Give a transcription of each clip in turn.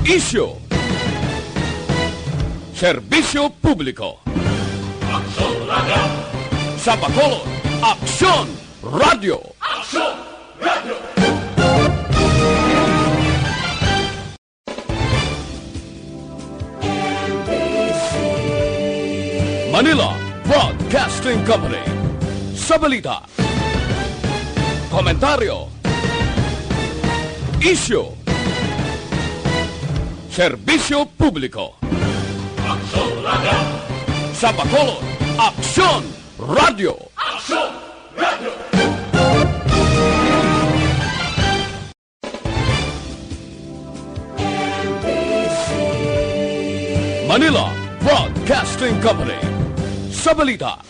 Isyu, serbisyo publiko. Aksyon Radio! Sa Bacolod, Aksyon Radio! Aksyon Radio! Manila Broadcasting Company. Sa balita, komentaryo, isyu, serbisyo publiko. Aksyon Radio! Sa Bacolod, Aksyon Radio! Aksyon Radio! Manila Broadcasting Company. Sa balita,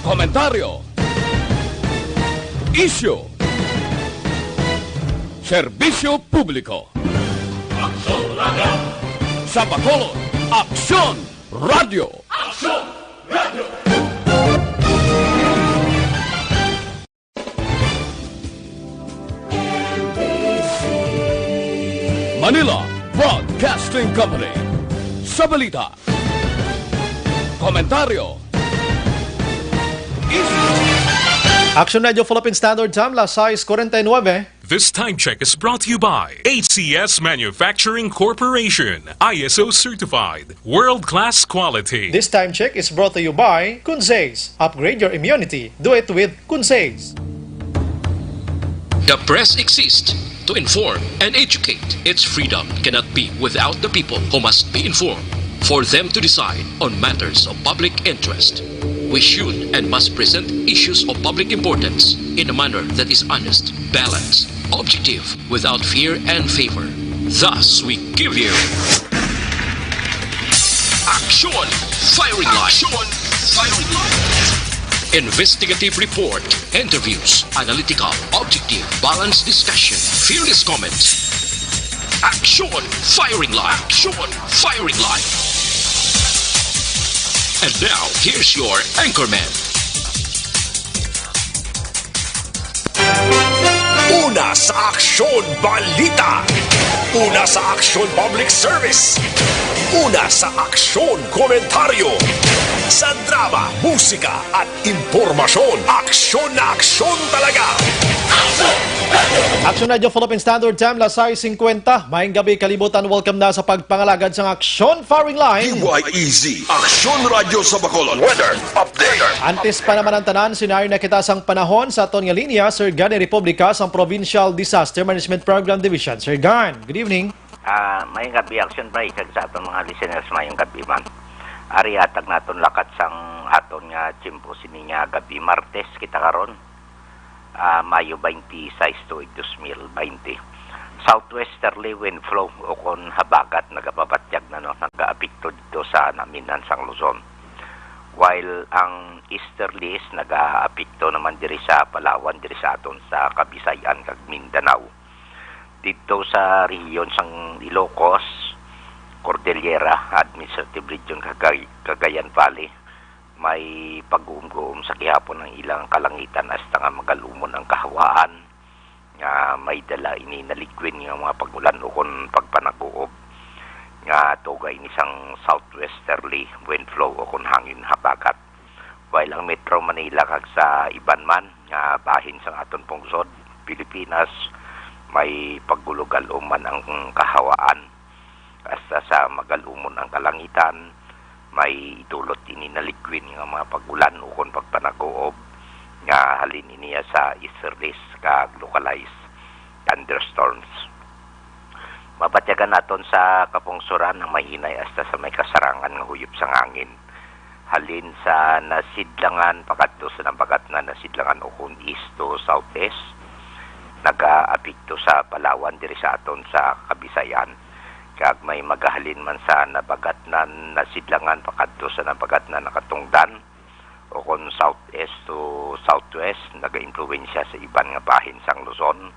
komentaryo, isyu, serbisyo publiko. Aksyon Radio! Sa Bacolod, Aksyon Radio! Aksyon Radio! Manila Broadcasting Company. Sa balita, komentaryo, Action Radio Philippine Standard Time, las 6:49. This time check is brought to you by HCS Manufacturing Corporation, ISO certified, world-class quality. This time check is brought to you by Kunsays. Upgrade your immunity. Do it with Kunsays. The press exists to inform and educate. Its freedom cannot be without the people who must be informed. For them to decide on matters of public interest, we should and must present issues of public importance in a manner that is honest, balanced, objective, without fear and favor. Thus, we give you Action Firing Line. Action Firing Line. Investigative report, interviews, analytical, objective, balanced discussion, fearless comments. Action Firing Line. Action Firing Line. And now, here's your anchorman. Una sa Aksyon Balita. Una sa Aksyon Public Service. Una sa Aksyon Komentaryo. Sa drama, musika at impormasyon. Aksyon na aksyon talaga. Action Radio Philippine Standard Time, las 6:50. Maayong gabi, kalibutan. Welcome na sa pagpangalagad sa Action Firing Line. DYEZ, Aksyon Radio sa Bacolod. Weather Update. Antes pa naman ang tanan, sinayong nakita sang panahon sa aton nga linya, Sir Gan Republika sa Provincial Disaster Management Program Division. Sir Gan, good evening. Mayong gabi, Action Break, sa aton mga listeners, mayong gabi man. Ari atag naton lakat sang aton nga tiyempo sininya gabi Martes kita karon. Mayo 26 to 2020. Southwesterly wind flow o kon habagat nagababatyag na nag-aapekto dito sa naminan sang Luzon. While ang easterlies nag-aapekto naman diri sa Palawan, diri sa aton sa Kabisayan kag Mindanao. Dito sa rehiyon sang Ilocos, Cordillera, Administrative Region, Cagayan Valley, may pag-uum-guum sa gihapon ng ilang kalangitan hasta nga magalumon ang kahawaan nga may dala ini naligwin nga mga pagulan o kon pagpanaguob nga tugay ni sang southwesterly wind flow o kon hangin habagat. While ang Metro Manila kag sa iban man nga bahin sa aton pungsod Pilipinas may paggulugal man ang kahawaan hasta sa magalumon ang kalangitan. May itulot ini na liquid nga mga pagulan o kon pagpanaguob nga halin iniya sa easterlies kag localized thunderstorms. Mabatyagan naton sa kapungsuran ng mahinay hasta sa may kasarangan nga huyop sang hangin. Halin sa nasidlangan pakadto sa nabagat na nasidlangan o kon east to southeast naga-apekto sa Palawan diri sa aton sa Kabisayan. Kag may magahalin man sa nabagat na nasidlangan pakadto sa nabagat na nakatungdan o kon southeast to southwest naga-impluwensya sa iban nga bahin sang Luzon.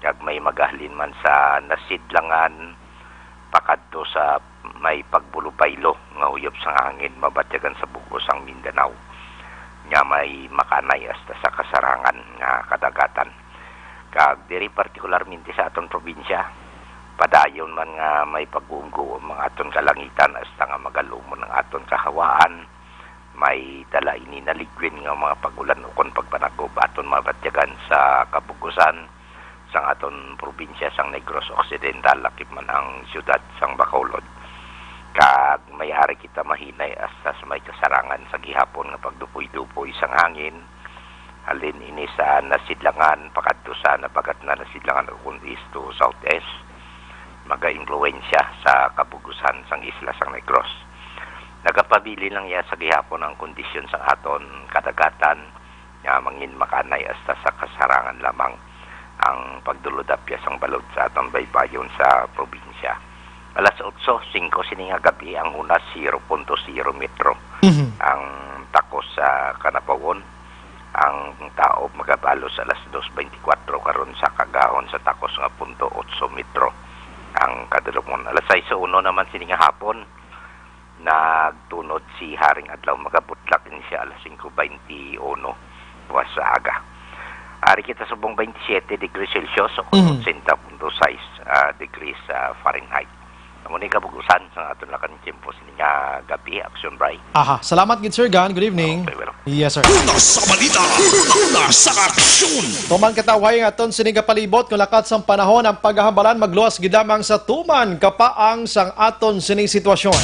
Kag may magahalin man sa nasidlangan pakadto sa may pagbulubaylo nga uyop sang hangin mabatyagan sa bugos sang Mindanao nga may makanay hasta sa kasarangan nga kadagatan. Kag diri partikularmente sa aton probinsya padayon man nga may pag-unggo ang mga aton kalangitan hasta nga magalumon ang aton kahawaan. May dala ininaligwin nga mga pagulan ukon pagpanagob aton mabatyagan sa kabugusan sang aton probinsya sang Negros Occidental lakip man ang siyudad sang Bacolod. Kag may-ari kita mahinay hasta sa may kasarangan sa gihapon nga pagdupoy-dupoy sang hangin. Halin ini sa nasidlangan pakadto sa nabagat na nasidlangan ukon east to southeast. Maga-impluwensya sa kabugusan sang isla sang Negros. Nagapabili lang ya sa gihapon ang kondisyon sa aton kadagatan nga mangin makanay hasta sa kasarangan lamang ang pagdulodapya sang balod sa aton baybayon sa probinsya. Alas 8:05 sini nga gabi ang una 0.0 metro. Ang takos sa Kanapawon. Ang taob magabalos alas 2:24 karon sa kagahon sa takos nga 0.8 metro. Ang kadulumon alas 6:01 naman sini nga hapon nagtunod si Haring Adlaw magabutlak ni siya alas 5:21 buwas sa aga. Ari kita subong 27 degrees Celsius o 60.6 degrees Fahrenheit. Muna kabugusan sa aton lakan tiempo sininga gabi action bright. Aha, salamat gid Sir Gan. Good evening. Okay, well. Yes sir. Una sa balita, una sa aksyon. Tuman kataway nga aton sining kapalibot kung lakat sang panahon ang paghahambalan magluwas gid lamang sa tuman kapaang sang aton sining sitwasyon.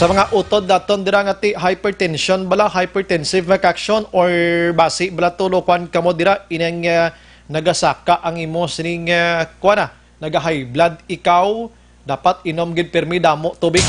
Sa mga utod daton dira nga ti hypertension bala hypertensive action or basi bala tulokan kamo dira inang nagasaka ang imo sining kuana naga high blood ikaw dapat inom gid permi damo tubig.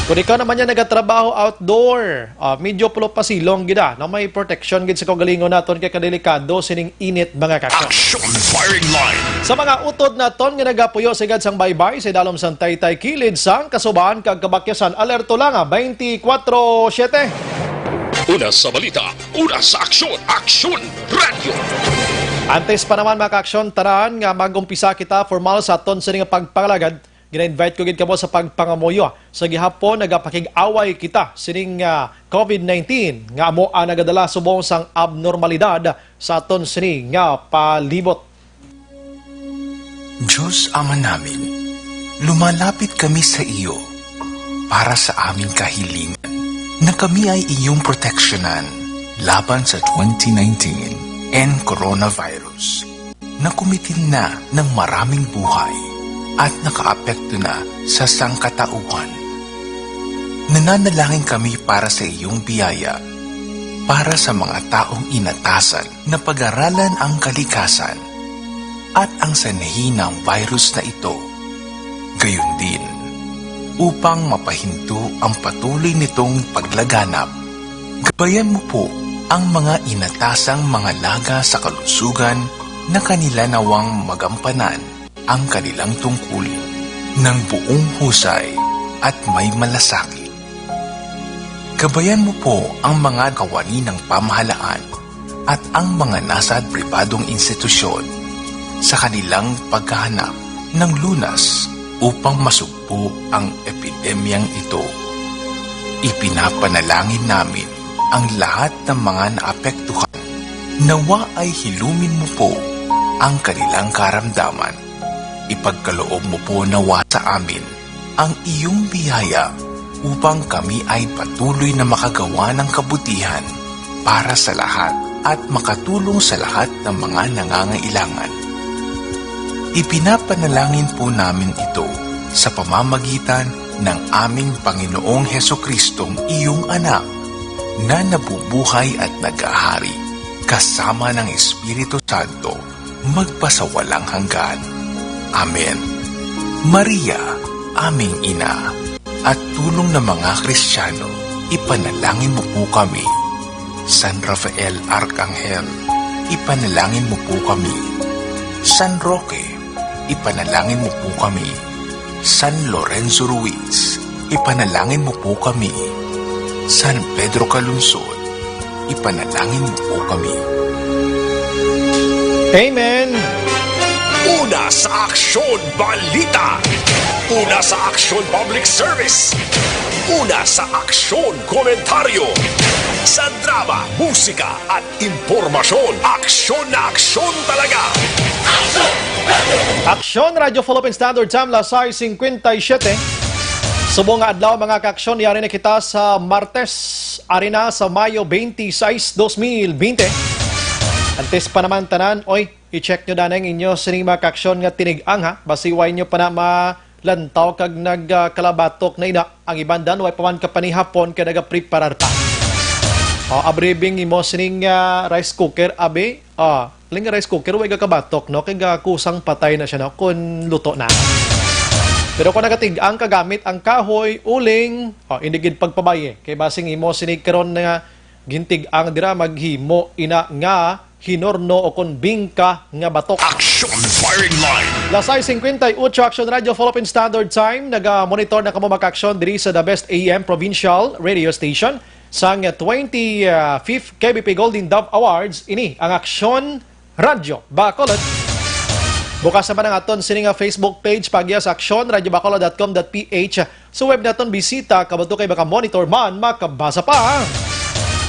Kung ikaw naman yan nagatrabaho outdoor, medyo pulo pasilong gid na may protection gid sa kaugalingon naton kay kadelikado sining init mga kaksyon. Action firing line. Sa mga utod naton nga nagapuyo sigad sang baybay sa dalom sang Taytay kilid sang kasubaan kag kabakyasan alerto lang 24/7. Una sa balita, una sa aksyon, Aksyon Radio. Antes pa naman mga kaaksyon, taraan nga mag-umpisa kita formal sa aton sa nga pagpangalagad. Gina-invite ko gid kamo sa pagpangamuyo. Sa gihapon nagapakig-away kita sining COVID-19 nga amo ang nagadala subong sang abnormalidad sa aton sining nga palibot. Diyos Ama namin, lumalapit kami sa iyo para sa aming kahilingan na kami ay iyong proteksyonan laban sa 2019 and coronavirus na kumitin na ng maraming buhay at nakaapekto na sa sangkatauhan. Nananalangin kami para sa iyong biyaya, para sa mga taong inatasan na pag-aralan ang kalikasan at ang sanhi ng virus na ito. Gayon din, upang mapahinto ang patuloy nitong paglaganap, gabayan mo po ang mga inatasang mga laga sa kalusugan na kanila nawang magampanan ang kanilang tungkulin ng buong husay at may malasakit. Gabayan mo po ang mga kawani ng pamahalaan at ang mga nasa pribadong institusyon sa kanilang paghahanap ng lunas upang masugpo ang epidemyang ito. Ipinapanalangin namin ang lahat ng mga naapektuhan. Nawa ay hilumin mo po ang kanilang karamdaman. Ipagkaloob mo po nawa sa amin ang iyong biyaya upang kami ay patuloy na makagawa ng kabutihan para sa lahat at makatulong sa lahat ng mga nangangailangan. Ipinapanalangin po namin ito sa pamamagitan ng aming Panginoong Hesukristong iyong anak na nabubuhay at nag-ahari kasama ng Espiritu Santo magpasawalang hanggan. Amen. Maria, aming ina, at tulong ng mga Kristiyano, ipanalangin mo po kami. San Rafael Arcangel, ipanalangin mo po kami. San Roque, ipanalangin mo po kami. San Lorenzo Ruiz, ipanalangin mo po kami. San Pedro Calunsod, ipanalangin mo po kami. Amen! Una sa Aksyon Balita. Una sa aksyon public service. Una sa aksyon komentaryo. Sa drama, musika at impormasyon. Aksyon na aksyon talaga. Aksyon Radio Philippine Standard Time, lasay 57. Subong nga adlaw mga kaaksyon, yari na kita sa Martes, arena sa Mayo 26, 2020. Antes pa naman tanan, i-check nyo danang inyo sining mga kaaksyon nga tinigang ha. Basiway nyo pa na malantaw kag nagkalabatok na ina. Ang ibandan, way paman ka panihapon ka nagapreparar pa. Abribing imo sining rice cooker, abi. Ling rice cooker, way kakabatok, no? Kaya kusang patay na siya, no? Kung luto na. Pero kung nagatigang kagamit ang kahoy, uling, indigid pagpabaye. Kaya basing imo sinig karon nga gintig ang dira maghimo ina nga hinorno o kon bingka nga batok. Action firing line. Lasay 58 Action Radio Philippine Standard Time. Naga-monitor na kamo maka-action diri sa The Best AM Provincial Radio Station sang 25th KBP Golden Dove Awards. Ini ang Action Radio Bacolod. Bukas naman ang aton sining Facebook page pagya sa aksyon radiobacolod.com.ph. Sa web naton bisita kabato kay baka monitor man makabasa pa.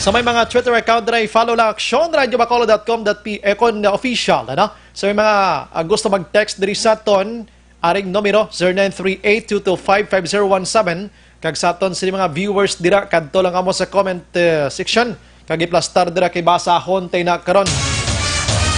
Sa may mga Twitter account na i-follow lang aksyon radiobacolod.com.ph official. Ano? So may mga gusto mag-text diri sa aton aring numero 0938-225-5017. Kag sa aton sini mga viewers dira kadto lang amo sa comment section. Kag i-plastar dira kay basahon tay na karon.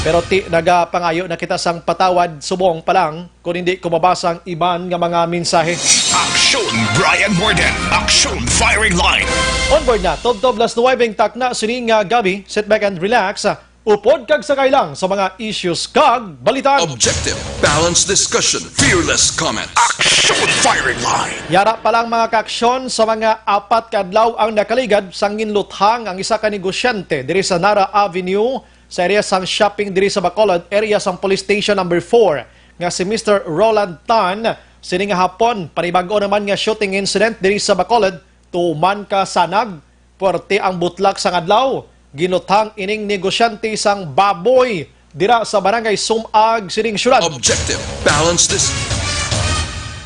Pero nagapangayo na kita sang patawad subong pa lang kung hindi ko mabasa ang iban nga mga mensahe. Action Brian Morden. Action firing line. Onboard na, Tob-Tob las 9 takna sining gabi. Sit back and relax. Upod kag sakay lang sa mga issues kag balitan. Objective, balanced discussion, fearless comments. Action firing line. Yara pa lang mga kaaksyon sa mga apat kadlaw ang nakaligad sang ginluthang ang isa ka negosyante diri sa Nara Avenue sa area sang shopping diri sa Bacolod, area sang police station number 4 nga si Mr. Roland Tan. Sining hapon, panibago naman nga shooting incident diri sa Bacolod, tuman ka sanag, puwerte ang butlak sang adlaw. Ginuthang ining negosyante sang baboy dira sa barangay Sumag, sining syudad. Objective, balanced this.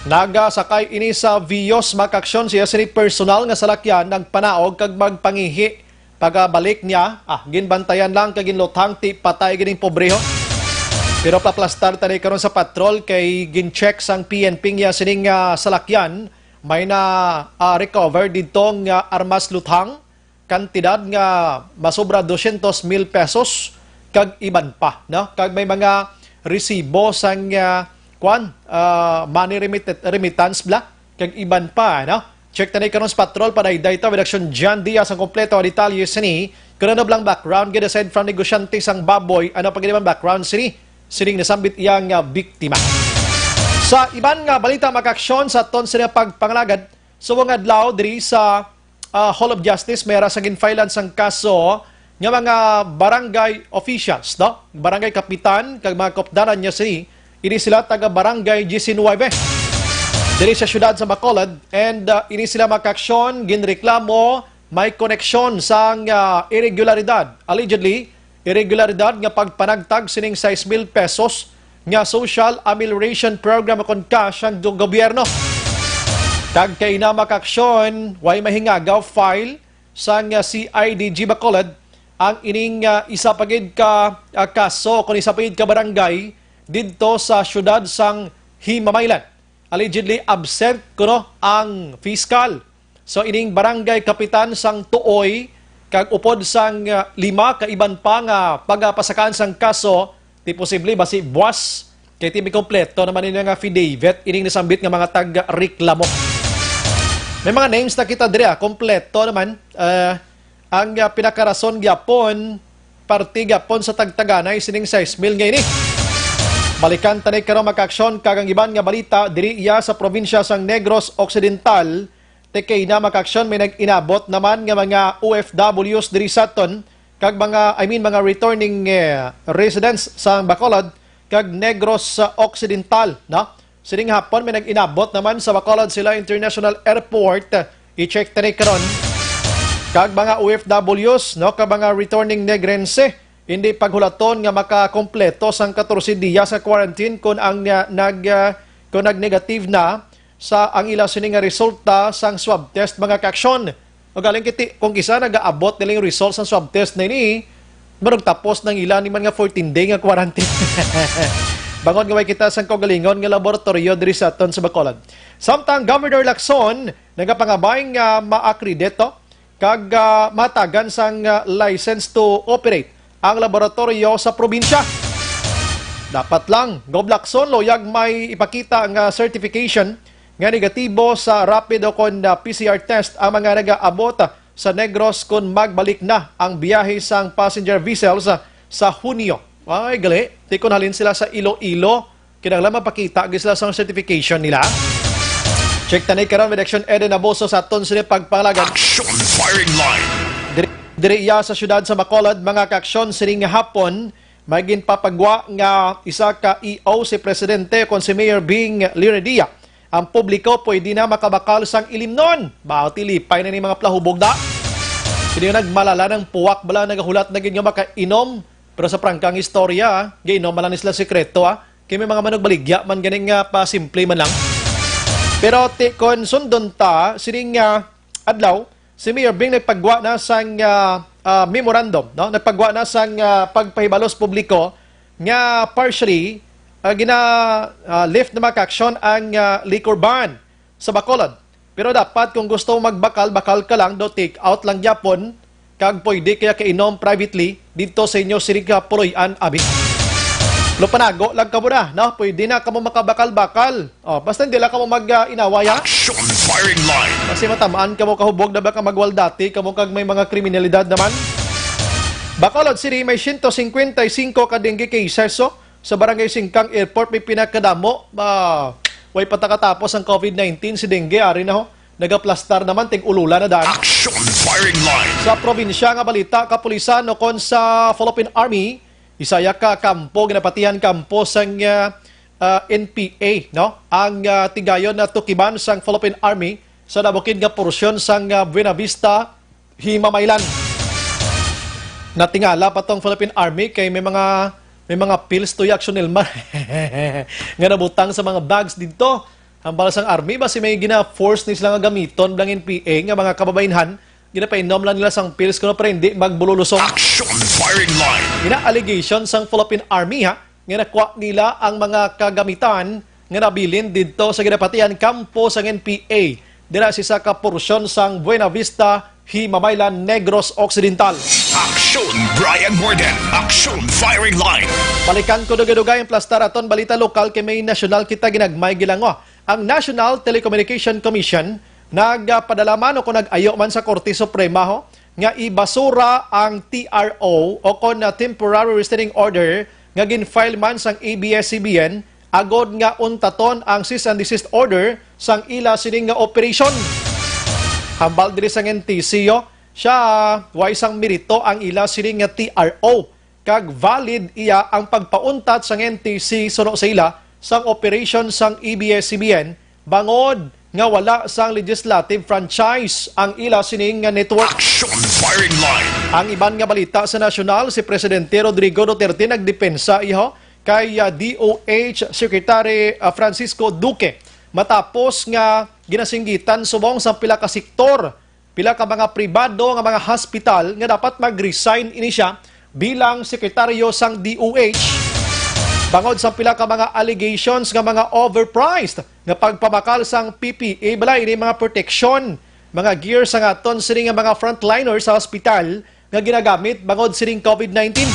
Nagasakay ini sa Vios makaksyon siya sini personal nga salakyan nagpanaog kag magpangihi. Pagabalik niya, ginbantayan lang kag ginluthang ti patay gining pobreho. Pero paplastar tani karon sa patrol kay gincheck sang PNP niya sining salakyan, may na recover didtong armas luthang, kantidad nga masobra 200,000 pesos kag iban pa, no? Kag may mga resibo sang money remittance bla kag iban pa, no? Check tanay karon sa patrol para data with action John Diaz ang kompleto ang detalye sini. Kuno blang background get aside from negosyante sang baboy, ano pagdiman background sini sining nasambit iyang biktima. Sa iban nga balita makaksyon sa ton sila pagpangalagad subong adlaw diri sa Hall of Justice may sa ginfilean sang kaso nga mga barangay officials, no? Barangay kapitan kag mga kopdanan niya sini. Ini sila taga barangay 19 diri sa syudad sa Bacolod, and ini sila makaksyon ginreklamo may koneksyon sang irregularidad, allegedly irregularidad nga pagpanagtag sining 6,000 pesos nga social amelioration program kon cash ang gobyerno. Kag kay na makaksyon way mahingagaw file sang CIDG Bacolod ang ining isa pagid ka kaso kon isa pagid ka barangay didto sa syudad sang Himamaylan. Allegedly absent kuno ang fiscal. So ining barangay kapitan sang Tuoy kag upod sang 5 kaiban pa nga pagapasakaan sang kaso ti posible basi buwas kay ti kompleto naman ini nga affidavit ining nasambit nga mga taga-reklamo. May mga names na kita diri kompleto naman ang pinakarason gyapon parti gyapon sa tagtaganay sining 6,000 nga ini. Balikan tanay karon makaksyon kagang iban nga balita diri iya sa probinsya sang Negros Occidental. Tekay na makaksyon may nag-inabot naman nga mga OFWs diri sa aton kag mga mga returning residents sa Bacolod kag Negros Occidental, no? Sining hapon may nag-inabot naman sa Bacolod sila International Airport. I-check tanay karon kag mga OFWs, no, kag mga returning Negrense. Hindi paghulaton nga makakompleto sang 14 diya sa quarantine kung ang nag-negative na sa ang ila sini nga resulta sang swab test mga kaaksyon. O galing kiti kung kisa nagaabot nila yung results ng swab test na ini, marag tapos ng ila ni man nga 14-day nga quarantine. Bangon nga kita sang kaugalingon nga laboratorio diri sa aton sa Bacolod. Samtang Governor Lacson nagapangabay nga maakredito kag matagan sang license to operate ang laboratorio sa probinsya. Dapat lang, Gov Lacson loyag may ipakita ang certification nga negatibo sa rapid o kon PCR test ang mga nag-aabot sa Negros kung magbalik na ang biyahe sang passenger vessels sa Hunyo. Ay, gali. Tikon halin sila sa Iloilo. Kinanglan mapakita sila sa certification nila. Check tanay karon with Action Eden Abuso sa aton sila pagpangalagan. Action Firing Line. Diri sa syudad sa Bacolod, mga kaaksyon sining hapon, may ginpapagwa nga isa ka EO si Presidente kon si Mayor Bing Liredia. Ang publiko pwede na makabakal sang ilimnon. Bawat tilipay na ni mga plahubog da. Hindi nagmalala ng puwak bala nagahulat na ganyan makainom. Pero sa prangkang istorya, gainom malang sila sekreto Kaya may mga managbaligya man ganing nga pa simple man lang. Pero kon sundon ta, sining adlaw, si Mayor Bing nagpagwa na sang memorandum, no? Nagpagwa na sang pagpahibalos publiko nga partially lift na maka-action ang liquor ban sa Bacolod. Pero dapat kung gusto magbakal ka lang, take out lang yapon, kag pwede kaya kainom privately dito sa inyo sirika Puloy-an abi. Lupanago lang ka mo na, no? Pwede na ka mo makabakal-bakal. Basta hindi lang ka mo mag-inawaya. Action Firing Line. Kasi matamaan ka mo kahubog na ba ka magwaldati, ka mo kag may mga kriminalidad naman. Bacolod City may 155 ka dengue cases sa Barangay Singkang Airport may pinakadamo. Way patakatapos ang COVID-19 si dengue ari na nagaplastar naman ting ulula na daan. Action Firing Line. Sa probinsya nga balita kapulisan no kon sa Philippine Army isaya ka kampo ginapatihan kampo sang NPA no ang tigayon na tukiban sang Philippine Army sa nabukid nga porsyon sang Buena Vista Himamaylan. Natingala pa tong Philippine Army kay may mga pills to Yakshonil man nga nabutang sa mga bags dito. Ang balasang army basi may gina-force ni sila nga gamiton blang NPA nga mga kababainhan ginapainom lang nila sang pills kuno pero hindi magbululusong. Action Firing Line. Gina-allegation sang Philippine Army nga nakuha nila ang mga kagamitan nga nabilin dito sa ginapatihan kampo sang NPA dira sa kaporsyon sang Buena Vista Himamaylan, Negros Occidental. Action Brian Morden. Action Firing Line. Balikan ko dugay-dugay ang plastaraton balita lokal kay may nasyonal kita ginagmay gilango. Ang National Telecommunication Commission nagpadalaman o kung nag-ayo man sa Korte Suprema nga ibasura ang TRO o kon na Temporary Restraining Order nga ginfile man sang ABS-CBN agod nga untaton ang cease and desist order sang ila sining nga operation. Hambal diri sang NTC siya way sang merito ang ila sining nga TRO kag valid iya ang pagpauntat sang NTC suno sa ila sang operation sang ABS-CBN bangod nga wala sang legislative franchise ang ila sining nga network. Action Firing Line. Ang iban nga balita sa nasyonal si Presidente Rodrigo Duterte nagdepensa kay DOH Secretary Francisco Duque matapos nga ginasinggitan subong sa pila ka sektor, pila ka mga pribado nga mga hospital nga dapat mag-resign ini siya bilang sekretaryo sang DOH bangod sa pila ka mga allegations nga mga overpriced nga pagpamakal sang PPE bala ini mga protection, mga gear sa aton sining nga mga frontliners sa hospital nga ginagamit bangod sining COVID-19.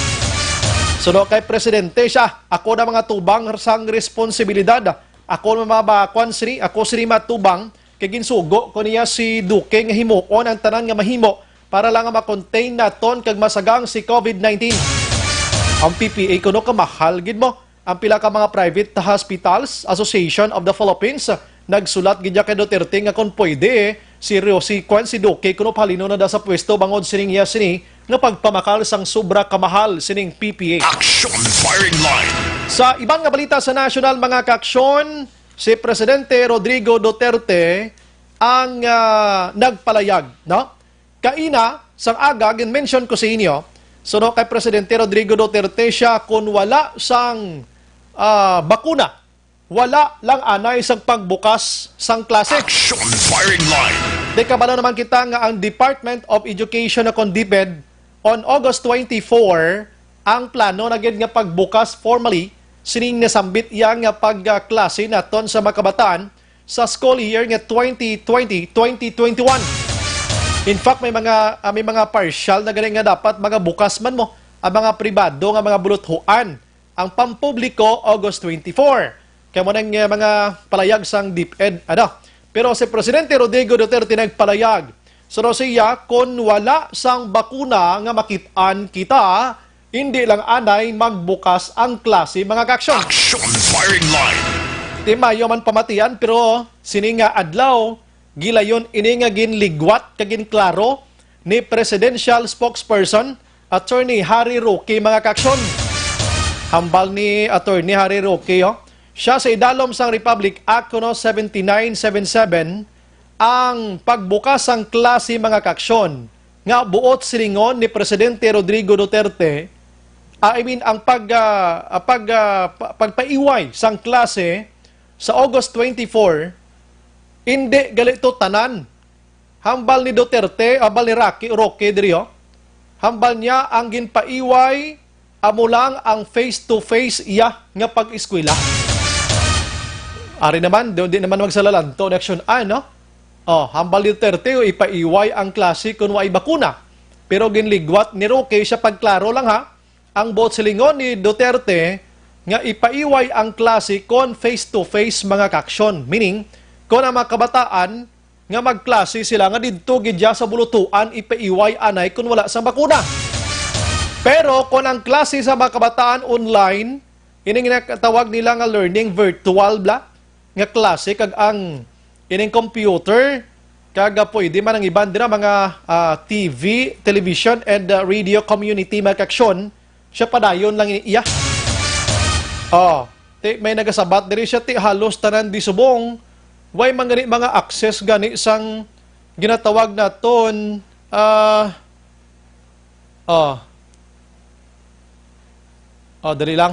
Suno kay Presidente siya, ako na mga tubang sang responsibilidad. Ako na mabakwan sini, ako sini matubang kay ginsugo ko niya si Duque nga himuon ang tanan nga mahimo para lang ma-contain naton kag masagang si COVID-19. Ang PPA kuno ka mahal gid mo. Ang pila ka mga private hospitals Association of the Philippines nagsulat gid kay Duterte nga kon pwede si Duque kuno palino na da sa pwesto bangod sining iya sini nga pagpamakal sang sobra kamahal sining PPA. Action Firing Line. Sa ibang nga balita sa national mga kaaksyon, si Presidente Rodrigo Duterte ang nagpalayag, no? Kaina sang aga gin-mention ko sa inyo, suno kay Presidente Rodrigo Duterte siya kung wala sang bakuna wala lang anay sa pagbukas sang klase. Action firing line. Di kabalo naman kita nga ang Department of Education na kondiped on August 24 ang plano na gid nga pagbukas formally sining nasambit iya nga pagklase naton sa mga kabataan sa school year nga 2020-2021. In fact, may mga partial na gani nga dapat mga bukas man mo ang mga pribado nga mga buluthuan. Ang pampubliko August 24. Kaya mo nang mga palayag sang DepEd. Pero si Presidente Rodrigo Duterte nagpalayag. So siya, kung wala sang bakuna nga makitaan kita, hindi lang anay magbukas ang klase mga kaksyon. Action firing line. Di mayo man pamatian, pero sininga adlaw, gilayon ini nga ginligwat kagin klaro ni Presidential Spokesperson Attorney Harry Roque mga kaksyon. Hambal ni Attorney Harry Roque, siya sa idalom sang Republic Act 7977 ang pagbukas ang klase mga kaksyon nga buot silingon ni Presidente Rodrigo Duterte. Ang pagpaiway sang klase sa August 24, hindi galito tanan. Hambal ni Duterte, hambal ni Roque diriyo, hambal niya ang ginpaiway amo lang ang face-to-face iya nga pag-eskwela. Ari naman, di naman magsalalanto na action hambal ni Duterte, ipaiway ang klase kung way bakuna. Pero ginligwat ni Roque, siya pagklaro lang ang buot silingon ni Duterte nga ipaiway ang klase kon face-to-face mga kaksyon. Meaning, kung ang mga kabataan nga magklase sila nga didto gidya sa bulutuan ipaiway anay kung wala sa bakuna. Pero kung ang klase sa mga kabataan online, ining tawag nila nga learning virtual nga klase kag ang ining computer kag pwede man ang iban dira mga TV, television and radio community mga kaksyon. Siya padayon lang iya. May nagasabat diri siya halos tanan di subong. Way mga access gani sang ginatawag naton dali lang.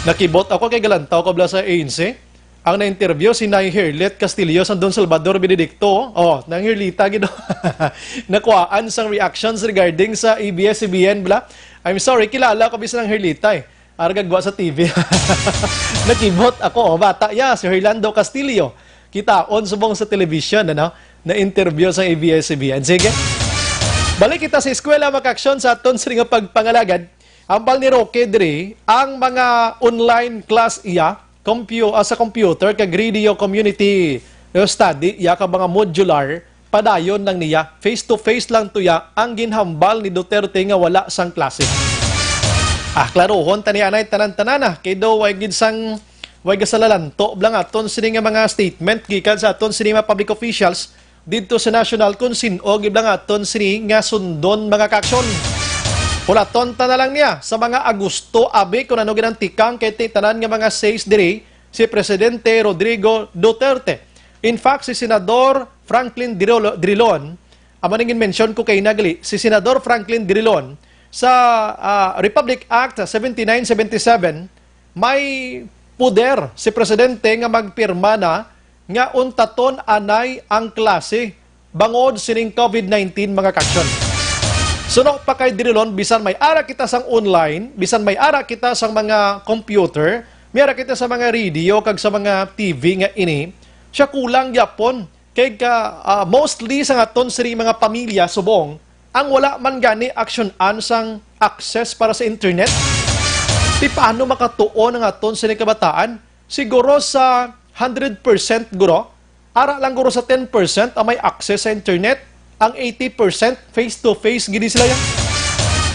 Nakibot ako kay galantaw ko bla sa ANC. Ang na-interview si Nay Herlet Castillo sa Don Salvador Benedicto. Nang Herlita gido. Nakuhaan sang reactions regarding sa ABS-CBN bla. I'm sorry, kilala ko bisa ng Herlita Aragagwa sa TV. Nakibot ako, bata si Herlando Castillo. Kitaon subong sa television, na-interview sa ABS-CBN. Sige. Balik kita sa eskwela makaksyon sa aton sa nga pagpangalagad. Hambal ni Roque diri, ang mga online class sa computer, kag radio community study, ka mga modular, padayon lang niya, face-to-face lang tuya, ang ginhambal ni Duterte nga wala sang klase. Klarohon, tanianay, tanan-tanana, kay do, way gasalalanto, blang aton sini nga mga statement, gikan sa aton sini mga public officials, dito sa national kunsinog, iblang aton sini nga sundon mga kaksyon. Wala tonta na lang niya sa mga Agosto abi kung ano ginantikang kay tanan nga mga says diri si Presidente Rodrigo Duterte. In fact, si Senador Franklin Drilon, amaningin mention ko kay nagali, si Senador Franklin Drilon sa Republic Act 7977 may puder si Presidente nga magpirma na nga untaton anay ang klase bangod sining COVID-19 mga kaksyon. Suno pa kay Drilon, bisan may ara kita sang online, bisan may ara kita sang mga computer, may ara kita sa mga radio, kag sa mga TV nga ini, siya kulang yapon. Kay mostly sa aton siri mga pamilya subong, ang wala man gani action-an sang access para sa internet. Di paano makatuon ang aton siri kabataan? Siguro sa 100% guro, ara lang guro sa 10% ang may access sa internet. Ang 80% face-to-face, gini sila yan.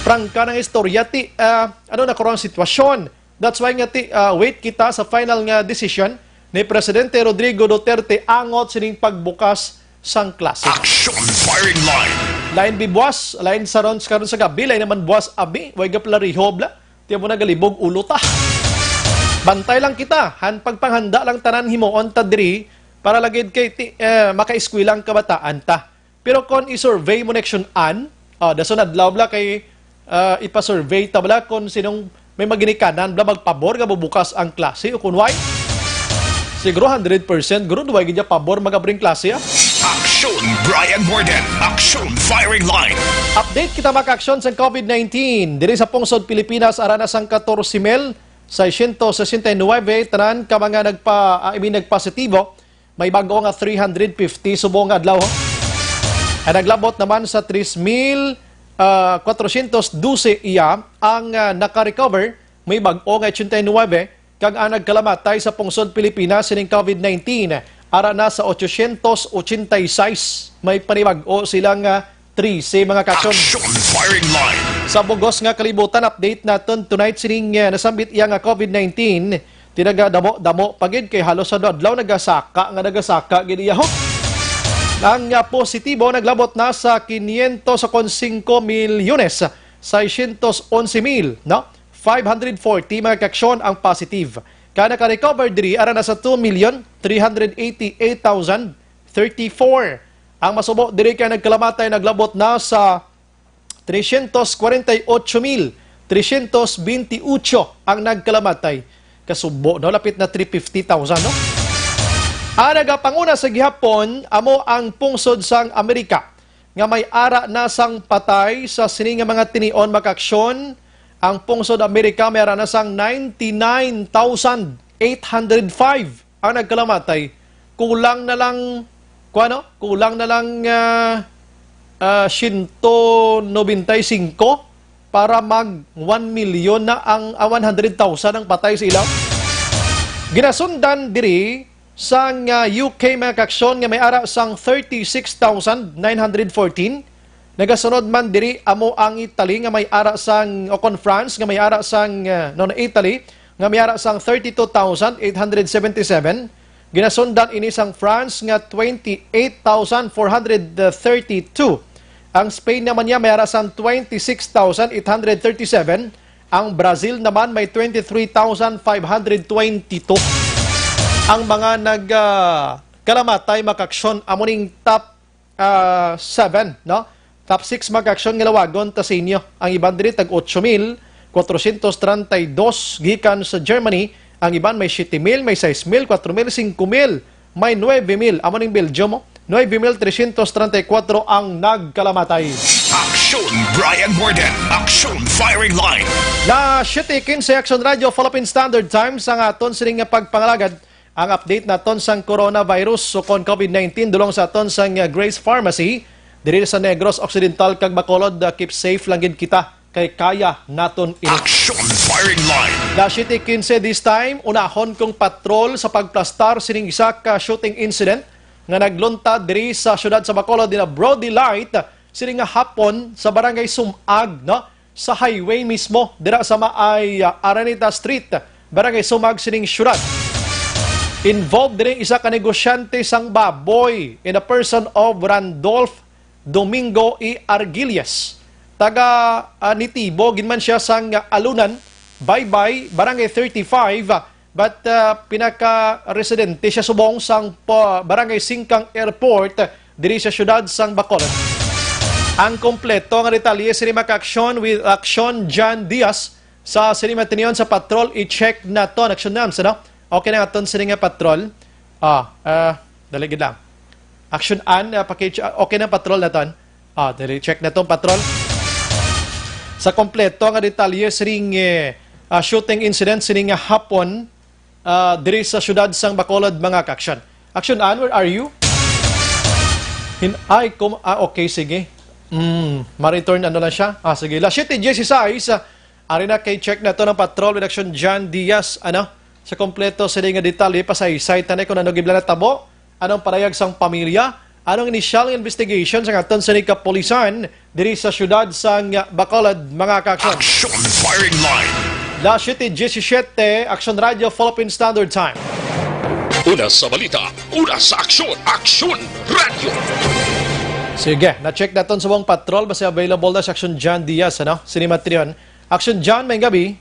Prangka ng istorya, nakurang sitwasyon. That's why nga wait kita sa final nga decision ni Presidente Rodrigo Duterte angot sining pagbukas sang klase. Action firing line. Lain bibuas, lain karon sa gabi, lain naman buwas abi, way gaplarihobla. Tiyan mo na galibog ulo ta. Bantay lang kita, pagpanghanda lang tanan himuon ta diri para lagid kay makaeskwilang kabataan ta. Pero kung i-survey mo neksyon-an, dason adlaw bla kay ipa-survey ta bla kung sinong may maginikanan bla magpabor nga bubukas ang klase o kunway Siguro 100% guro duway gid pabor magabring klase. Aksyon Brian Morden. Aksyon Firing Line. Update kita maka-aksyon sa COVID-19. Diri sa pungsod Pilipinas arana sang 14,669 tanan ka mga nagpositibo. May bago nga 350 subong adlaw. Ang naglabot naman sa 3,412 iya ang naka-recover. May bago nga 89 kag ang nagkalamatay sa pungsod Pilipinas sining COVID-19 ara na sa 886. May panibago silang 3 mga kaksyon. Aksyon Firing Line. Sa bugos nga kalibutan update naton tonight sining nasambit iya nga COVID-19 tinaga damo pagid kay halos sa adlaw nagasaka gid iya ho. Ang positibo naglabot na sa 505 milyones 611,000 no 540 mga kaksyon ang positive. Kada ka-recover diri ara na sa 2,388,034. Ang masubo diri kay nagkalamatay naglabot na sa 348,328 ang nagkalamatay. Kasubo no lapit na 350,000 no. Ang nagapanguna sa gihapon amo ang pungsod sang Amerika nga may ara na sang patay sa sining nga mga tinion makaksyon. Ang pungsod Amerika may ara na sang 99,805 ang nagkalamatay. Kulang na lang 195 para mag 1 million na ang 100,000 ang patay sa ilaw. Ginasundan diri sang UK mga kaksyon nga may ara sang 36,914. Nagasunod man diri amo ang Italy nga may ara sang France nga may ara sang Italy nga may ara sang 32,877. Ginasundan ini sang France nga 28,432. Ang Spain naman niya may ara sang 26,837. Ang Brazil naman may 23,522. Ang mga nagkalamatay makaksyon amo ning top 7 no. Top 6 mag-aksyon nga lawagon ta sa inyo. Ang iban diri tag 8,432 gikan sa Germany. Ang iban may 7,000, may 6,000, 4,000, 5,000, may 9,000. Amo ning Belgium 9,334 ang nagkalamatay. Aksyon Brian Morden. Aksyon Firing Line. Na 7:15 sa Action Radio Philippine Standard Time sa aton sining nga pagpangalagad ang update naton sang coronavirus so kon COVID-19 dulong sa aton sang Grace Pharmacy. Diri sa Negros Occidental kag Bacolod, keep safe lang gid kita kay kaya naton ini. Action Firing Line. La 7:15 this time, unahon kong patrol sa pagplastar sining isa ka shooting incident nga nagluntad diri sa syudad sa Bacolod dina Brody Light sining nga hapon sa barangay Sumag no sa highway mismo dira sa maay Araneta Street, barangay Sumag sining syudad. Involved diri isa ka negosyante sang baboy in the person of Randolph Domingo E. Argilias. Taga Nitibo, ginman siya sang Alunan, Baybay, Barangay 35, but pinaka-residente siya subong sang Barangay Singkang Airport, diri sa syudad sang Bacolod. Ang kompleto nga detalye sa maka-aksyon with Action John Diaz sa sinima tiniyon sa patrol. I-check na to. Action nams, ano? Okay na nga to sa patrol. Daligid lang. Action okay na patrol na ton. Dali check na tong patrol. Sa kompleto nga detalye sining shooting incident sining hapon diri sa syudad sang Bacolod mga kaksyon. Action where are you? Okay sige. Ma-return ano lang siya. Sige. La 7:16 ari na kay check na to ng patrol with Action John Diaz sa kompleto sining detalye pasaysay tanay kung ano gibla na tabo. Anong parayag sang pamilya? Anong initial investigation sa aton sa kapolisan diri sa syudad sang Bacolod mga kaksyon? Action Firing Line. La 7:17 Action Radio Philippine Standard Time. Una sa balita, una sa aksyon, Aksyon Radio. Sige, na-check naton sa buong patrol basta available na sa Action John Diaz, Sinimatrion. Action John, may gabi.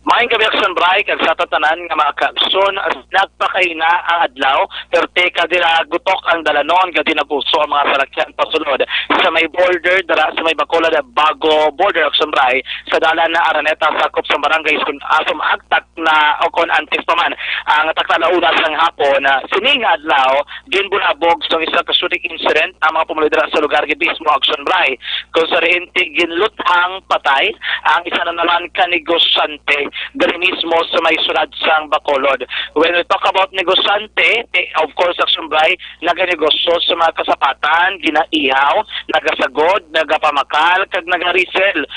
Maayong gabi aksyon bray kag sa tatanan nga mga kaaksyon as nagpakaina ang adlaw pero teka dira gutok ang dalanon gadi na puso ang mga salakyan pasulod sa may border dara sa may Bacolod bago border aksyon bray sa dalan na Araneta sakop sa barangay Asum Agtak na o kon antes pa man ang taklalauna sang hapon na sining adlaw ginbunabog sa isa ka shooting incident ang mga pumuloy dira sa lugar gid mismo aksyon bray kung sa rente ginluthang patay ang isa na naman ka negosante diri mismo sa may syudad sang Bacolod. When we talk about negosante, of course, aksyon bray, naganegosyo sa mga kasapatan, ginaihaw, nagasagod, nagapamakal, kag nagaresell,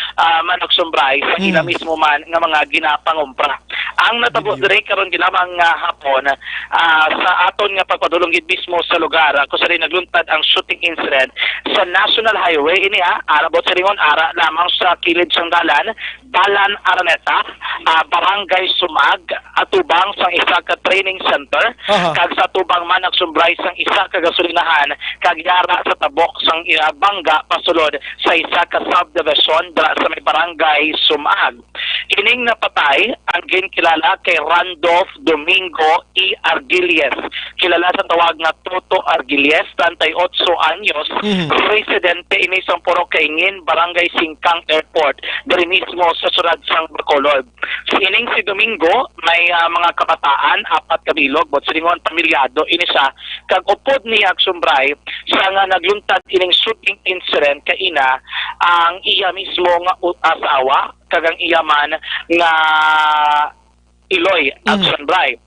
man aksyon bray, sa ila mismo man nga mga ginapangumpra. Ang natabo diri karon ginamang hapon sa aton nga pagpadulong gid mismo sa lugar kung sa rin nagluntad ang shooting incident sa National Highway ini arabot sa ringon ara lamang sa kilid sang dalan Araneta, Barangay Sumag, atubang sang isa ka training center, kag sa tubang man nagsumbray sang isa ka gasolinahan, kag yara sa tabok sang bangga pasulod sa isa ka subdivision dra sa may Barangay Sumag. Ining napatay ang ginkilala kay Randolph Domingo E. Argilies, kilala sa tawag nga Toto Argilies, 38 anyos, residente ini sang Puro Kaingin, Barangay Singkang Airport, diri mismo sa syudad sang Bacolod. Sining si Domingo may mga kabataan, 4 kabilog, but siningon pamilyado ini siya kag upod niya aksyon-bray siya nga nagluntad ining shooting incident kaina ang iya mismo nga asawa kag ang iya man nga Iloy aksyon-bray.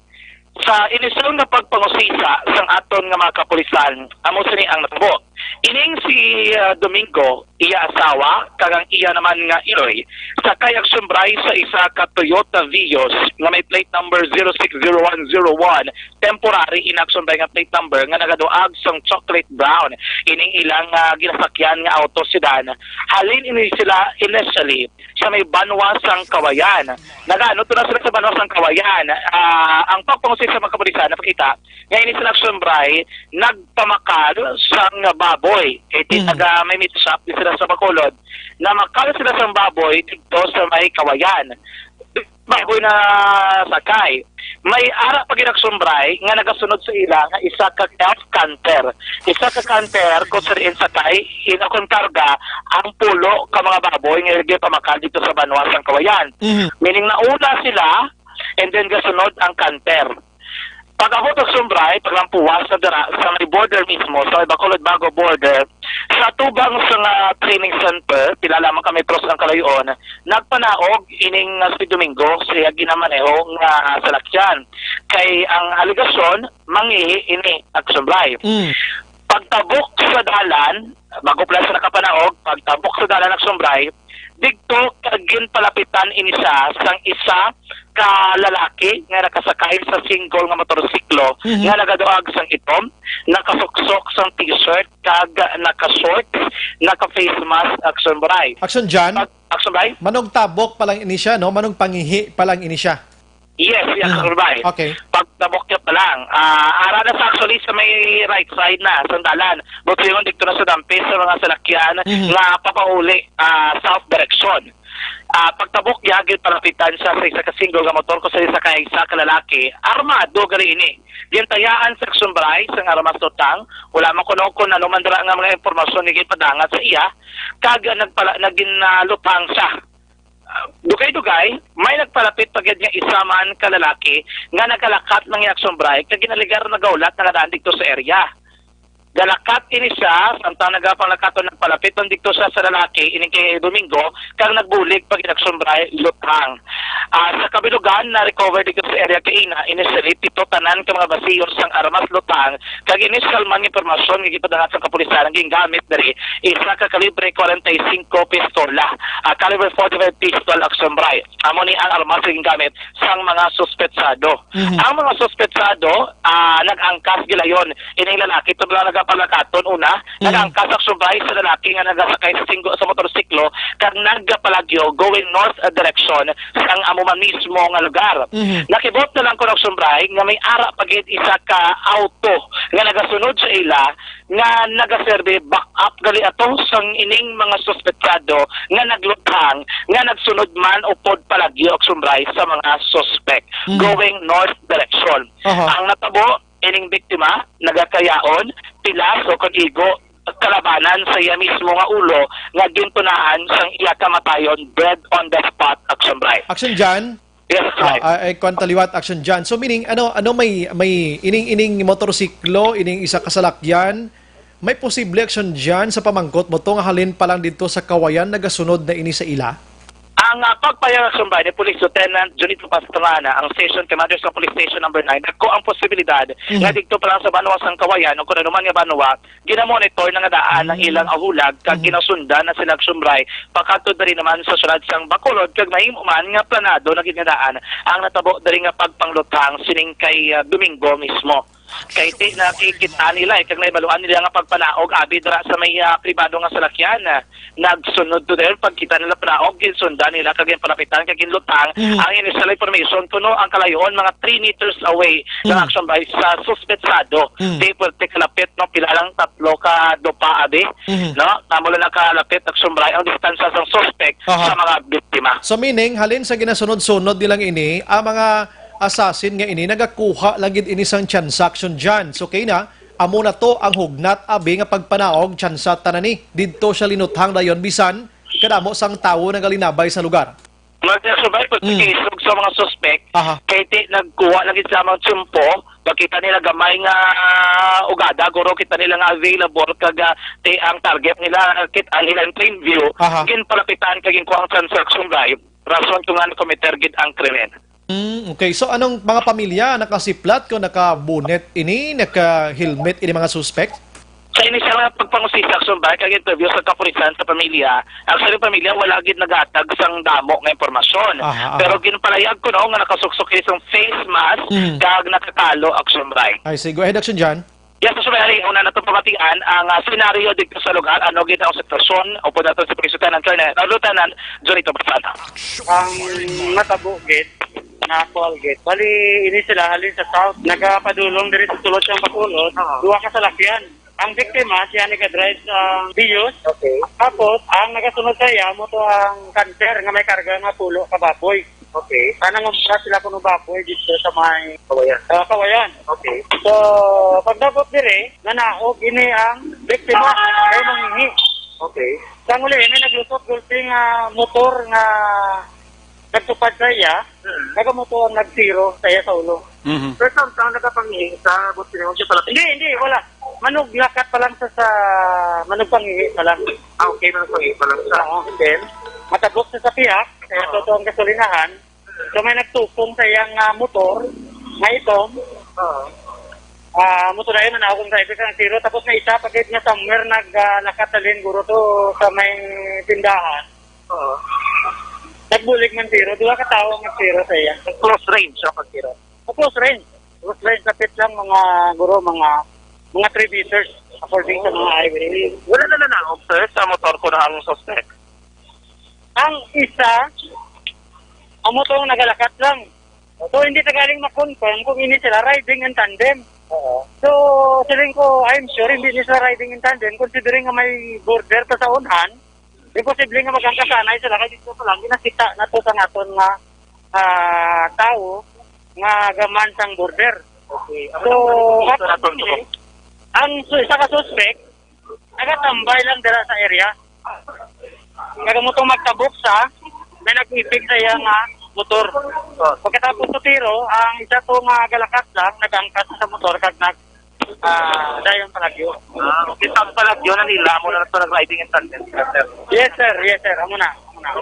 Sa inisang na pagpangusisa sang aton nga mga kapulisan, amo sini ang natabo. Ining si Domingo, iya asawa, kagang iya naman nga Iloy, sa kayak sumbray sa isa ka Toyota Vios nga may plate number 060101, temporary inaksumbray nga plate number nga nagaduag sang chocolate brown. Ining ilang ginasakyan nga auto sedan. Halin ini sila initially sa may Banwa sang Kawayan. Nagaano to na sila sa Banwa sang Kawayan. Ang pagpangusisa sa mga kapulisan napakita nga ini sila sumbray nagpamakal sang baboy. Taga may meat shop di sila sa Bacolod. Namakal sila sa baboy dito sa may Kawayan. Baboy na sakay. May ara pag inaksumbray nga nagasunod sa ila nga isa ka canter. Isa ka canter kung sa rin sakay, inakong karga ang pulo ka mga baboy nga hindi pamakal dito sa Banwa sang Kawayan. Meaning nauna sila and then gasunod ang canter. Pag ako nagsumbray, paglampuwas sa dara, sa may border mismo, sa may Bacolod bago border, sa tubang sa training center, pila lamang kami cross ang kalayon, nagpanaog ining si Domingo, siya ginamaneho nga salakyan. Kay ang aligasyon, mangihi ini agsumbray. Pagtabok sa dalan, bago pala sa nakapanaog, pagtabok sa dalan agsumbray, dito kagin palapitan ini siya sang isa ka lalaki nga nakasakay sa single nga motorsiklo nga nagaduag sang itom, nakasuksok sang t-shirt kag naka-shorts, naka-face mask action bray. Action John? Action bray? Manong tabok pa lang ini siya, no? Manong pangihi pa lang ini siya. Yes, action bray. Okay. Pagtabok niya pa lang. Ara na sa actually sa may right side na, sandalan. Buti yun, dito na sa dampis sa mga salakyan nga papauli south direction. Pagtabok niya, palapitan siya sa isa ka single nga motor ko sa isa ka lalaki, armado gali ini. Gintayaan sa aksumbray sa armas totang, wala man kuno kung ano man dara nga mga impormasyon ni gipadangat sa iya, kag naginalutang siya. Dugay-dugay, may nagpalapit pagad nga isa man ka lalaki nga nagkalakat ng aksumbray kag ginaligar na gaulat na nadaan dito sa area. Galakat ini siya, samtang nagapalakaton nagpalapit ng dito siya sa lalaki, ini kay Domingo, kang nagbulig pag inaksumbray, lutang. Sa kabilugan, na-recover dito sa area kaina, initially, pito tanan ka mga basiyos sang armas lutang, kag initial man informasyon, nga ipadangat sa kapulisan, ang gingamit dari, isa ka kalibre 45 pistola, caliber 45 pistol aksumbray. Amo ni ang armas nga gingamit sang mga suspetsado. Ang mga suspetsado, nag-angkas gilayon, ining lalaki, ito lang nagapalakaton una, nagangkas action bike sa lalaki nga nagasakay sa motorsiklo kag nagapalagyo going north direction sang amuman mismo nga lugar. Nakibot na lang ko action bike nga may ara pagid isa ka auto nga nagasunod sa ila nga nagaserve back up gali ato sang ining mga suspetsado nga nagluthang nga nagsunod man upod palagyo action bike sa mga suspect going north direction. Ang natabo ining biktima nagakayaon pilas o kag-igo kalabanan sa iya mismo nga ulo nga gintunaan sang iya kamatayon dead on the spot action right. Action Jan? Yes, right. Ay kwantaliwat action Jan. So meaning ano may ining motorsiklo, ining isa kasalakyan, may posible action Jan sa pamangkot mo to nga halin pa lang dito sa kawayan nagasunod na ini sa ila? Ang pagpayag action by ni Police Lieutenant Junito Pastrana, ang Station Commander sa Police Station number 9, nagko ang posibilidad nga dito pa lang sa Banwa sang Kawayan o kung ano man nga Banwa, ginamonitor na nga daan ng ilang ahulag kag ginasundan na sila action by pakatod na rin naman sa sunod sang Bacolod kag mahimo man nga planado na ginadaan ang natabo na rin nga pagpangluthang sining kay Domingo mismo. Kay ti nakikita nila kag naibaluan nila nga pagpanaog abi dira sa may pribado nga salakyan nagsunod to there pagkita nila panaog ginsundan nila kag palapitan kag ginlutang ang initial information kuno ang kalayon mga 3 meters away ng action by sa suspetsado di pwerte kalapit no pila lang 3 ka dupa abi no namula na kalapit action by ang distansya sa suspect sa mga biktima. So meaning halin sa ginasunod-sunod nilang ini ang mga assassin nga ini nagakuha lagid ini sang transaction dyan. So kay na, amo na to ang hugnat abi nga pagpanaog tsansa tanani. Dito siya linuthang dayon bisan kadamo sang tawo nagalinabay sa lugar. Mag-survive po sa mga suspect kay ti nagkuha lagi sa mga tsumpo bakita nila gamay nga ugada guro kita nila nga available kag ti ang target nila kita nila in plain view ginpalapitan kag kuha ang transaction drive rason kung ano committed ang krimen. Okay, so anong mga pamilya nakasiplat ko naka-bonnet ini, naka-helmet ini mga suspect? Sa inisyal nga pagpangusisa action ba kag interview sa kapulisan sa pamilya, actually pamilya wala gid nagatag sang damo nga impormasyon. Pero ginpalayag ko no nga nakasuksok isang face mask kag nakakalo action right. I see, go ahead action Jan. Yes, so may una na itong pamatian ang senaryo dito sa lugar, ano gina ang sitwasyon, upo natin si Police Lieutenant Junito Pastrana. Ang natabo gate, na Paul gate, bali ini sila halin sa south, nagapadulong diri sa sulod siyang Bacolod, duwa ka salakyan. Ang biktima, siya nag-drive sa Bios. Okay. Tapos, ang nagasunod sa iya, mo to ang cancer nga may karga nga pulo kababoy. Okay. Sana ngumpra sila kuno baboy dito sa may Kawayan. Kawayan. Okay. So, pagdabot dire, nanaog ini ang biktima ay manghingi. Okay. Sa muli, ini naglusot gulping motor nga nagtupad sa iya, nagamotor nag-zero sa iya sa ulo. First time saan nagapanghingi sa buti mo siya pala? Hindi, wala. Manog lakat pa lang sa manog panghingi pa lang. Okay, manog panghingi pa lang sa. Then, matabok sa piyak, kaya totoo ang gasolinahan. So may nagtupong sa iyang motor, na ito, motor na yun, manakong driver sa zero, tapos may isa, pagkait nga somewhere nakatalin, guro to sa may tindahan. Nagbulig man zero, duwa ka tao ang zero sa iya. Close range ang zero. Close range. Close range, kapit lang mga, guro, mga 3 meters according sa mga highway. Wala na nanakong, sir, sa motor ko na ang suspect. Ang isa, ang motor nagalakat lang. So, hindi tagaling ma-confirm kung hindi sila riding in tandem. So, sabihin ko, I'm sure hindi sila riding in tandem considering nga may border pa sa unhan. Imposible nga magkakasanay sila kasi dito pa lang ginasita na to sa naton nga tao nga gaman sang border. Okay. So, ang isa ka suspect, nagatambay lang dira sa area. Nagamutong magtabok sa, may nag-ipig sa iya nga motor. Pagkatapos sa tiro, ang isa to nga galakat lang, nag-angkas sa motor kag dayon palagyo. Okay, sa palagyo na nila mo na ito nag-riding in tandem. Yes sir, amo na.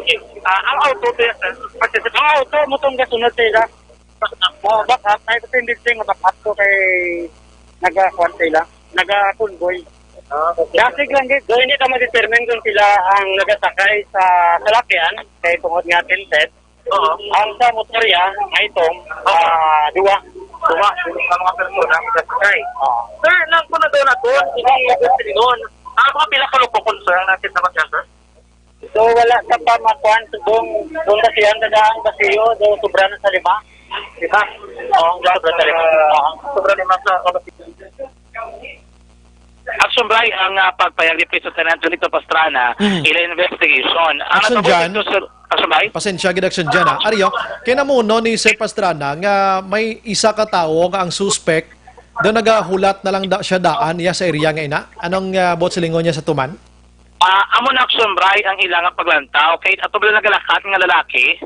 Okay. Ang auto to yes sir. Ang auto mo tong gasunod sila. Back up, may tendency nga back up to kay nag-kwan sila, nag-convoy. Kasi lang dito, hindi ka ma-determine kung sila ang nagasakay sa salakyan, kay tungod nga tinted. Ang sa motorya, ay itong duwa. tuwa sa mga persona ang kasakay. Sir, lang po na doon na doon, hindi doon. Ano mga pinakalupokon, sir, ang natin naman yan, sir? So, wala sa pamakuan, doon kasi ang dadaan kasi yun, doon sobra na sa 5. Diba? Oo, sobra sa 5. Sobra 5 sa Action Bray, ang pagpayag ni Piso Tenente Lito Pastrana, ila investigation. Action dyan? Action Bray? Pasensya, gid action dyan, ha? Aryo, kinamuno ni Sir Pastrana nga may isa ka tao nga ang suspect doon nagahulat na lang siya daan niya sa area nga ina. Anong bot silingon niya sa tuman? Amo na Action Bray ang ilang paglantaw. Kaya ato ba nagalakat nga lalaki,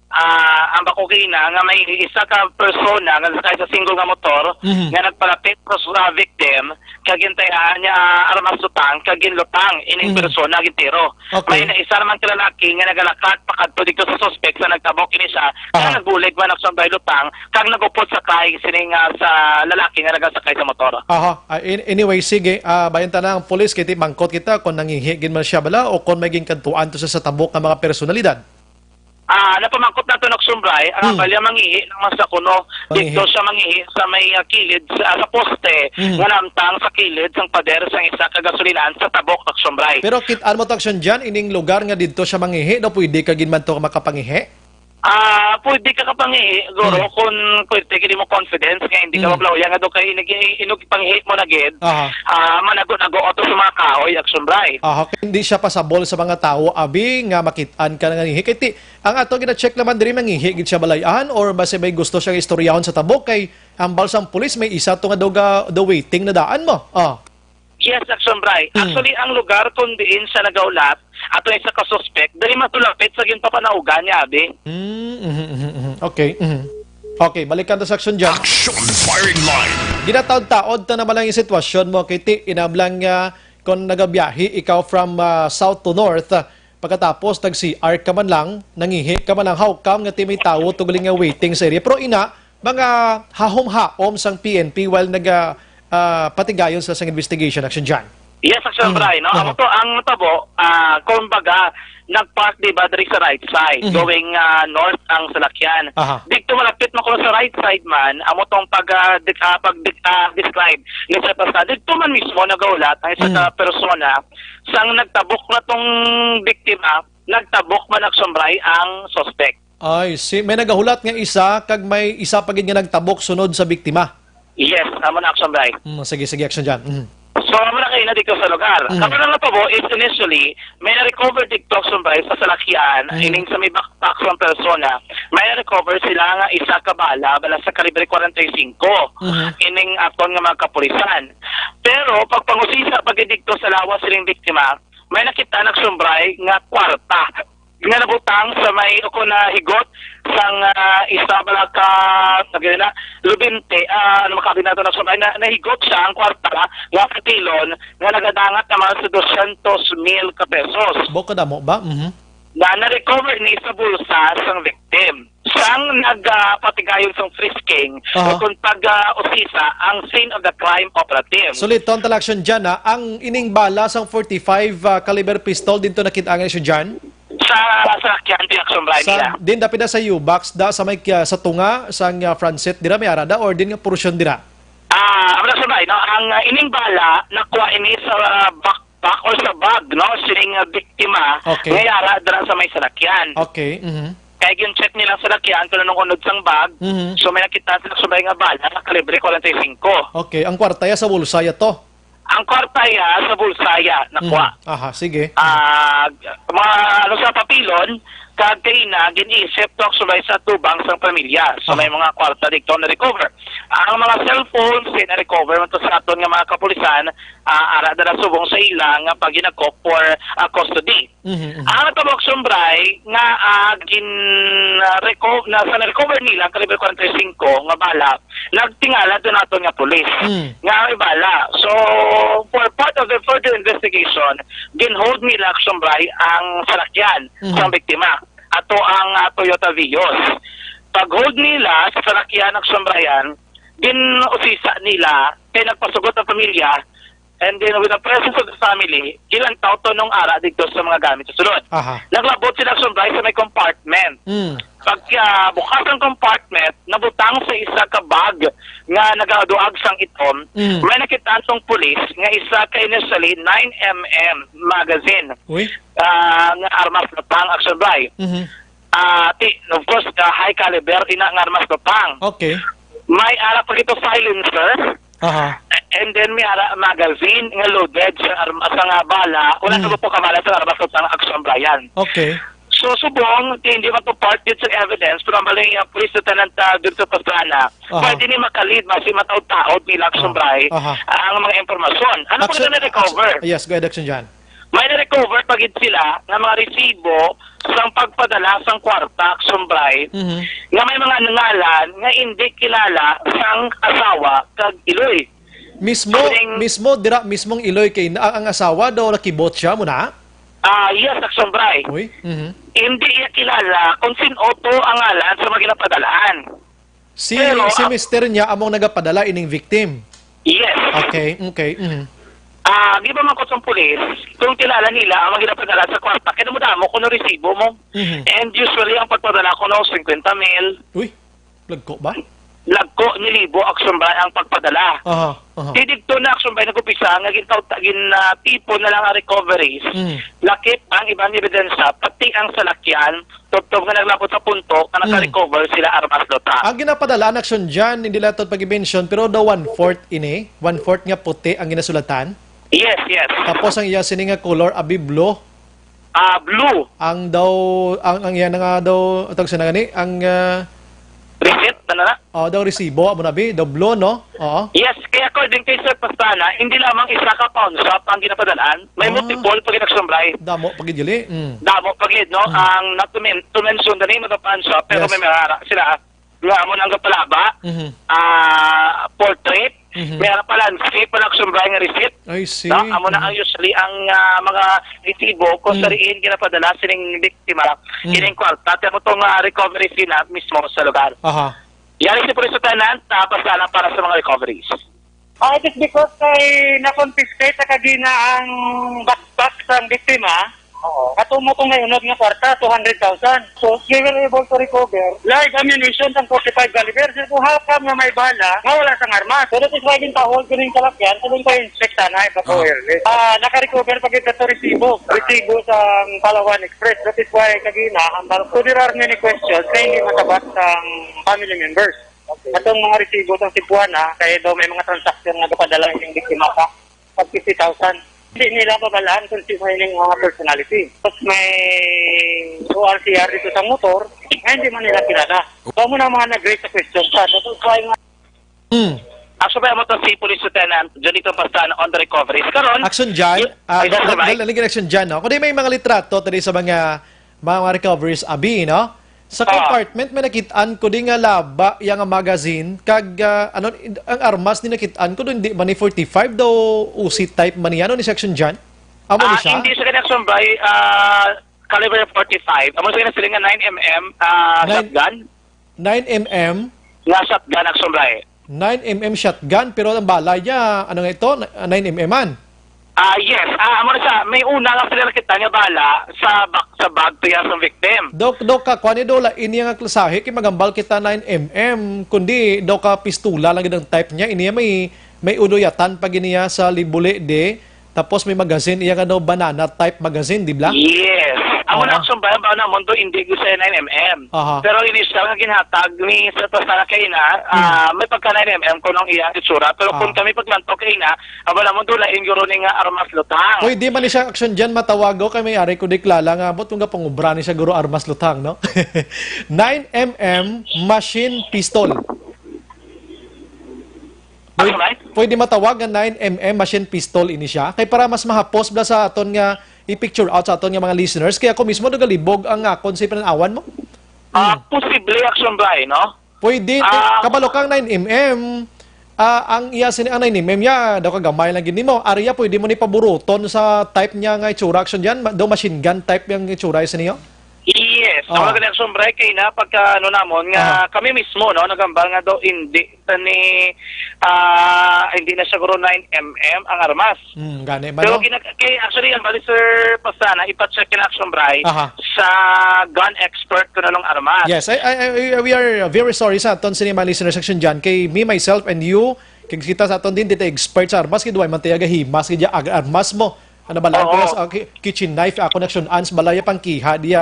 ang bakukina nga may isa ka persona nga sakay sa single nga motor nga nagpalapit sa victim kagintayan niya armas lutang kaginlutang ining persona gitiro. May na isa naman ka lalaki nga nagalakat pakadto dito sa suspect sa nagtabok ini siya nga nagbulig man sa lutang kag nagupod sakay sining sa lalaki nga nagasakay sa motor. Anyway, sige, bayan ta ng pulis kiti mangkot kita kung nangihigin man siya bala o kung may ginkantuan to sa tabok ng mga personalidad. Napamangkot na ito nagsumbray, ang palya mangihi ng masa kuno. Dito siya mangihi sa may kilid, sa poste, nga namtang sa kilid, sang pader, sang isa kagasolinan sa tabok nagsumbray. Pero kitaan mo taksyon dyan, ining lugar nga dito siya mangihi, no pwede ka ginman to makapangihi? Pwede ka kapangihi, Goro, kung pwede ka mo confidence, nga hindi ka mablawya, nga doon kayo inugipangihi mo na gid, manago-nago oto sa mga kahoy, nagsumbray. Hindi siya pasabol sa mga tao, abi nga makitaan ka na nangihi. Kaya ang ato gina-check naman diri mangihi, gid siya balayan, or base may gusto siyang istoryahon sa tabok, kay ang balsang pulis, may isa to nga the waiting na daan mo. Yes, Action Bray. Actually, ang lugar kung diin sa nagaulat, ato isa ka suspect, dali matulapit sa ginpapanaugan niya, abi. Okay. Okay, balikan to sa action dyan. Action firing line. Ginataod-taod na naman lang yung sitwasyon mo, Kiti. Inablang kung nagabiyahe, ikaw from south to north, pagkatapos nag-CR ka man lang, nangihi ka man lang, how come nga may tao tuguling nga waiting sa area. Pero ina, mga hahom-haom sang PNP while patigayon sa investigation action dyan. Yes, Action Bray, no? Ang tabo, kumbaga, nagpark di ba dari sa right side, going north ang salakyan. Dito malapit mo ko sa right side man, amo tong pag-describe ni sa pasada. Dito man mismo nagaulat ang isa ka persona sang nagtabok na tong biktima, nagtabok man Action Bray ang suspect. Ay, may nagahulat nga isa, kag may isa pa gid nga nagtabok sunod sa biktima. Yes, amo na Action Bray. Sige, action dyan. So, amo na kayo na dito sa lugar. Kapag na po is initially, may na-recover dito Action Bray sa salakyan, ining sa may backpack ng persona, may na-recover sila nga isa ka bala sa kalibre 45, ining aton nga mga kapulisan. Pero, pag pangusisa pag dito sa lawas silang biktima, may nakita na Action Bray nga kwarta nga nabutang sa may ako na higot sang isa bala ka lubinte makabi nato na nahigot siya ang kwarta nga katilon nga nagadangat naman sa 200,000 ka pesos. Boka damo ba? Na na-recover ni sa bulsa sang victim. Siyang nagpatigayon sang frisking kung pag-usisa ang scene of the crime operative. Suliton talaksyon dyan ang ining bala sang 45 caliber pistol dito nakita siya dyan? Sa sakyan Action Bray nila. Din dapit na sa U-box sa may sa tunga sang front seat dira may arada or din nga portion dira. Action Bray, no, ang ining bala nakuha ini sa backpack or sa bag, no, sining biktima. Ngay ara dira sa may salakyan. Okay. Kaya yung check nila sa salakyan kung anong unod sang bag. So may nakita sila sa nga bala na kalibre 45. Okay, ang kwartaya sa bulsaya to. Ang kwartaya sa bulsaya nakuha. Sige. Mga sa papilon, kag kaina ginisip to sulay sa tubang sang pamilya. So may mga kwarta dito na recover. Ang mga cellphones na recover man to sa aton nga mga kapulisan, ara dala subong sa ilang nga pag ginakop for custody. Ang tabok Bray nga recover nila kalibre 45 nga bala, nagtingala to naton nga pulis. Nga may bala. So for part of the further investigation, ginhold nila Bray ang salakyan sa biktima. Ato ang Toyota Vios. Pag-hold nila sa salakyan ng Sombrayan, din usisa nila, kaya nagpasugot ang pamilya, and then with the presence of the family, ilang tao to nung ara dito sa mga gamit sa sulod. Naglabot sila Action Bray sa may compartment. Pagka bukas ang compartment, nabutang sa isa ka bag nga nagaduag sang itom, may nakitaan tong pulis nga isa ka initially 9mm magazine. Nga armas na pang Action Bray. Of course, high caliber, ina nga armas na pang. Okay. May ara pa ito silencer. And then may ara magazine nga loaded sa nga bala. Una ka po kamala sa armas na pang Action Bray yan. Okay. So, subong, hindi man to part dito sa evidence, pero ang balay yung police lieutenant dito sa Pastrana, pwede ni makalid, masi mataod-taod ni Action Bray ang mga informasyon. Ano po na na-recover? Yes, go ahead, Action Jan. May na-recover pagid sila ng mga resibo sa pagpadala sa kwarta Action Bray nga may mga nangalan nga hindi kilala sang asawa kag Iloy. Mismong Iloy kay ang asawa daw nakibot siya muna? Yes, Action Bray. Hindi niya kilala kung sin-auto ang ngalan sa mga ginapadalaan. Si mister niya among nagapadala ining victim? Yes. Okay. Di ba man ko sa pulis, kung kilala nila ang mga ginapadalaan sa kwarta, kaya mo damo kung resibo mo. And usually, ang pagpadala ko no, 50 mil. Uy, lagko ba? Lagko ni Libo Action Bray ang pagpadala. Didito na Action Bray nag-upisa, tipo na lang ang recoveries. Lakip ang ibang ebidensya, pati ang salakyan, totoo nga naglapot sa punto na naka-recover sila armas lota. Ang ginapadala ang Action Jan, hindi lang ito pag-mention, pero daw 1/4 ini, 1/4 nga puti ang ginasulatan. Yes. Tapos ang iya sininga color, abi blue. Blue. Ang iya nga daw, tawag sa gani, ang receipt na daw resibo mo nabi, daw blue, no? Yes, kaya according kay Sir Pastrana, hindi lamang isa ka pawn shop ang ginapadalaan, may multiple pagid Action Bray. Damo pagid jili. Damo pagid, no? Ang not to mention the name of the pawn shop, pero may mga sila nga mo nang gapalaba, portrait, meron pa landscape, Action Bray nga receipt. I see. No? Amo na ang usually ang mga resibo kung sariin ginapadala sining biktima, ining kwarta, at mo itong recovery fee na mismo sa lugar. Yan si Police Lieutenant, Pastrana para sa mga recoveries. It is because na-confiscate sa kagina ang backpack sa biktima. Katumo ko ngayon nga kwarta, 200,000. So, we were able to recover live ammunition ng 45 caliber. So, hakam nga may bala, nga wala sang armas. So, that is why gintahol ko rin kalakyan, so doon ko inspect sana, ipag-awareness. Naka-recover pag ito resibo sa Palawan Express. That is why kagina, so there are many questions kaya hindi matabat ang family members. Atong mga resibo sa Cebuana, kaya daw may mga transaction nga dopadala yung biktima ka, pag 50,000. Hindi nila babalaan kung sino yung mga personality. Tapos may ORCR dito sa motor, hindi man nila kilala. So mo na mga nag-raise sa question sa. That's why nga... Actually, mo to si Police Lieutenant Jonito Pastrana on the recoveries. Karon, Action Jan, Action Jan, no? Kung may mga litrato tadi sa mga recoveries abi, no? Sa compartment may nakitaan ko di nga laba yang magazine kag ang armas ni nakitaan ko doon di man ni 45 daw UC type man ni Section Jan. Amo ni siya. Hindi siya Action Bray caliber 45. Amo siya sila nga 9mm shotgun. 9mm nga shotgun Action Bray. 9mm shotgun pero ang bala niya ano nga ito 9mm man. Yes. Amo na siya, may una nga sila nakita niya bala sa bag tuya sa victim. Dok ka kuan do la ini nga klasahe kay magambal kita 9mm kundi daw ka pistula lang gid ang type niya ini may uduyatan pag niya sa libule de tapos may magazine iya nga daw banana type magazine di ba? Yes. Amo na Action Bray ba na mundo hindi ko sa 9mm. Pero initial nga ginhatag ni sa Pastrana kay na may pagka 9mm ko nung iya itsura pero kung kami paglanto kay na amo na mundo lain gyuro ni nga armas lutang. Oy di man ni siya Action Jan matawago kay may ari ko deklala nga bot nga pangubra ni siya guro armas lutang no. 9mm machine pistol. Pwede matawag ang 9mm machine pistol ini siya kay para mas mahapos bla sa aton nga i-picture out sa aton nga mga listeners kaya ako mismo nagalibog ang konsep ng awan mo. Posible Action Bray, no? Pwede kabalo kang 9mm ang iya sini ang 9mm ya daw kagamay lang gini mo. Ariya pwede mo ni paburuton sa type niya nga itsura Action Jan daw machine gun type yang itsura sa niyo. Yes, ang mga Action Bray kay na pagka ano namon nga kami mismo no nagambal nga daw hindi ni hindi na siguro 9mm ang armas. Gani ba, Pero no? kay actually ang bali Sir Pastana ipa-check in Action Bray Aha. sa gun expert ko na ng armas. Yes, we are very sorry sa aton sa mga listener section dyan. Kay me, myself, and you, kay kita sa aton din, dito expert sa armas, kay duway man tayaga himas, kay armas mo. Ano ba lang, kitchen knife, connection ans, balaya pang kiha, diya,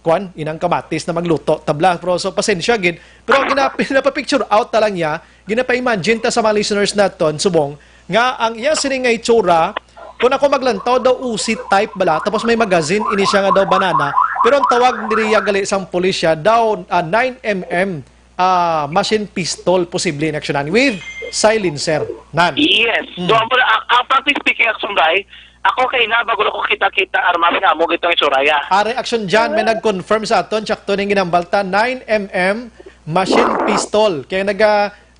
kwan, inang kamatis na magluto, tabla. Pero so, pasensya, gid. Pero ginapa-picture out na lang niya, ginapa-imagine ta sa mga listeners naton, subong, nga ang iya sining nga itsura, kung ako maglantaw daw usit type bala, tapos may magazine, ini siya nga daw banana, pero ang tawag niriya gali sang pulisya daw 9mm machine pistol posible in action with silencer. Yes. Doon mo ang practice speaking Action Bray, ako kay na bago ko kita-kita armas nga mo gitong itsuraya. Are action dyan, may nag-confirm sa aton, tsakto ning ginambalta, 9mm machine pistol. Kaya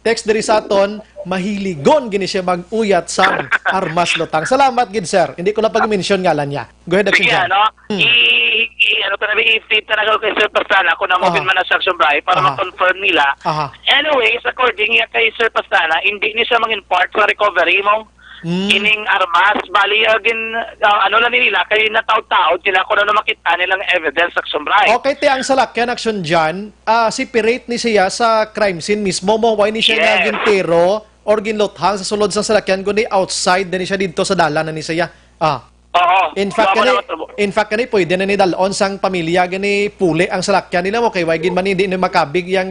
text diri sa aton, mahiligon gini siya mag-uyat sa armas lutang. Salamat gid sir. Hindi ko na pag-mention ngalan niya. Go ahead action dyan. Ano pa nabi i-feed na kay Sir Pastana kung na-move man na sa Action Bray para ma-confirm nila. Anyways, according kay Sir Pastana, hindi ni siya mangin part sa recovery mo. Ining armas, bali ano lang nila, kay nataw-taw sila kung ano makita nilang evidence sa Action Bray. Okay, ang salakyan action dyan, si pirate ni siya sa crime scene mismo mo, why ni siya na gintero or ginlothang sa sulod sa salakyan, kundi outside na ni siya dito sa dalan na ni siya. Oo. In fact, pwede na ni dalon sang pamilya gani puli ang salakyan nila mo kay wagin man hindi ni makabig yang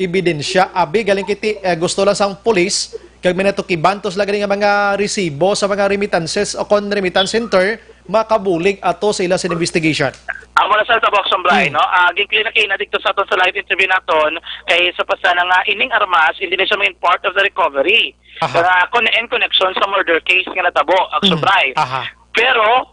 ebidensya. Abi galing kiti gusto lang sang pulis kag minatukibantos lagi nga mga resibo sa mga remittances o kon remittance center makabulig ato sa ila sa investigation. Amo na sa tabok Sombray, no? Ginkli na kina dito sa aton sa live interview naton kay sa Pastana nga ining armas hindi na siya main part of the recovery. In connection sa murder case nga natabo Action Bray. Pero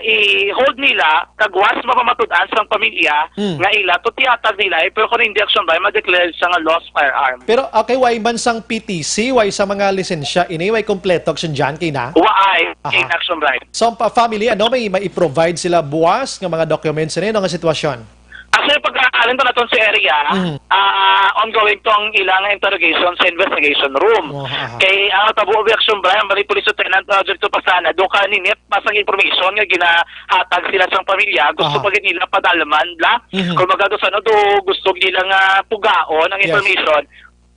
i-hold nila kagwas mapamatud-an sang pamilya nga ila to tiyatag nila pero kung hindi Action Bray ma-declare sa nga lost firearm. Pero okay, why man sang PTC, why sa mga lisensya ini way kompleto action dyan kay na? Why in Action Bray? So family may i-provide sila buwas ng mga documents nito nga sitwasyon. Actually, pag-aalan to na itong sa area, ongoing to ang ilang interrogation sa investigation room. Kay tabo Action Bray, ang Police Lieutenant Dr. Pastana, doon ka ninip pasang information nga ginahatag sila sa pamilya, gusto pa nila padalaman la. Kung magado sa gusto nilang pugaon ang information,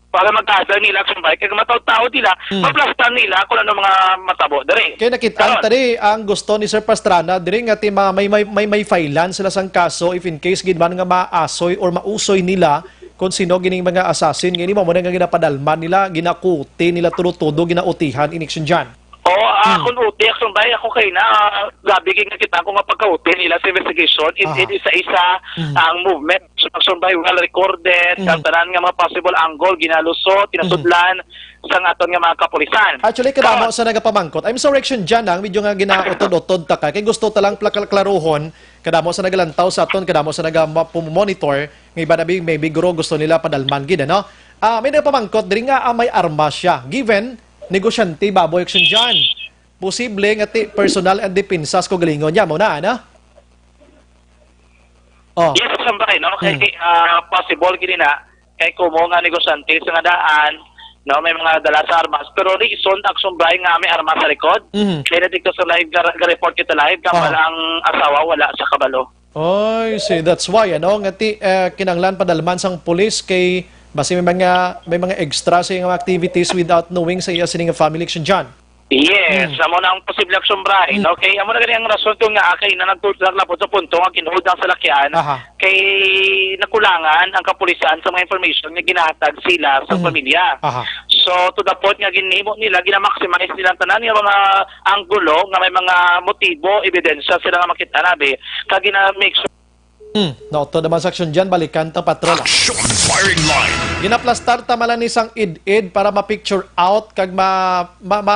para magkasal nila Action Bray, kaya mataw-tao nila, maplastan nila kung ano mga matabo. Dari. Kaya nakita tadi ang gusto ni Sir Pastrana, diri nga may filean sila sang kaso if in case gid man nga maasoy or mausoy nila kung sino gining mga assassin ngini mo nga ginapadalman nila, ginakuti nila tudo ginautihan in action dyan. Kung uti Action Bray, ako kay na gabi kita kung mapagkauti nila sa investigation, isa-isa ang movement Action Bray well recorded, kantanan nga mga possible angle ginalusot, tinasudlan sa aton nga mga kapulisan. Actually kadamo sa nagapamangkot. I'm sorry action dyan medyo nga ginautod-utod ta ka kay gusto talang klaruhon kadamo sa nagalantaw sa aton, kadamo sa nagamonitor nga iba nabi maybe guro gusto nila padalman gid ano. May nagapamangkot diri nga may armas siya given negosyante baboy action dyan. Posible nga personal and defensas ko galingon niya mo na, ano? Yes, Sambay, no? Kay possible gini na kay kumo nga negosyante sa nga daan, no, may mga dala sa armas. Pero reason Action Bray nga may armas sa likod. Kaya dito sa live report kita live kapag ang asawa wala sa kabalo. See, that's why ano nga kinanglan padalman sang pulis kay basi may mga extra sa mga activities without knowing sa iya sining family action dyan. Yes, amo na ang posible Action Bray. Okay, amo na gani ang rason kung nga kay na nagtulak sa punto nga kinuhod ang salakyan kay nakulangan ang kapulisan sa mga information nga ginahatag sila sa pamilya. So to the point nga ginimo nila gina-maximize nila tanan nga mga anggulo nga may mga motibo, ebidensya sila nga makita nabi kag gina-make sure Nauto naman sa aksyon dyan, balikan ta patrol. Action firing line. Ginaplastar ta malan isang id-id para ma-picture out kag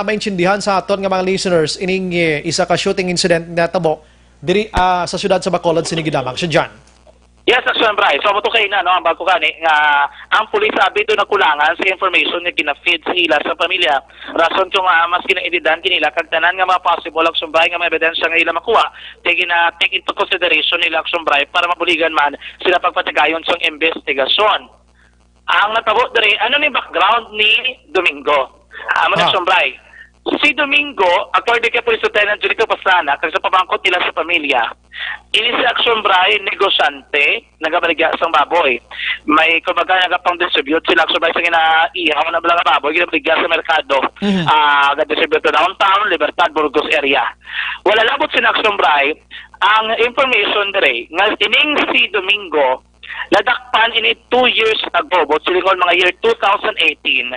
maintindihan sa aton nga mga listeners ining isa ka shooting incident nga tabo diri sa syudad sa Bacolod sinigidamang aksyon dyan. Yes, Action Bray. So, mato kayo na, no, ang bago kani, nga, ang pulis sabi doon nakulangan sa information nga gina-feed sila sa pamilya. Rason kung mas kinaedidan kinila, kagtanan nga mga possible Action Bray nga may ebidensya nga ila makuha, take into consideration nila Action Bray para mabuligan man sila pagpatagayon sa investigasyon. Ang natabo diri, ano ni background ni Domingo? Amo na Sombray. Si Domingo, according kay Police Lieutenant Junito Pastrana, kag sa pamangkot nila sa pamilya, ini si Sombray, negosyante, nagabaligya sang baboy. May kumbaga nagapang distribute sila Sombray sa ginaihaw na bala nga baboy, ginabaligya sa merkado. Distribute downtown, Libertad, Burgos area. Wala labot si Sombray, ang information dire, nga ining si Domingo, nadakpan ini 2 years ago, but silingon mga year 2018,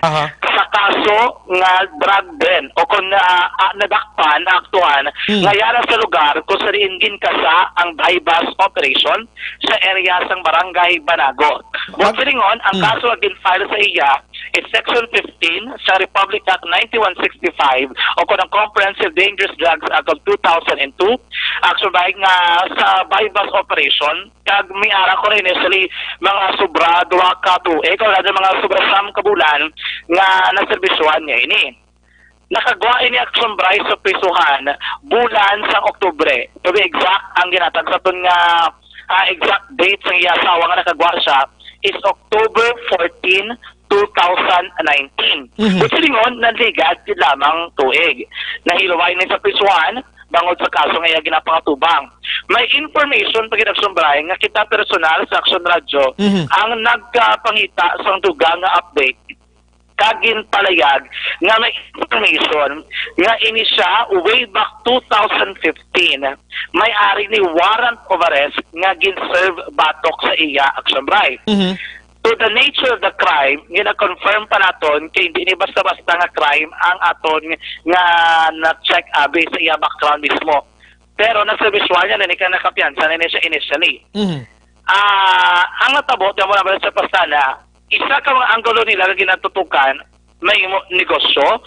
sa kaso nga drug den, o kung nadakpan, naaktuhan, ngayara sa lugar kung sa riingin kasa ang bypass operation sa area sang Barangay Banago. But silingon, ang kaso agin file sa iya is Section 15 sa Republic Act 9165 o kung ang Comprehensive Dangerous Drugs Act of 2002. Actually, nga sa bypass operation, kag may ara ko rin initially mga sobra, duwa ka tuig, o mga sobra sam kabulan nga naservisyohan niya ini. Nakagawa ini Action Bray sa prisuhan bulan sa Oktubre. To be exact, ang ginatag sa itong exact date sa iya asawa nga nakagawa siya is October 14, 2019. Which lingon, nanligad lamang tuig. Nahilaway na sa prisuhan, bangod sa kaso nga ginapangatubang. May information pag Sombray nga kita personal sa Action Radio ang nagpangita sa dugang nga update kagin palayag nga may information nga ini siya way back 2015 may ari ni warrant of arrest nga gin-serve batok sa iya Action Bray. To the nature of the crime, gina-confirm pa naton kay hindi ni basta-basta nga crime ang aton nga na-check base sa iya background mismo. Pero nasa visual niya na nakapiansa na siya initially. Ang natabo, diyan mo naman sa Pastrana, isa ka mga anggulo nila na ginatutukan, may negosyo,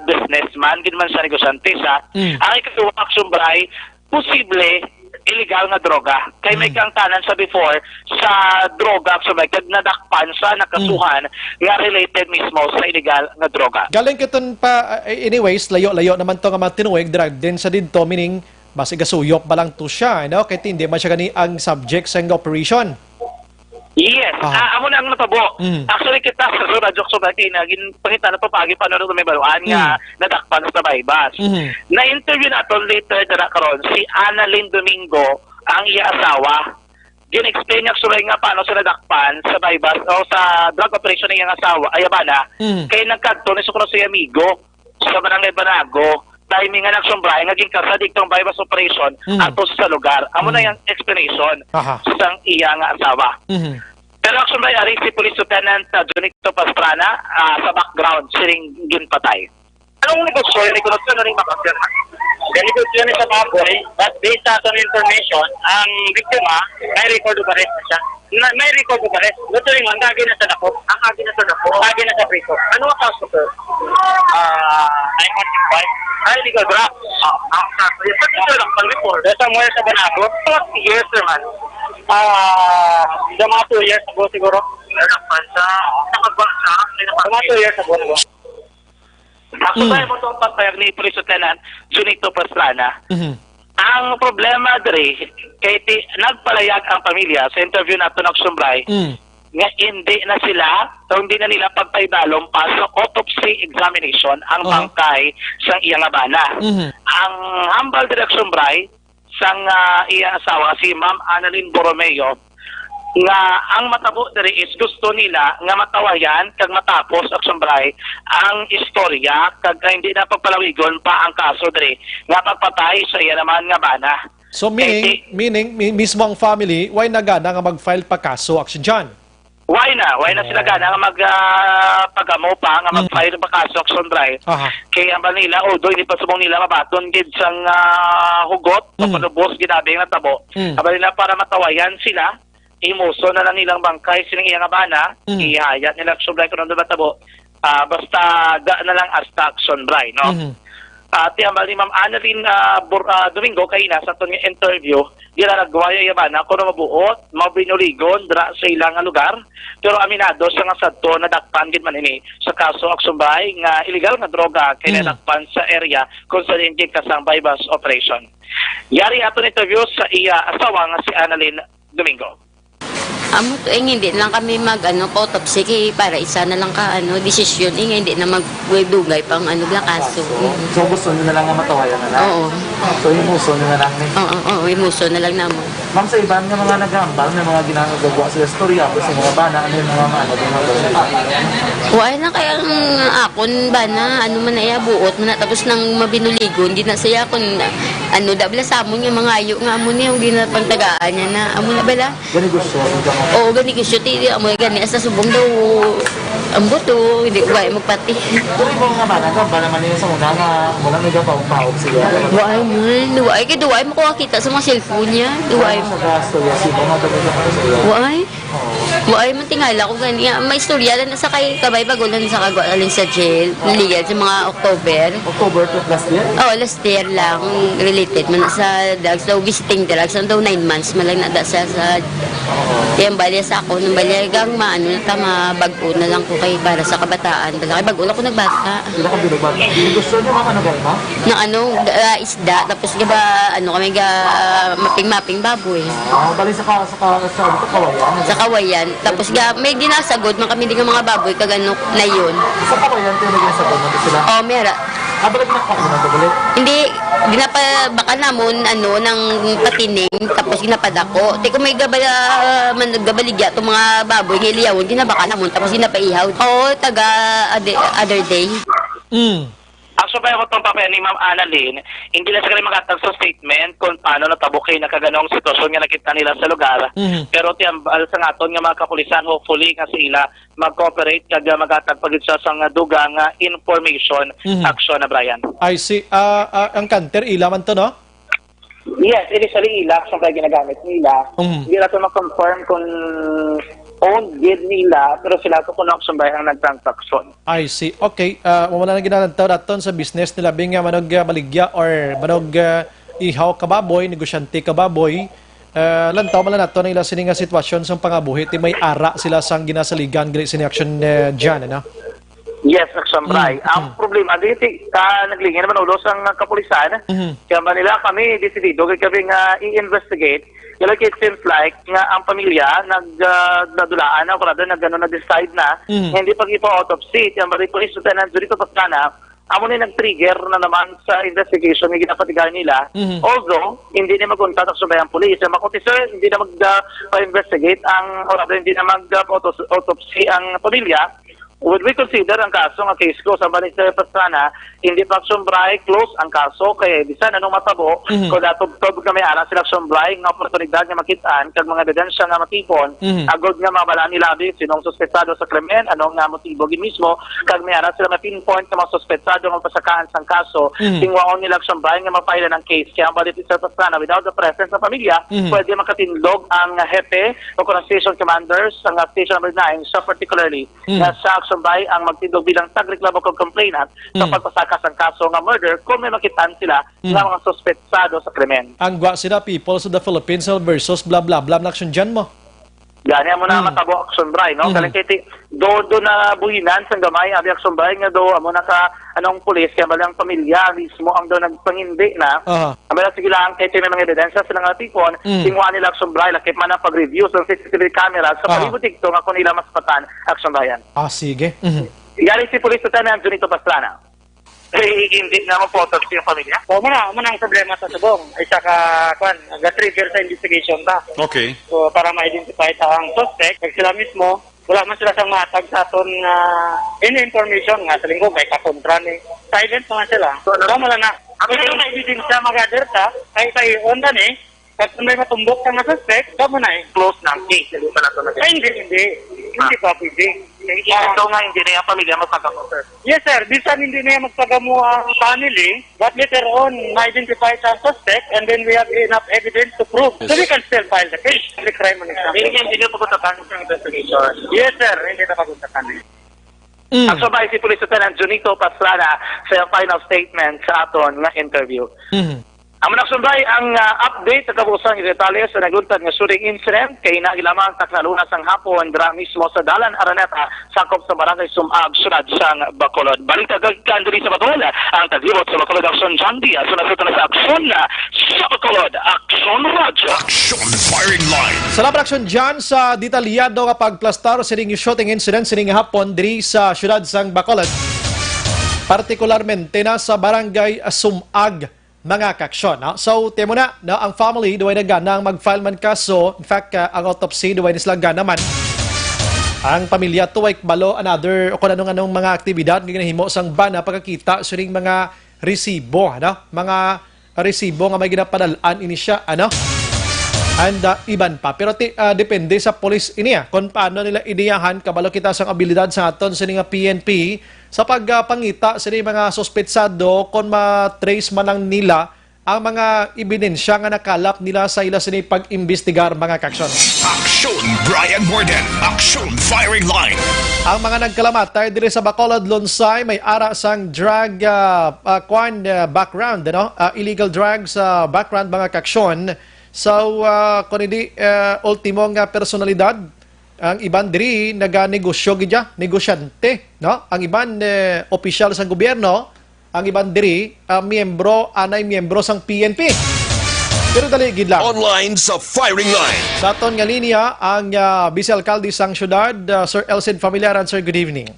businessman, ginaman siya negosyante siya. Ang ikatuwa Action Bray, posible illegal nga droga. Kay may kang tanan sa before sa droga so may nadakpan sa nakasuhan nga related mismo sa illegal nga droga. Galing kiton pa anyways layo-layo naman to nga matinuig drug din sa didto meaning basi gasuyop ba lang to siya no kay hindi man siya gani ang subject sa operation. Yes, amo na ang natabo. Actually kita sa radyo so dati na ginpangita na papagi pa no may baruan nga nadakpan sa bypass. Na-interview naton later dara karon si Annalyn Domingo ang iya asawa. Gin-explain niya sura nga paano sa nadakpan sa bypass o sa drug operation ng iyang asawa ayabana kay nagkadto ni sukro sa amigo sa Barangay Banago. Timing nga Sombray nga ginkasa digtong bypass operation ato sa lugar. Amo na yung explanation sa iya nga asawa. Pero Sombray ari si Police Lieutenant Junito Pastrana sa background siring ginpatay. Anong negosyo ni kunot na ring makapirma? Negosyo ni sa baboy, but based sa information, ang biktima may record of arrest siya. May record of arrest. Gusto rin ang gagawin na sa dako. Ang gagawin na sa dako. Gagawin na sa preso. Ano ang kaso ko? 915. Ay, legal drop. Sa dito lang pang report. Sa mga sa Banago. 20 years naman. Sa mga 2 years ago siguro. Nakapag sa mga 2 years ago. Ako tayo mo itong pagpayag ni Police Lieutenant Junito Pastrana. Ang problema dre, kay nagpalayag ang pamilya sa interview nato ng Sombray, nga hindi na sila, o hindi na nila pagpaydalong pa sa autopsy examination ang bangkay sa iyang abana. Ang hambal direction Sombray, sang iyang asawa, si Ma'am Annalyn Borromeo, nga ang matabo diri is gusto nila nga matawayan kag matapos Action Bray ang istorya kag hindi na pagpalawigon pa ang kaso diri nga pagpatay sa iya naman nga bana. So meaning mismo ang family why nagana nga mag-file pa kaso action dyan? Why na sila gana nga pagamo pa nga mag-file pa kaso Action Bray. Kaya ba nila although hindi pa sumong nila mabaton gid sang hugot o palubos ginabi nga tabo. Aba nila para matawayan sila imuso na lang nilang bangkay sining iyang abana, ihayat nila Action Bray kung ano tabo. Basta da na lang as Action Bray, no? At yung ni Ma'am Annalyn Domingo kay na sa itong interview, ginanagwaya yung abana kung mabuot, mabinuligon, dra sa ilang lugar, pero aminado sa nga sadto na dakpan gid man ini sa kaso Action Bray nga illegal nga droga kay nadakpan sa area kung sa hindi kasang bypass operation. Yari ato interview sa iya asawa nga si Annalyn Domingo. Amo to hindi lang kami autopsy kay para isa na lang ka desisyon hindi na magdugay pang kaso. So gusto niyo na lang nga matawayan na lang? Oo. So imuso niyo na lang ni? Oo, imuso na lang namo. Ma'am, sa iban nga mga nagambal, may mga ginagawa sila storya sa mga bana, ano yung mga Wala na kaya akon bana, man na buot man na tapos nang mabinuligo, hindi na saya kun dabla sa amon yung mga ayo nga amon yung ginapangtagaan niya na amo na bala. Gani gusto? Oo, gani gusto ti amo gani asa subong daw ang buto, hindi ko ba magpati. Pero yung mga bana man yun sa una nga, mula may gapaw-paog sila. Duway man, duway mo ko kita sa mga cellphone niya, duway. Sa gastorya, sino nga dapat yung gastorya? Duway man tingala ko gani, may istorya na sa kay kabay bagulan sa kagwa alin sa jail, legal sa mga October. October to last year? Oo, last year lang, related man sa drugs, daw visiting drugs, daw 9 months man lang nada sa yung balya sa ako, nung balya gang mabago na lang ko kay para sa kabataan. Kay bago lang ko nagbata. Hindi ka binagbata. Gusto niyo mga Na isda, tapos kami mapping baboy. Bali sa kawayan? Sa kawayan. Tapos may ginasagod man kami mga baboy kagano na yun. Sa kawayan, tayo naginasagod mo sila? Oo, mera. Balik na balik? Hindi, ginapabaka namon ng patining, tapos ginapadako. Di ko may gabaligya itong mga baboy, ngiliyawon, ginabaka namon, tapos ginapaihaw. Oo, other day. Actually, bayan ko itong papel ni Ma'am Annalyn, hindi na sila magatag sa statement kung paano natabukay na kaganong sitwasyon nga nakita nila sa lugar. Pero tiyambal sa ngaton nga mga kapulisan, hopefully nga sila mag-cooperate kag magatag pagit sa dugang information action na Brian. I see. Ang kanter, ilaman to, no? Yes, initially ila, siyempre ginagamit nila. Hindi na ito mag-confirm kung owned gid nila, pero sila ito kung ang nag-transaction. I see. Okay. Wala na ginanantaw natin sa business nila. Binga manog baligya or manog ihaw kababoy, negosyante kababoy. Lantaw man na nato na ila sininga sitwasyon sa pangabuhi. May ara sila sang ginasaligan gali sini action dyan, ano? Yes, Action Bray. Ang problema, dito naglingin naman ulos ang kapulisan. Kaya nila kami desidido kami i-investigate. Kaya it seems like nga ang pamilya nagdadulaan na para nag-decide na hindi pag-ipa-autopsy. Kaya balik po isutan dito pa sana amo ni nag-trigger na naman sa investigation na ginapatigan nila. Although, hindi na mag-contact sa bayang pulis. Makuti sir, hindi na mag-investigate or hindi na mag-autopsy ang pamilya. Would we consider ang kaso nga case ko sa Banisa Pastrana, hindi pa Action Bray close ang kaso kaya di sana nung matabo kung datog kami alang sila Action Bray nga oportunidad nga makitaan kag mga ebidensya nga matipon agod nga mabala nila sinong suspetsado sa krimen anong nga motibo gid mismo kag may alang sila ma-pinpoint nga mga suspetsado nga pasakaan sang kaso tingwaon nila Action Bray nga mapaila ng case kaya ang Banisa Pastrana without the presence ng pamilya pwede makatinlog ang hepe o station commanders ang station number 9 sa particularly na sa Action Bray ang magtindog bilang tagreklamo kong complainant sa pagpasakas ang kaso nga murder kung may makitaan sila ng mga suspetsado sa krimen. Ang gwa sila people sa the Philippines versus blah blah blah na action dyan mo. Gani mo na matabo Action Bray, no? Kaya do na buhinan sa gamay abi Action Bray nga do amo na sa anong pulis kaya balang pamilya mismo ang do nagpangindi na. Amala sige lang kay may mga ebidensya sila nga tipon tingwa nila Action Bray lakip man ang pag-review sa CCTV camera sa palibot dito nga kung nila maspatan Action Bryan. Sige. Galing si Police Lieutenant Junito Pastrana. Hindi na mag-photos yung pamilya? So, muna ang problema sa subong. Ay saka, ga-trigger sa investigation ba? Okay. So, para ma-identify sa ang suspect, kag sila mismo, wala man sila sang matag sa aton any information nga sa linggo, may kakontra ni. Silent naman sila. So, wala na. Kung ano na ebidensya mag-gather ta, ay onda ni, kag kung may matumbok ka nga suspect, kamo na close na ang case. Hindi pa na ito na. Hindi pa pwede. So nga, hindi na yung pamilya magpagamo, sir. Yes, sir. Bisan hindi na yung magpagamo ang family, but later on, ma-identify sa suspect, and then we have enough evidence to prove. So we can still file the case. The crime on example. Hindi nyo pagkutakan sa investigation? Yes, sir. Hindi na pagkutakan. Actually, by si Police Lieutenant Junito Pastrana sa final statement sa aton nga interview. Ang manaksunday ang update sa kabuusan ng detalye sa naguntad nga shooting incident kay nagilamang taklalunas ang hapon dira mismo sa Dalan Araneta sakop sa barangay Sumag syudad sang Bacolod. Balita gagkan diri sa Bacolod ang taglibot sa Bacolod Action John Diaz sa sa aksyon sa Bacolod Action Radio. Action Firing Line. Salamat aksyon dyan sa detalyado nga pagplastar sa ring shooting incident sining hapon diri sa syudad sang Bacolod. Partikularmente na sa barangay Sumag mga kaksyon. No? So, temo na, no, ang family duway na ganang mag-file man kaso. In fact, ang autopsy duway nislang naman. Ang pamilya tuway balo another o kung anong mga aktibidad nga ginahimo sang bana pagkakita suring mga resibo, ano? Mga resibo nga may ginapadalaan ini siya, ano? And iban pa. Pero depende sa police ini kung paano nila iniyahan kabalo kita sang abilidad sa aton sa nga PNP sa pagpangita sa mga suspetsado kung ma-trace man lang nila ang mga ebidensya nga nakalap nila sa ila sa pag-imbestigar mga kaksyon. Action Brian Morden. Action Firing Line. Ang mga nagkalamatay diri sa Bacolod, Lonsay may ara sang drug background, no? Illegal drugs background mga kaksyon. So, kung hindi ultimo nga personalidad, ang iban diri naganegosyo gidya, negosyante, no? Ang iban opisyal sa gobyerno, ang iban diri anay miyembro sang PNP. Pero dali gid lang. Online sa Firing Line. Sa aton nga linya ang Vice Alcalde sang syudad, Sir Elcid Familiaran. Sir, good evening.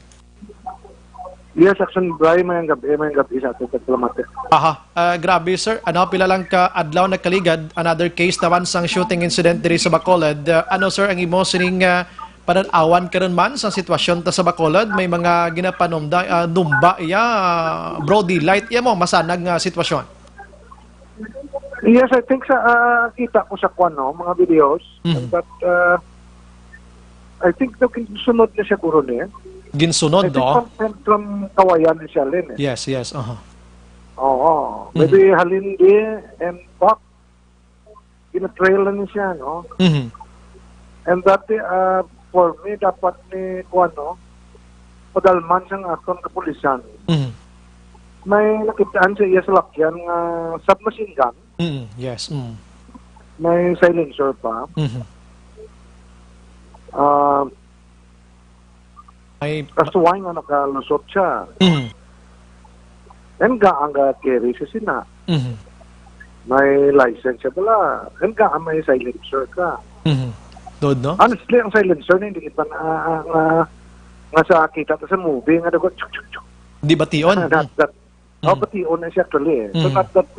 Yes, Action Brian, may gabi sa ating pagkalamate. Grabe sir. Ano, pila lang ka adlaw nagkaligad, another case naman sang shooting incident diri sa Bacolod. Ano sir, ang imo sining pananawan karon man sa sitwasyon ta sa Bacolod? May mga ginapanomda, numba brody light mo, masanag nga sitwasyon. Yes, I think sa kita ko sa mga videos, but I think sunod na siya guro niya. Ginsunod, no? From Kawayan ni Shalin. Yes. Oo. Maybe Halindi and Pak, gina-trail na siya, no? And that, for me, dapat ni padalman siyang aton kapulisan. May nakitaan sa iya sa lakyan submachine gun. Yes. May silencer pa. Kasuway nga nakalusot siya. And ang carry siya sina. May license siya pala. And may silencer ka. Doon, no? Honestly, ang silencer na hindi kita nga sa kita sa movie nga dagot chuk. Di bation? Bation na siya actually. So not that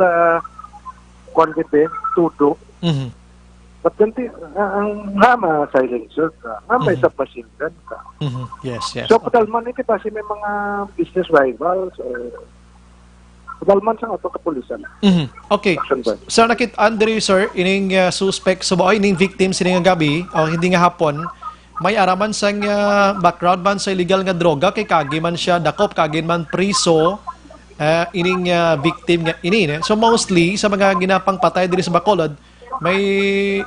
quantity, tudo. But ganti, ang silencer ka, may submachine gun ka. Yes. So, padalman kita kasi may mga business rivals, padalman sa ato kapulisan. Okay. Sir, Andre, sir, ining suspect, ining victim sining gabi, o hindi nga hapon, may araman sang background man sa illegal nga droga, kay kagi man siya dakop, kagi man priso, ining victim nga ini. So, mostly, sa mga ginapang patay diri sa Bacolod, may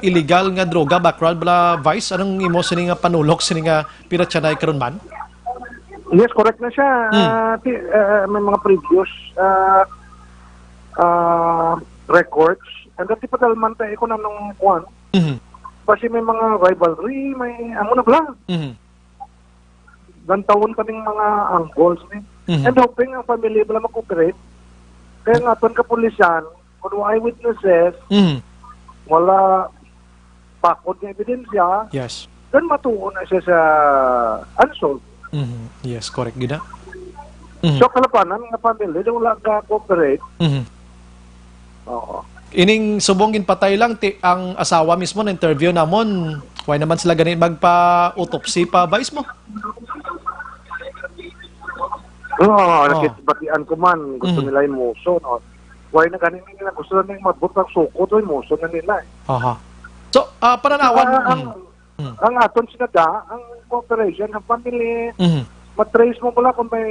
illegal nga droga background bala Vice. Anong imo sining nga panulok sining nga piratsanay karon man? Yes, correct na siya. May mga previous records. And dati padalman tayo ko na nung kwan. Kasi may mga rivalry, may amo na bala. Gantawon kaming mga angles ni. And hoping ang family bala mag-cooperate. Kaya nga aton kapulisan, kung eyewitnesses, wala pakod ng ebidensya. Yes. Then matuon na siya sa unsolved. Yes, correct gina. So kalapanan nga family wala ka cooperate. Oo. Ining subong patay lang ang asawa mismo na interview namon. Why naman sila ganin magpa-autopsy pa Vice mo? Nakitbatian ko man. Gusto nila yung muso, no? Why na ganin nila? Gusto na yung mabutang suko to, yung muso na nila. So, pananawan... ang aton sinada, ang cooperation, ang family, matrace mo pala kung may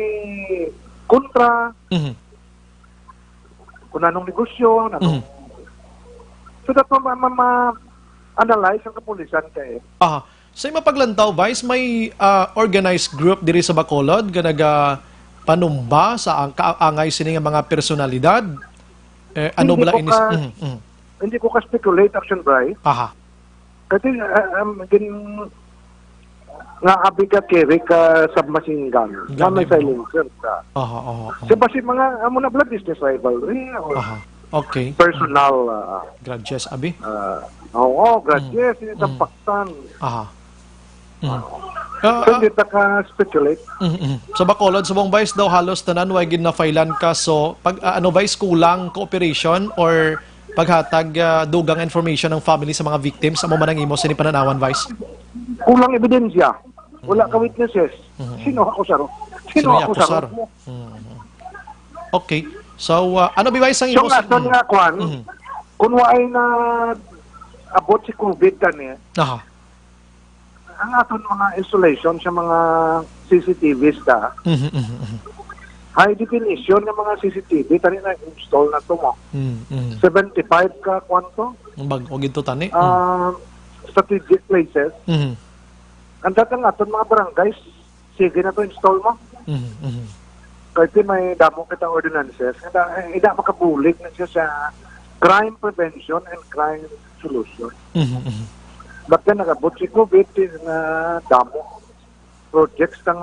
kontra, kung anong negosyo, so that ma-analyze ang kapulisan kayo. Sa mapaglantaw, Vice, may organized group diri sa Bacolod, panumba sa angay sining mga personalidad. ano Hindi bala ko inis? ka- Hindi ko ka-speculate, Action Bray. Aha. Kasi nga abi ka kere ka submachine gun. Nga may silencer ka. Aha. Kasi basi mga amo na blood business rivalry. Aha. Okay. Personal. Grudges, abi? Oo, grudges. Tampaktan. Aha. So, hindi ta ka-speculate. Sa Bacolod, sa buong Vice daw halos tanan way gid na filean ka. So, pag ano Vice kulang cooperation or paghatag dugang information ng family sa mga victims amo man ang imo sini pananawan Vice? Kulang ebidensya. Wala ka witnesses. Sino ako saro? Sino ako saro? Okay. So, ano ba Vice ang So, imo? nga kwan, kung waay na abot si COVID kani, Aha. ang aton mga installation sa mga CCTVs ta, high definition ng mga CCTV, tani na install na to mo. 75 ka kwanto? Bago gito tani. Strategic places. Ang datang aton mga barangays, sige na to install mo. Kasi may damo kita ordinances, hindi makabulik na siya sa crime prevention and crime solution. But then nagabot si COVID na damo projects ng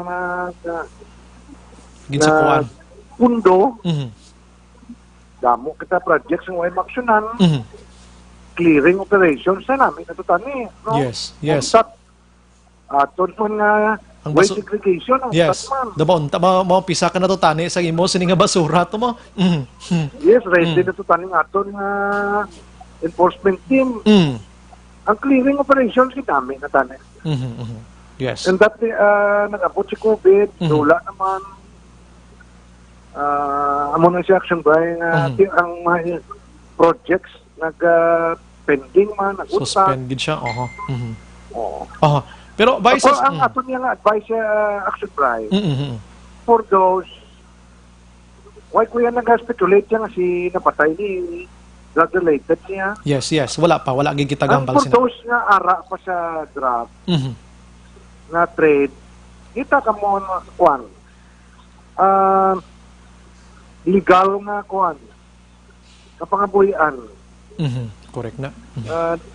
ginsakuan pundo. Damo kita projects ng way maksyonan. Clearing operations na namin natutani. No? Yes. Aton mo nga waste segregation ang yes. Dabon mo pisa ka na to tani sa imo sini nga basura to mo. Yes, ready na to tani aton nga enforcement team. Ang clearing operations kitami na tani. Yes. And that nag-abot si COVID, wala naman amo na si Action Bray ang mga projects nag-pending man, nag-utang. Suspended siya, Oo. Pero Vice, ang ato niya nga advice Action Bray, for those, why kuya nag-speculate siya nga si napatay ni drug-related niya. Yes. Wala gid kita gambal for those nga ara pa sa drug, na trade, kita ka mo kwan. Legal nga kwan. Kapangabuhian. Correct na.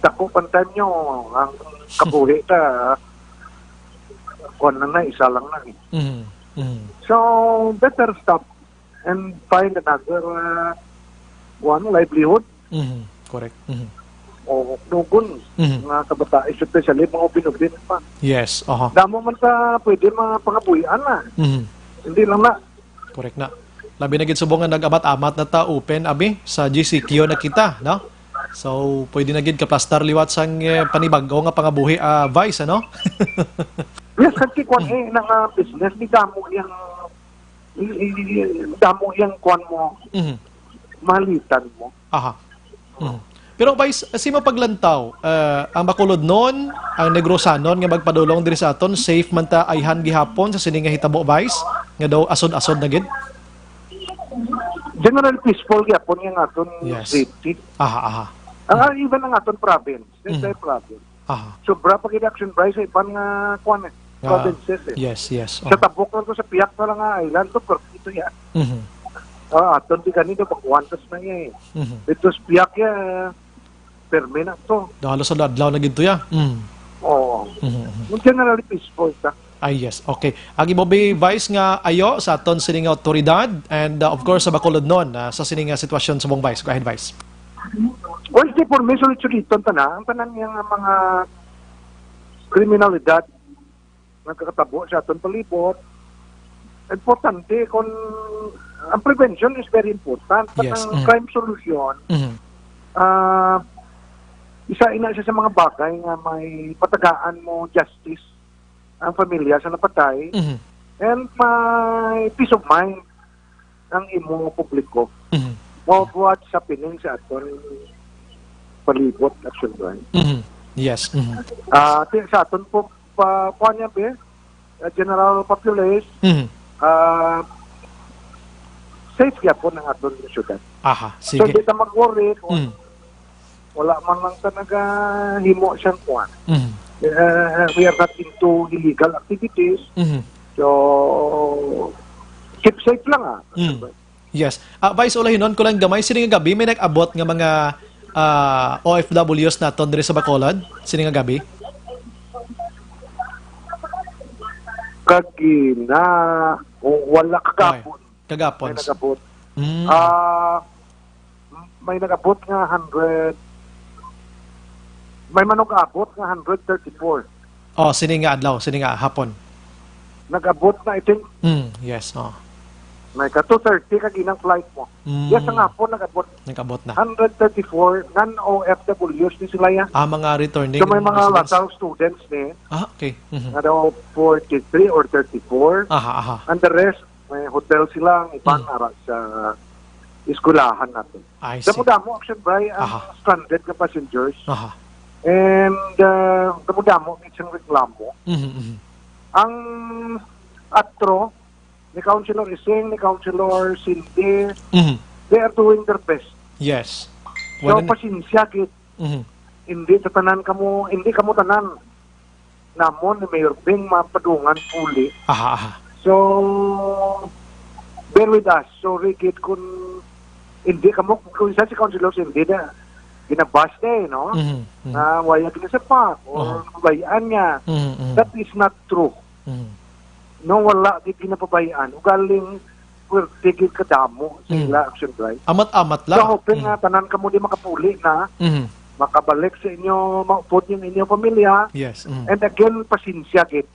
Dako pantan nyo, ang kabuhi ka, kwan na isa lang na. So, better stop and find another livelihood. Correct. O nugon nga kabata, especially mga binubin pa. Yes. Damo man ta pwede mga pangabuhian na. Hindi lang na. Correct na. Labi na gid subong nga nag-amat-amat na ta open abi sa GCQ na kita, no? So pwede na gid ka plastar liwat sang panibag-o nga pangabuhi Vice, ano? Yes, kasi kwan nang business ni damo yang kwan mo. Malitan mo. Aha. Pero Vice, simo paglantaw, ang Bacolod noon, ang Negrosanon nga magpadulong diri sa aton, safe man ta ayhan gihapon sa sini nga hitabo Vice, nga daw asod-asod na gid. General peaceful gyapon yang aton safety. Aha. Even ang aton province, entire province. Aha. Sobra pag Action Bray sa ibang kwan provinces. Yes. Sa tabok lang to sa piyak pa lang nga island to, pero ito yan. Aton di kanino pagwantas na yan. Ito sa piyak yan, perme na to. Dahalo sa adlaw na gid to ya. Oo. Generally peaceful ta. Yes. Okay. Agi mo Vice nga ayo sa aton sining otoridad and of course sa Bacolod noon sa sining sitwasyon sa buong Vice. Go ahead, Vice. Well, the information ang tanan yung mga kriminalidad nagkakatabo sa aton palibot. Importante kung ang prevention is very important. Yes. Ang crime solution, isa sa mga bagay nga may patagaan mo justice ang pamilya sa napatay and may peace of mind ang imong publiko. What's happening sa aton palibot, Action Bray. Yes. Sa aton po kanya general populace, safe yapon ang aton syudad. Aha, So, sige. di ta mag-worry kung wala man lang talaga himo siyang kuwan. We are not into illegal activities. So, keep safe lang Yes. Vice ulahinon ko lang gamay sini nga gabi may nag-abot nga mga OFWs naton diri sa Bacolod sini nga gabi. Kagina wala kagapon. Kagapon. May nag-abot. Mm. May nag-abot nga 100. May manong-abot nga 134. Oh, sini nga adlaw, sini nga hapon. Nag-abot na I think. Yes, oh. May ka 2:30 kaginang flight mo. Yes, ang hapon nag-abot. Nag-abot na. 134 non-OFWs ni sila yan. Mga returning. So may mga LaSalle students ni. Okay. Nga daw 43 or 34. Aha. And the rest, may hotel sila ang ipanara sa iskulahan natin. I see. Damo-damo, Action Bray, ang stranded na passengers. Aha. And damo-damo, isang reklamo. Ang atro, ni Councilor Ising, ni Councilor Cindy, they are doing their best. Yes. So, pasinsya, kit. Hindi kamo tanan. Namon, ni Mayor Bing, mapadungan puli. Aha. So, bear with us. Sorry, kit, kung isa si Councilor Cindy na, ginabas no? Na waya kinasapa, or bayaan niya. That is not true. No, wala di pinapabayaan. Ugaling tigil kadamo sa ila Action Drive. Amat-amat lang. So, hoping nga tanan ka mo di makapuli na makabalik sa inyo, maupod yung inyong pamilya. Yes. And again, pasinsya, git.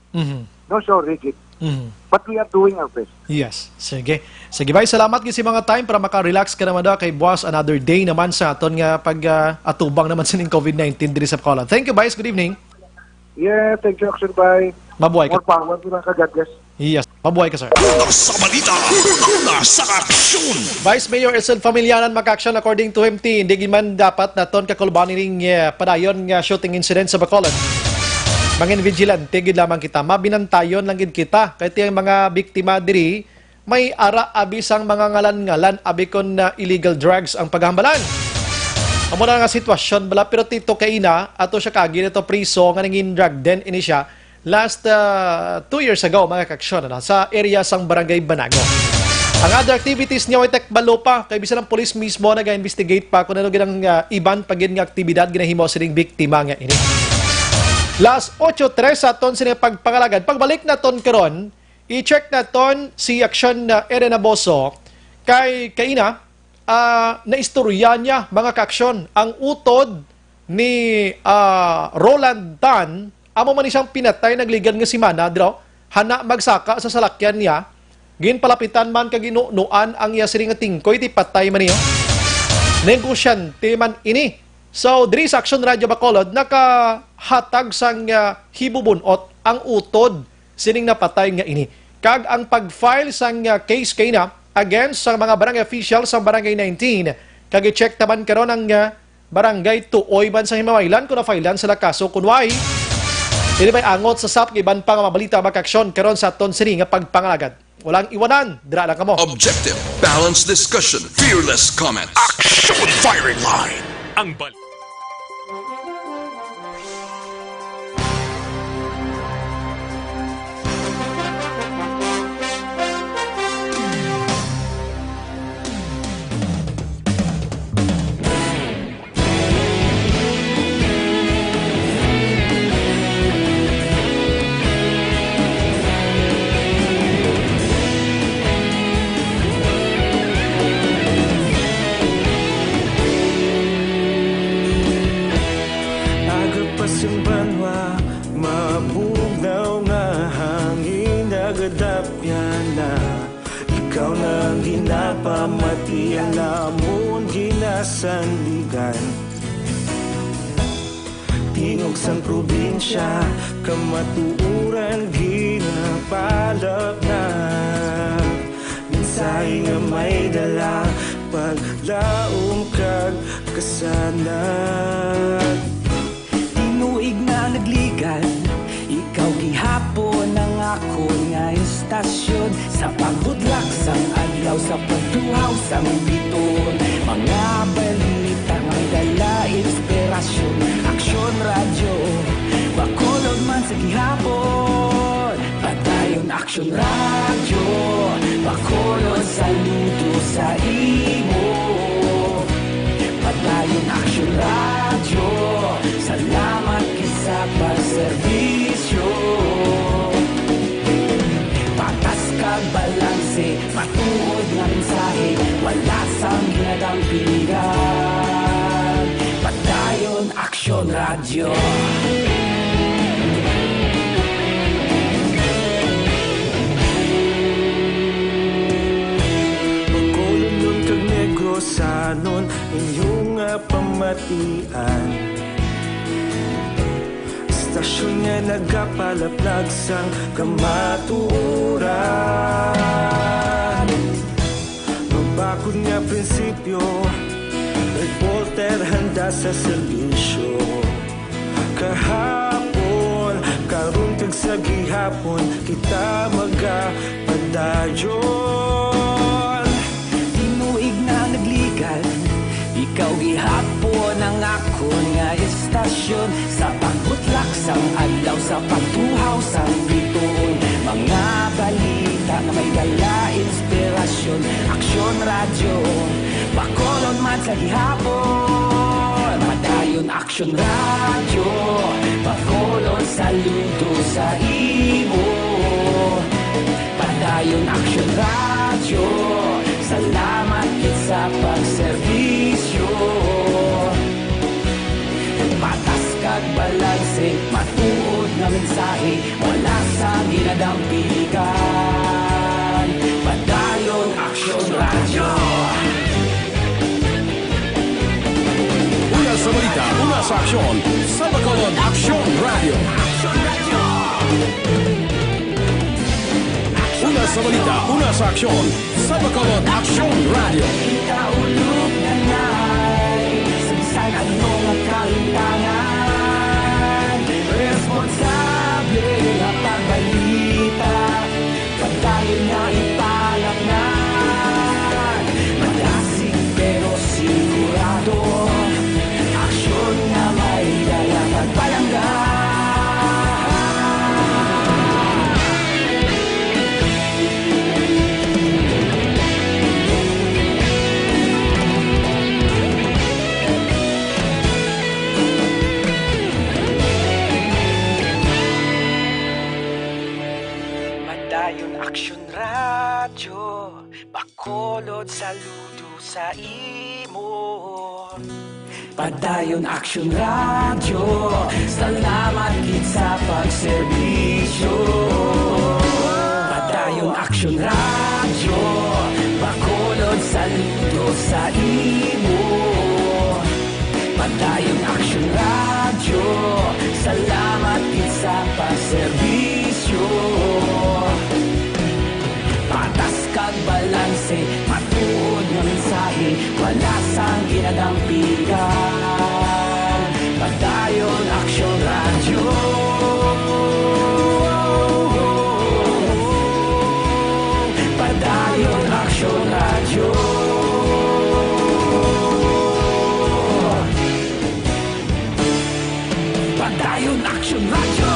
No, sorry, git. But we are doing our best. Yes. Sige. Sige, bye. Salamat kasi mga time para maka-relax ka naman daw kay boss. Another day naman sa aton nga pag-atubang naman sa COVID-19 diri sa Bacolod. Thank you, Vice. Good evening. Yeah, thank you, Action Bye. Mabuhay ka. More power to ka, God bless. Yes. Mabuhay ka, sir. Sa balita, sa aksyon. Vice Mayor Elson Familianan maka-action according to him. Hindi man dapat naton kakulbanin ning padayon nga shooting incident sa Bacolod. Mangin vigilante gid lamang kita. Mabinantayon lang gid kita. Kay tiyang mga biktima diri may ara abisang mga ngalan-ngalan abikon na illegal drugs ang paghambalan. Amo na nga sitwasyon bala pero tito kaina ato siya kagi nito priso nga nangin drug den ini siya last 2 years ago mga kaksyon sa area sang Barangay Banago. Ang other activities niya ay tekbalo pa kay bisan ng police mismo naga-investigate pa kung ano ginang iban pagin nga aktibidad ginahimo sining biktima nga ini. Last 8:03 sa aton sini pagpangalagad. Pagbalik naton karon, i-check naton si Action Eren Aboso kay kaina naistorya niya mga kaaksyon ang utod ni Roland Tan amo man isang pinatay nagligan nga si Mana dro hana magsaka sa salakyan niya ginpalapitan man kaginunuan ang iya siring nga tingkoy ti patay man niyo negosyante man ini. So diri sa Action Radio Bacolod nakahatag sang hibubunot ang utod sining napatay nga ini kag ang pag-file sang case kay na against sa mga barangay officials sa Barangay 19. Kagi-check naman karon ang Barangay Tuoy man sa Himawailan kung na-filean sila kaso kunway. Dili may angot sa SAP iban pa nga mabalita makaksyon karon sa aton sini nga pagpangalagad. Walang iwanan, dira lang kamo. Objective, balanced discussion, fearless comment. Action firing line. Ang balik. Pamatian namon ginasandigan Tingog sang probinsya kamatuuran ginapalap na Minsay nga may dala paglaom kag kasanag Tinuig na nagligan ikaw gihapon ang ako nga istasyon Sa pagbudlak sang adlaw sa pagtuhaw sang biton Mga balita nga dala inspirasyon Aksyon radyo Bacolod man sa gihapon Padayon Aksyon radyo Bacolod saludo sa mensahe, wala sang ginadampigan. Padayon Aksyon Radio. Pagkulong kag negrosanon inyong pamatian. Istasyon nga nagapalaplag sang kamatuuran. Mabakod nga prinsipyo, reporter handa sa serbisyo. Kahapon, karong kag sa gihapon, kita magapadayon. Tinuig na nagligal, ikaw gihapon ang akon nga istasyon. Sa pagbutlak sang adlaw, sa pagtuhaw sang bituon, mga balita na may dala inspirasyon. Aksyon Radio, Bacolod man sa gihapon. Padayon Aksyon Radio, Bacolod saludo sa imo. Padayon Aksyon Radio, salamat kit sa pagserbisyo. Patas kag balanse, matuod na mensahe, wala sa ginadampigan. Padayon Aksyon Radio. Una sa balita, una sa aksyon, sa Bacolod Aksyon Radio. Una sa balita, una sa aksyon, sa Bacolod Aksyon Radio. Ikaulog na na'y sagsag ano nga kalintangan. Responsable na pagbalita, pagdayon na ipalaknan. Malasig pero sigurado, aksyon na may dala pagpalanggan. Padayon Aksyon Radio, Bacolod saludo sa imo. Padayon Aksyon Radio, salamat kit sa pagserbisyo. Padayon Aksyon Radio, Bacolod saludo sa imo. Padayon Aksyon Radio, salamat kit sa pagserbisyo. Patas kag balanse, matuod nga mensahe, wala sang ginadampigan. Padayon Aksyon Radio. Padayon Aksyon Radio. Padayon Aksyon Radio.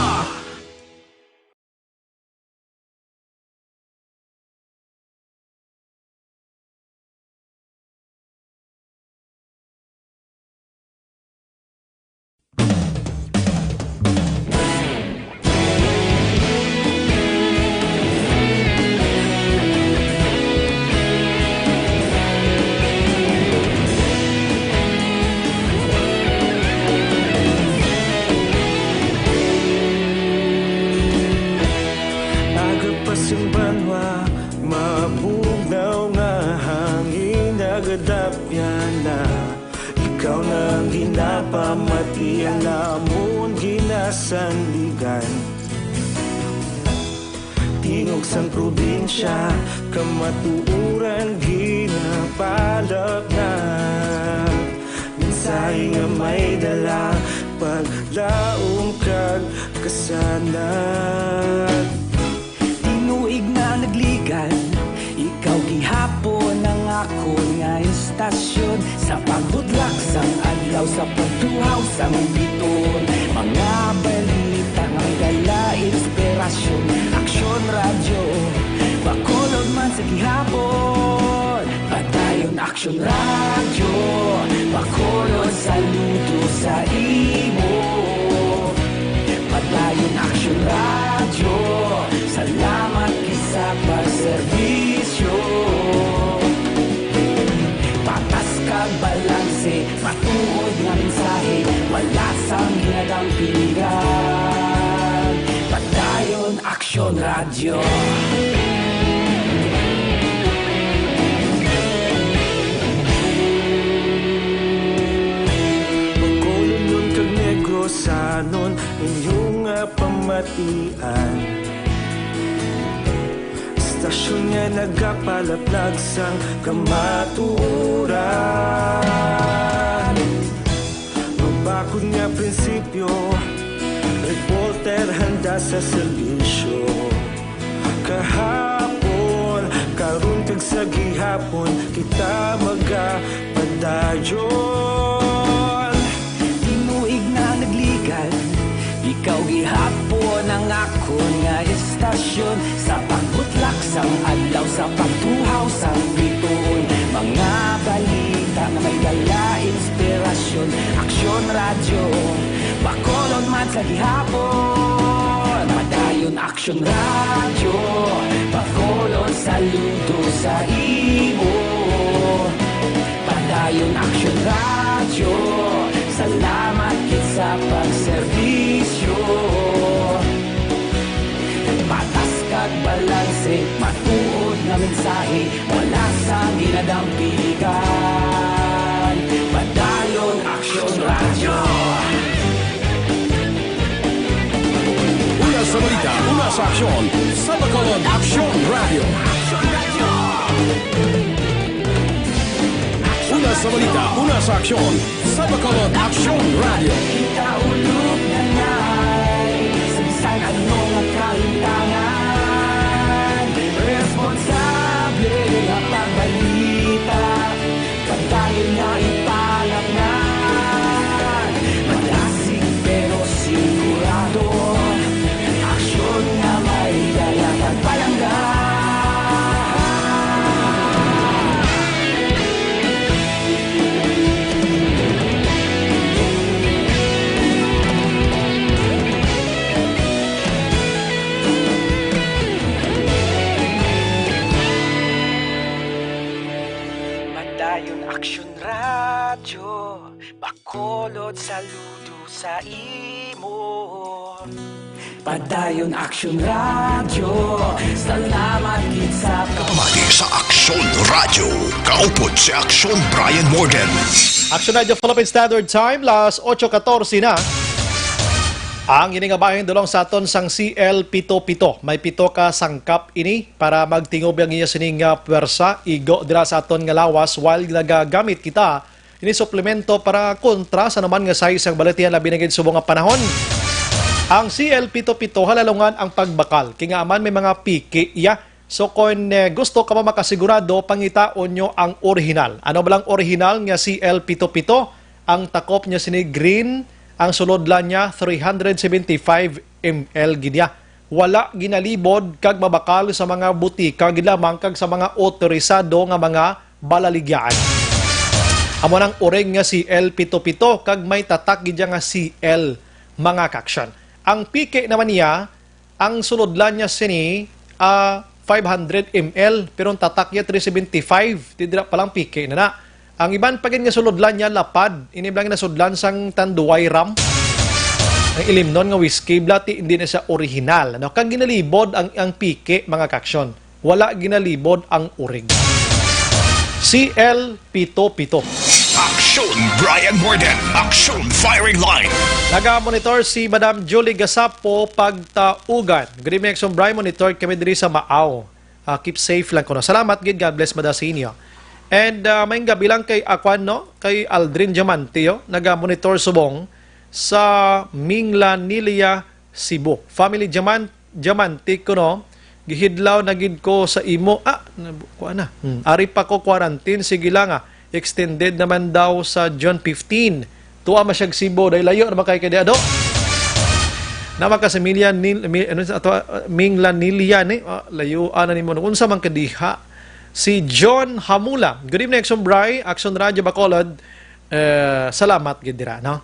Agapasumbanwa, mabugnaw nga hangin nagadapyan na. Ikaw na ginapamatian namon ginasandigan. Tingog sang probinsya, kamatuuran ginapalak na. Mensahe nga may dala, paglaong kag kasanat. Tinuig na nagligan, ikaw gihapon ang akon nga istasyon. Sa pagbudlak sang adlaw, sa pagtuhaw sang biton, mga balita nga may dala inspirasyon. Aksyon Radio, Bacolod man sa gihapon. Padayon Aksyon Radio, Bacolod saludo sa imo. Padayon Aksyon Radio, salamat kit sa pagserbisyo. radyo. Pagkulunod kag negosanon inyong pamatian. Stasyon nga nagapalaplag sang kamaturan. Magbakod nga prinsipyo, reporter handa sa serbisyo. Kahapon, karon kag sa gihapon, kita magapadayon. Tinuig na nagligan, ikaw gihapon ang ako nga estasyon. Sa pagbutlak sang adlaw, sa pagtuhaw sang bituon. Mga balita na may dala inspirasyon. Aksyon radyo, Bacolod man sa gihapon. Padayon aksyon radyo, Bacolod saludo sa imo. Padayon aksyon radyo, salamat kit sa pagserbisyo. Patas kag balanse, matuod nga mensahe, wala sa ginadampigan. Padayon aksyon radyo. Una sa balita, una sa aksyon, sa Bacolod Aksyon Radio. Una sa balita, una sa aksyon, sa Bacolod Aksyon Radio. Kaulog na ngay, sabisan ano nga kalintangan. Responsable nga pagbalita, kagayon nga ipalaknan. Malasig pero sigurado, aksyon nga may dala pagpalanggan. Padayon aksyon radyo, Bacolod saludo sa imo. Padayon aksyon radyo, salamat kit sa Kamati sa Aksyon Radio. Kaupod si Aksyon Brian Morgan. Action Radio Philippine Standard Time, las 8:14 na. Ang iningabahin dulong sa aton sang CL77. May 7 ka sangkap ini para magtingob ang iya sining pwersa. Igo dira sa aton nga lawas while nagagamit kita ini suplemento para kontra sa naman nga size ang balatian labi na gid subong nga panahon. Ang CL77 halalungan ang pagbakal. Kingaman may mga piki iya. So kung gusto ka pa makasigurado, pangitaon nyo ang original. Ano ba lang original nga CL77? Ang takop niya sini green, ang sulodlan niya 375 ml gidya. Wala ginalibod kag mabakal sa mga butika gilamang kag sa mga otorisado nga mga balaligyan. Amo nang oreng nga CL77 kag may tatak gidya nga CL mga kaksyon. Ang pike naman niya, ang sulodlan niya sini 500 ml pero ang tatak niya 375. Tidra palang pike na na. Ang iban pagin nga sulodlan niya lapad, iniblang na sudlan sang tanduay ram. Ang ilim nun nga whiskey blati hindi na siya original. Ano kag ginalibod ang pike mga kaksyon. Wala ginalibod ang urig. CL77. Aksyon Brian Morgan. Aksyon Firing Line. Naga-monitor si Madam Julie Gasapo pagtaugan. Good evening, Aksyon Brian. Monitor kami diri sa Maaw. Keep safe lang ko. Salamat, gid. God bless Madam sa inyo. And may gabi lang kay Aquan, no? Kay Aldrin Diamante, naga-monitor subong sa Minglanilia, Cebu. Family Diamante ko, no? Gihidlaw na gid ko sa imo. Kuha na. Ari pa ko quarantine. Sige lang, extended naman daw sa John 15. Tuwa masyag Cebu. Dahil layo naman kayo kaya do. Nama ka sa Minglanilia, layo na ni mo. Unsa man kadiha. Si John Hamula. Good evening, Action Bray. Action Radio Bacolod. Salamat, gidira, no?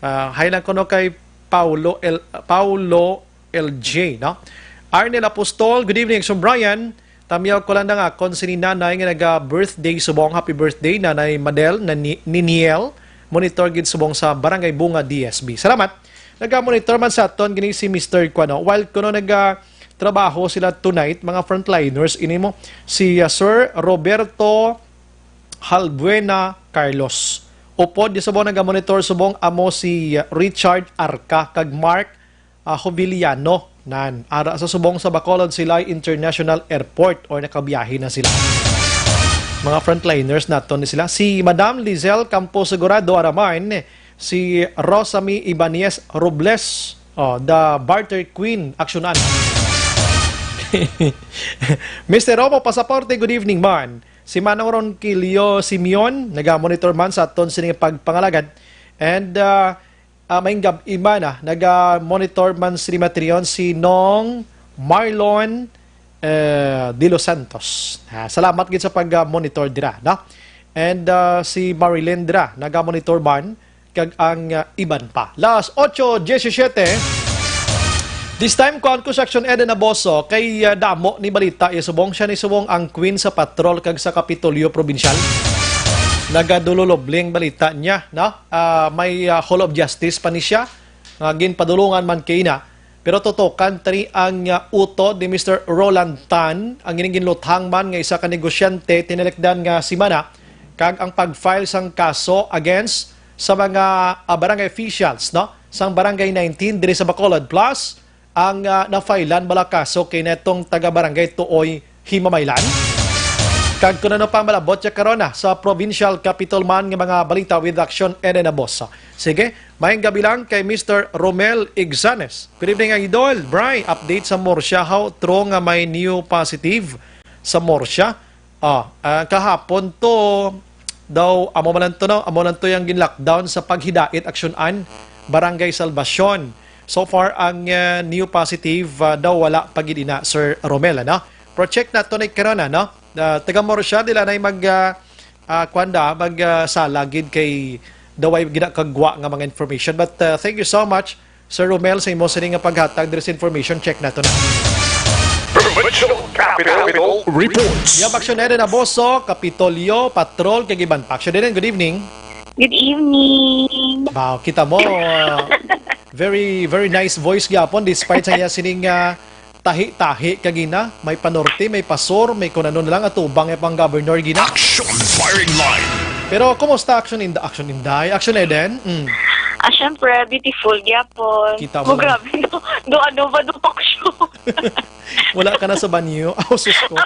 Hay lang ko no kay Paulo LJ, no? Arnel Apostol, good evening, Action Brian. Tamiyaw ko lang na nga, kung sininanay nga nag-birthday subong, happy birthday, Nanay Madel, na Niniel, monitor gid subong sa Barangay Bunga, DSB. Salamat. Nag-monitor man sa aton, gini si Mr. Kwano. While kuno trabaho sila tonight, mga frontliners. Ini mo si Sir Roberto Halbuena Carlos. Upod di subong naga-monitor subong amo si Richard Arca kag Mark Jubiliano nan ara sa subong sa Bacolod Silay International Airport or nakabiyahe na sila. Mga frontliners naton ni sila. Si Madam Lizelle Campo Segurado Araman, si Rosamy Ibanez Robles, the Barter Queen, aksyonan. Mr. Romo Pasaporte, good evening man. Si Manong Ronquillo Simeon, naga-monitor man sa aton sining pagpangalagad. And may gabi man naga-monitor man si Matrion si Nong Marlon de los Santos. Salamat gid sa pag-monitor dira, no? And si Marilyn dira naga-monitor man kag ang iban pa. Last 8:17. This time ko ang Section Eden Aboso kay damo ni balita isubong siya ni subong ang queen sa patrol kag sa Kapitolyo Provincial. Nagadulolobling balita niya, no? May Hall of Justice pa ni siya. Ginpadulungan man kay na. Pero tutukan tani ang utod ni Mr. Roland Tan, ang ginluthang man nga isa ka negosyante tinelekdan nga si Mana, kag ang pag-file sang kaso against sa mga barangay officials, no? Sang barangay 19 diri sa Bacolod, plus ang na-filean bala kaso kay netong taga-barangay Tuoy Himamaylan. Kag kuno pa malabot ya karon sa provincial capital man nga mga balita with Action Eden Abosa. Sige, maayong gabi lang kay Mr. Romel Igzanes. Good evening, Idol. Bri, update sa Morsha. How true nga may new positive sa Morsha? Kahapon to daw, amo man to yung gin-lockdown sa paghidait aksyonan Barangay Salvacion. So far, ang new positive daw wala pagidina, Sir Romel, no? Project na to na karon, no? Taga Morsha, dila na salagid kay daway ginakagwa nga mga information. But thank you so much, Sir Romel, sa imo sining nga paghatag diri sa information. Check na to na. Provincial Capital Reports. Yung Action Eden Aboso, Kapitolyo, Patrol, Kagiban. Action Eden, good evening. Good evening. Wow, kita mo, very, very nice voice gyapon despite sa iya sining tahi-tahi kagina, may panorte, may pasor, may kunanon lang at ubang pang governor gina. Action firing line. Pero kumusta Action Eden? Action Eden? Siyempre, beautiful gyapon. Kita mo lang. Grabe, do ano ba do paksyo? Wala ka na sa banyo. Sus ko.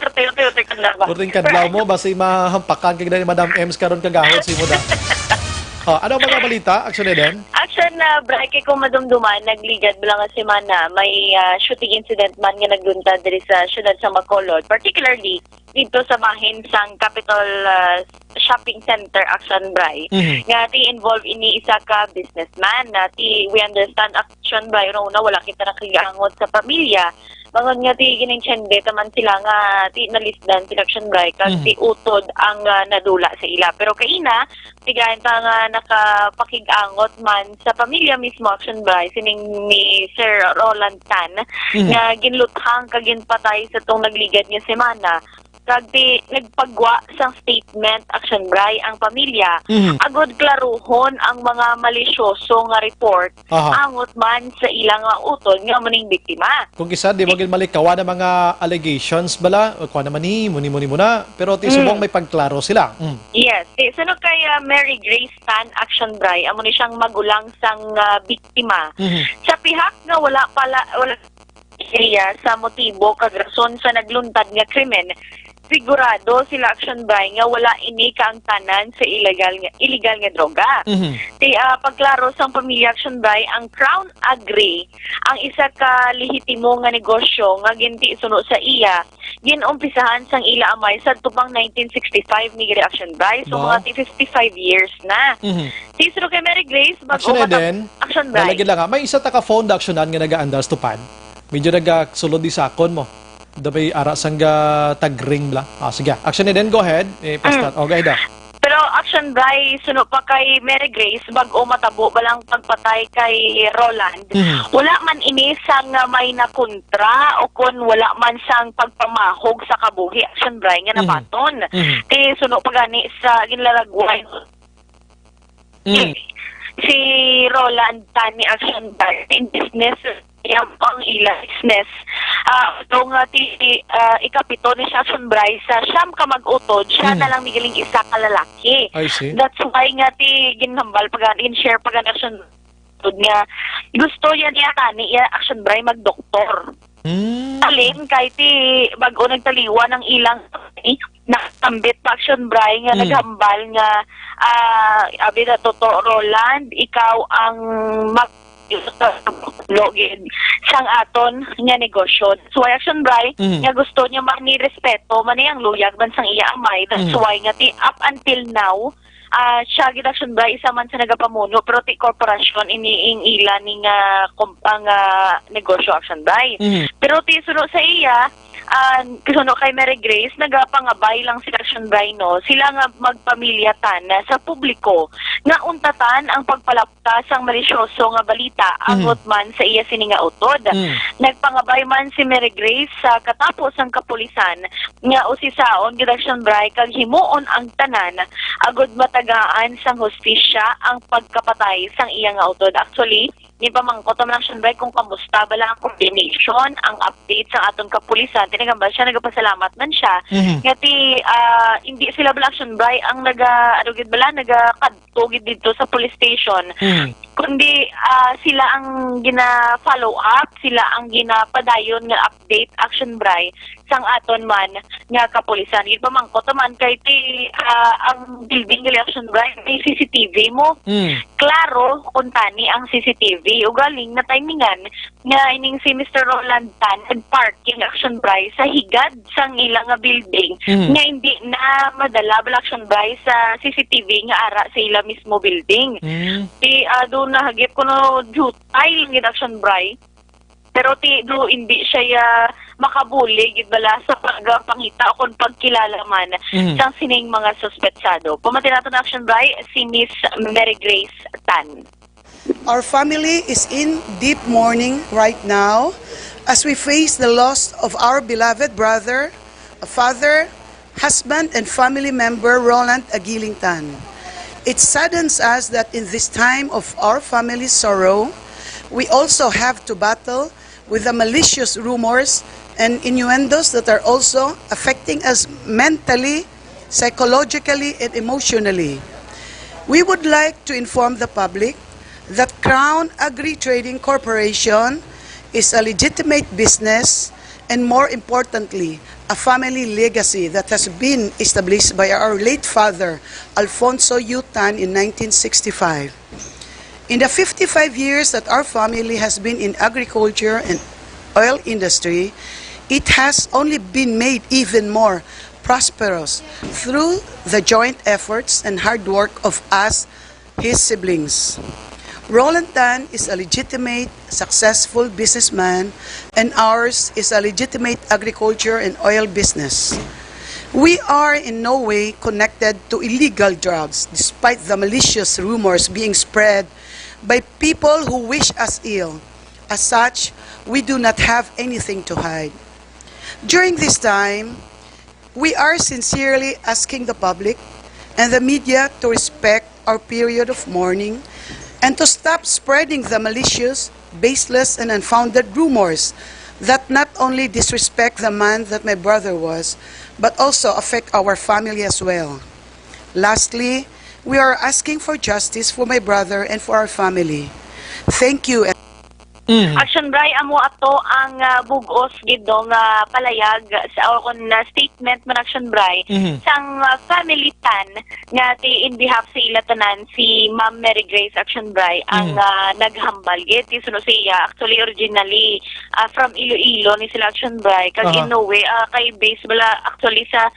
Perteo-teo kadlaw. Perteng kadlaw mo, basta mahampakan kag ni Madam Ems karon kagahod si mo da. Ano mga balita, Action Eden? Action na break kung madumduman, nagligad bilang semana, may shooting incident man nga nagluntad diri sa syudad sa Bacolod, particularly dito sa mahin sang Capital Shopping Center, Action Bray. Nga ti involved ini isa ka businessman na we understand Action Bray una wala kita nakigangot sa pamilya. Bangon nga ti ginensyende taman sila nga ti nalisdan sila Action Bray kag ti utod ang nadula sa ila. Pero kaina tigayon ta nga nakapakig-angot man sa pamilya mismo Action Bray sining ni Sir Roland Tan nga ginluthang kag ginpatay sa tong nagligad nga semana. Kag di nagpagwa sang statement Action Bray ang pamilya agod klaruhon ang mga malisyoso nga report angot man sa ilang utod nga maning biktima. Kung isa di magil malikawan ang mga allegations bala kuan naman ni muni na pero ti subong may pagklaro sila. Yes, sunod kay Mary Grace Tan Action Bray amo ni siyang magulang sang biktima. Sa pihak nga wala sa motibo kag rason sa nagluntad nga krimen, sigurado sila Action Bray nga wala ini kaangtanan sa illegal nga droga. Pagklaro sang pamilya Action Bray, ang Crown agree ang isa ka lehitimo nga negosyo nga ginti suno sa iya ginumpisahan sang ila amay sa tupang 1965 ni Action Bray, so mga 55 years na. Tisro kay Mary Grace Action Eden, Action Bray. Lalagyan lang may isa ta ka phone actionan nga naga-andas tupad. Medyo nagasulod di sakon mo. Dabay ara sang tagring bla. Sige. Action Eden, go ahead. Pastat. Okay da. Pero Action Bray, suno pa kay Mary Grace, bag-o matabo balang pagpatay kay Roland. Wala man ini sang may nakontra o kun wala man sang pagpamahog sa kabuhi Action Bray nga nabaton. Ti suno pa gani sa ginlalagway. Si Roland Tan ni Action Bray in business yang pang ila business. Itong ikapito ni Action Bray sa siyam ka mag-utod, siya na lang migaling isa ka lalaki. I see. That's why nga ti ginhambal in-share pag Action nga gusto niya tani Action Bray mag-doktor. Alin kay ti bago nagtaliwa ng ilang nakatambit pa Action Bray nga naghambal nga abi na totoo Roland, ikaw ang login sang aton nga negosyo. So Action Bray nga gusto niya respeto man ang luyag man sang iya amay. That's why nga ti up until now siya gid Action Bray isa man sa nagapamuno pero ti korporasyon iniing ila ni nga negosyo Action Bray. Pero ti suno sa iya kuno kay Mary Grace nagapangabay lang si Action Bray no sila nga magpamilyatan sa publiko nga untatan ang pagpalapta sang malisyoso nga balita angot man sa iya sini nga utod. Nagpangabay man si Mary Grace sa katapos ang kapulisan nga usisaon gid Action Bray kag himuon ang tanan agud matagaan sang hustisya ang pagkapatay sang iya nga utod. Actually ni pamangkot man Action Bray kung kamusta bala ang coordination, ang update sa atong kapulisan. Tinagambal siya, nagapasalamat man siya. Nga ti, hindi sila bala Action Bray ang nagakadtugid dito sa police station. Kundi sila ang gina-follow up, sila ang ginapadayon nga update Action Bray sang aton man nga kapulisan. Yung pamangkot man kay ti ang building ng Action Bray may CCTV mo. Klaro kung tani ang CCTV. Ugaling na timingan nga ining si Mr. Roland Tan nag-parking Action Bray sa higad sang ilang nga building nga hindi na madala bala Action Bray sa CCTV nga ara sa ila mismo building. Ti doon nahagip ko no jutay lang Action Bray. Pero ti do hindi siya makabuli gid bala sa pagpangita o kung pagkilala man sang sining mga suspetsado. Pamatin natin Action Bray si Miss Mary Grace Tan. Our family is in deep mourning right now as we face the loss of our beloved brother, a father, husband, and family member, Roland Agiling Tan. It saddens us that in this time of our family's sorrow, we also have to battle with the malicious rumors and innuendos that are also affecting us mentally, psychologically, and emotionally. We would like to inform the public that Crown Agri Trading Corporation is a legitimate business and, more importantly, a family legacy that has been established by our late father, Alfonso U. Tan, in 1965. In the 55 years that our family has been in agriculture and oil industry, it has only been made even more prosperous through the joint efforts and hard work of us, his siblings. Roland Tan is a legitimate, successful businessman, and ours is a legitimate agriculture and oil business. We are in no way connected to illegal drugs, despite the malicious rumors being spread by people who wish us ill. As such, we do not have anything to hide. During this time, we are sincerely asking the public and the media to respect our period of mourning and to stop spreading the malicious, baseless, and unfounded rumors that not only disrespect the man that my brother was, but also affect our family as well. Lastly, we are asking for justice for my brother and for our family. Thank you. Action Bray, amo ato ang bugos gidong palayag sa statement man Action Bray sang family Tan nga ti in behalf sa ila tanan si Ma'am Mary Grace Action Bray ang naghambal gid ti suno siya actually originally from Iloilo ni sila Action Bray kag in no way kay base bala actually sa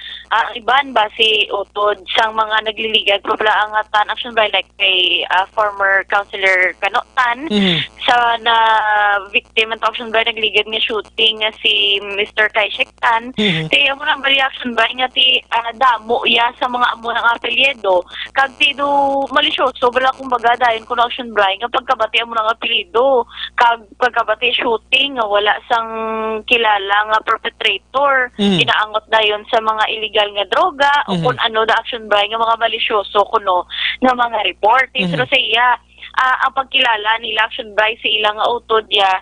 iban ba si utod sang mga nagliligad ko bala ang Tan Action Bray like kay former councilor Kano Tan sa na victim ng Action Bray nagligad nga shooting nga si Mr. Kaishek Tan. Ti amo nang reaction ba nga ti damo ya sa mga amo ng apelyido kag ti do malisyoso bala kumbaga dayon ko Action Bray nga pagkabati amo ng apelyido kag pagkabati shooting nga wala sang kilala nga perpetrator inaangot dayon sa mga illegal nga droga o kung ano da Action Bray nga mga malisyoso kuno nga mga report. Pero sa iya ang pagkilala nila Action Bray sa ilang utod ya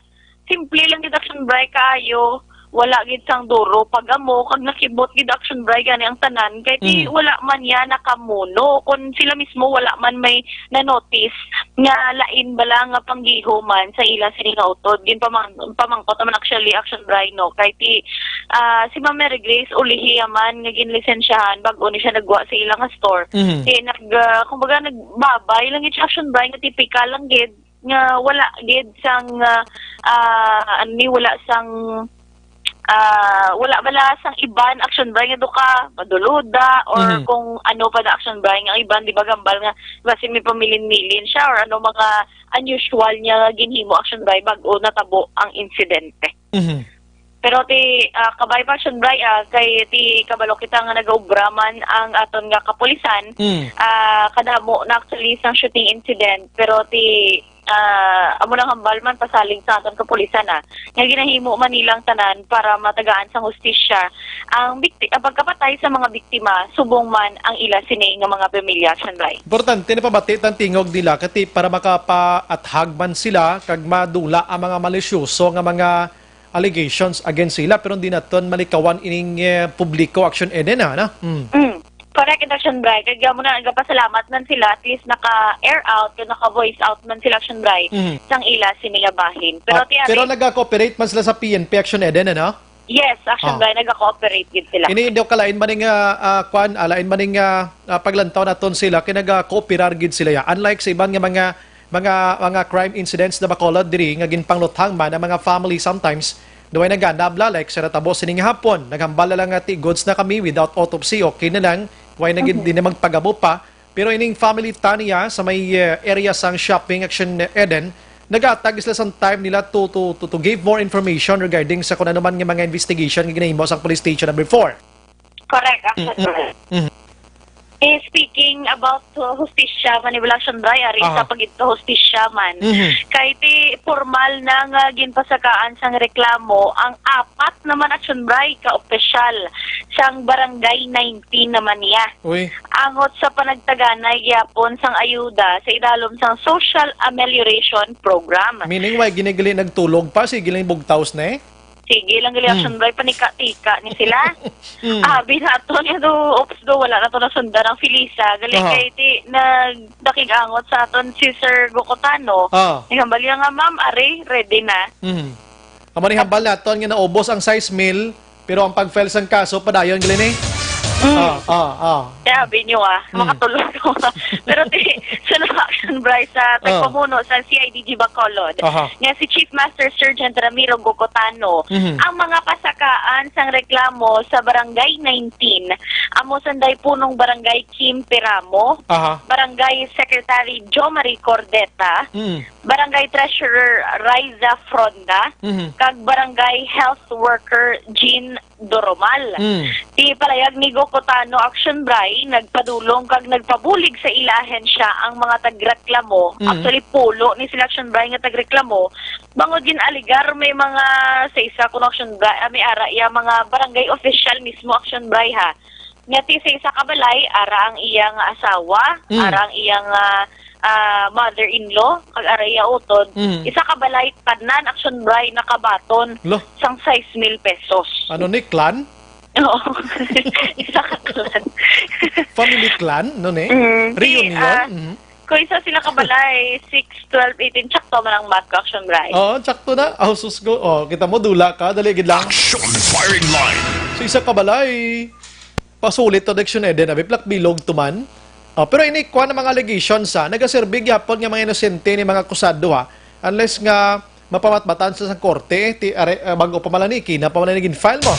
simple lang gid action bray kaayo. Wala gid sang duro pagamo kag nakibot gid action bray gani ang tanan kay ti wala man ya nakamuno kun sila mismo wala man may na-notice nga lain bala nga panggihuman sa ila sini nga utod gin pamangkot man actually action bray no kay ti si Ma'am Mary Grace ulihi man nga ginlisensyahan bag-o ni siya nagwa sa ila nga store kay kumbaga nagbabay lang gid action bray nga tipikal lang gid nga wala gid sang wala sang wala bala sang iban action bray nga duka maduluda or kung ano pa na action bray nga iban di ba gambal nga basi may pamilin-milin siya or ano mga unusual niya ginhimo action bray bag-o natabo ang insidente. Pero ti kabay pa action bray kay ti kabalo kita nga nagaubraman ang aton nga kapulisan kadamo na actually sang shooting incident pero ti amo nang hambal man pasaling sa aton kapulisan nga ginahimo man nilang tanan para matagaan sang hustisya ang pagkapatay sa mga biktima subong man ang ila sini nga mga pamilya action bray. Importante na pabati ang tingog nila kati para makapaathag man sila kag madula ang mga malisyoso nga mga allegations against sila pero hindi naton malikawan ining publiko action eden na. Correct, action bray. Kaya mo na nagpasalamat man sila at least naka-air out kung naka-voice out man sila action bray sang ila sinigabahin. Pero pero nag-cooperate man sila sa PNP action eden Yes, action bray nag-cooperate gid sila. Ini daw kalain maning alain maning paglantaw naton sila kay nag-cooperar gid sila ya. Unlike sa iban nga mga crime incidents na bakolod diri nga ginpangluthang man ang mga family sometimes duway nagandabla like sa natabo sining hapon naghambal lang ati goods na kami without autopsy okay na lang way nagin din na magpagabo pa pero ining family taniya sa may area sang shopping action eden nagatag sila sa time nila to give more information regarding sa kung ano man nga mga investigation nga ginahimo sa police station number 4. Correct, action. Speaking about hustisya man ibala action bray ari sa pagito hustisya man kay ti formal na nga ginpasakaan sang reklamo ang apat naman action bray ka opisyal sang barangay 19 naman niya. Angot sa panagtaganay gyapon sang ayuda sa idalom sang social amelioration program. Meaning why ginigali nagtulog pa sige lang bugtaws na Sige lang gali action bray panika-tika ni sila. Binato niya do ops do wala na to na sundan ang Felisa. Gali kay ti nagdakig angot sa aton si Sir Gokotano. Hambal nga ma'am ari ready na. Amo ni hambal naton nga naubos ang size mill pero ang pag-file sang kaso padayon gali ni. Sabi niyo makatulog ko. Pero sa action bray sa tagpamuno sa CIDG Bacolod nga si Chief Master Sergeant Ramiro Gokotano ang mga pasakaan sang reklamo sa barangay 19 amo sanday punong barangay Kim Peramo, barangay Secretary Jo Marie Cordeta, barangay Treasurer Raiza Fronda, kag barangay Health Worker Jean Doromal. Ti palayag ni Gokotano action bray nagpadulong kag nagpabulig sa ilahen siya ang mga tagreklamo. Actually pulo ni sila action bray nga tagreklamo. Bangod gin aligar may mga sa isa kun action bray may ara iya mga barangay official mismo action bray ha. Ngati sa isa kabalay ara ang iyang asawa, ara ang iyang mother-in-law kag araya utod isa ka balay tanan action bray nakabaton sang 6,000 pesos. Ano ni clan? Oo. Isa ka clan. Family clan no ni? Reunion. Kung isa sila kabalay 6, 12, 18 tsakto man ang math ko action bray. Tsakto na. Sus go. Kita mo dula ka dali gid lang. Action firing line. So isa kabalay pasulit to action eden abi plak bilog tuman. Pero ini kuha ng mga allegations nagaserbi gyapon nga mga inosente ni mga akusado unless nga mapamatbatan sa korte bago pamalaniki na pamalanigin file mo.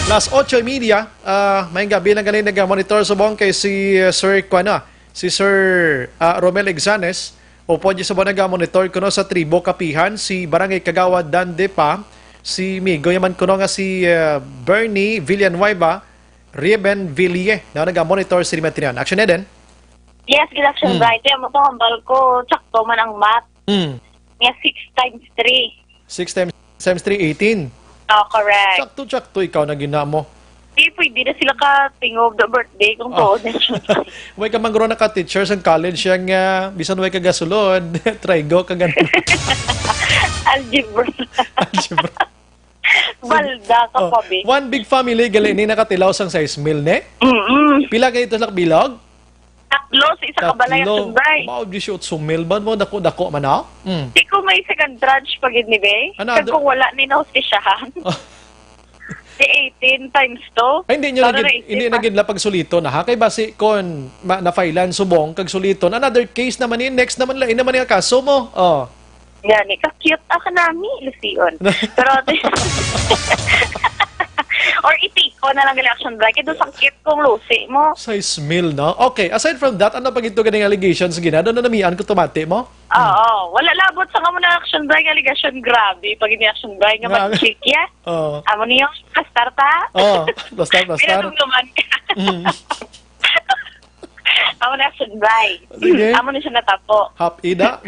Last 8:30 may gabi lang galing nag-monitor subong kay si Sir si Sir Romel Exanes o po sa buwan nag-monitor kuno sa Tribo Kapihan si Barangay Kagawad Dandepa si Migo yaman kuno nga si Bernie Villanueva Rieben Villie na nag-monitor sa Dimatrian. Action Eden? Yes, good action right. Yung matambal ko, tsakto man ang math. Nga 6 times 3. 6 times 3, 18. Correct. Tsakto, ikaw na ginamo. Pwede na sila ka-tingob the birthday kung to. Way ka mangro na ka-teachers ang college yung bisan way ka gasulod. Try go ka ganun. Algebra. Balda ka pa, be. One big family, gali ni nakatilaw sang 6 mil, ne? Pila kayo ito sa bilog? Tatlo sa isa ka balay at sunday. Mao, 18 mil ba mo? Dako man na? Di ko may second tranche pag ni be. Ano, Kag kung wala ni na hostisyahan. Di 18 times to. Ay, hindi nagid lapag sulito na ha. Kay basi kon na-filean subong kag suliton. Another case naman ni next naman lain naman yung kaso mo. Oh. Yan, ka-cute ako nami, Lucion. Pero, or itiko na lang gali action break. Ito sakit kong lusi mo. 6 mil, no? Okay, aside from that, ano pag ito ganing allegations ginado na namian ko tumati mo? Oo, wala labot sa nga mo na action break, allegation grabe. Pag ini action break nga mag-chick ya. Oo. Amo niyo, kastar ta? Oo, bastar. Pinatugluman ka. Amo na action break. Sige. Amo na siya natapo. Hap ida?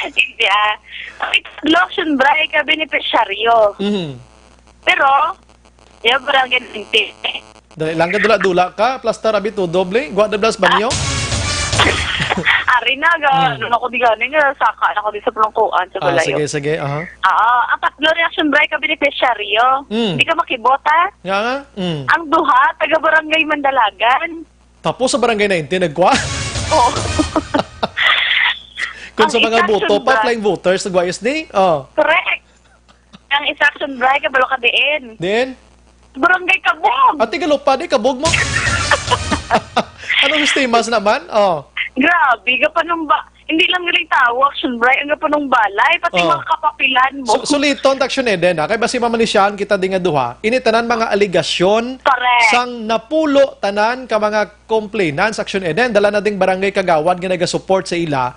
Hindi action break ka beneficiaryo. Pero, yung parang ganiti. Dali lang ka dula-dula ka, plaster abito doble, guwa de blas banyo. Ari na ga, ano ko di ganing saka na ko di sa plongkuan sa balayo. Sige, aha. Ang tatlo reaction break ka beneficiaryo. Hindi ka makibota. Nga. Ang duha taga Barangay Mandalagan. Tapos sa barangay 19 nagkuha. Oo. Kung sa mga boto pa, flying voters, nagwayos ni? Oh. Correct. Ang isa action break ka balo ka diin. Then? Barangay Kabog. Ate galupa di, kabog mo. Anong sistemas naman? Oh. Grabe, kapanong ba? Hindi lang galing tao, action break, ang kapanong balay, pati mga kapapilan mo. Suliton, taksyon Eden, ha? Kaya basi mamanisyan kita di nga duha, initanan mga aligasyon sang napulo tanan ka mga complainants, action Eden, dala na ding barangay kagawad nga nag-support sa ila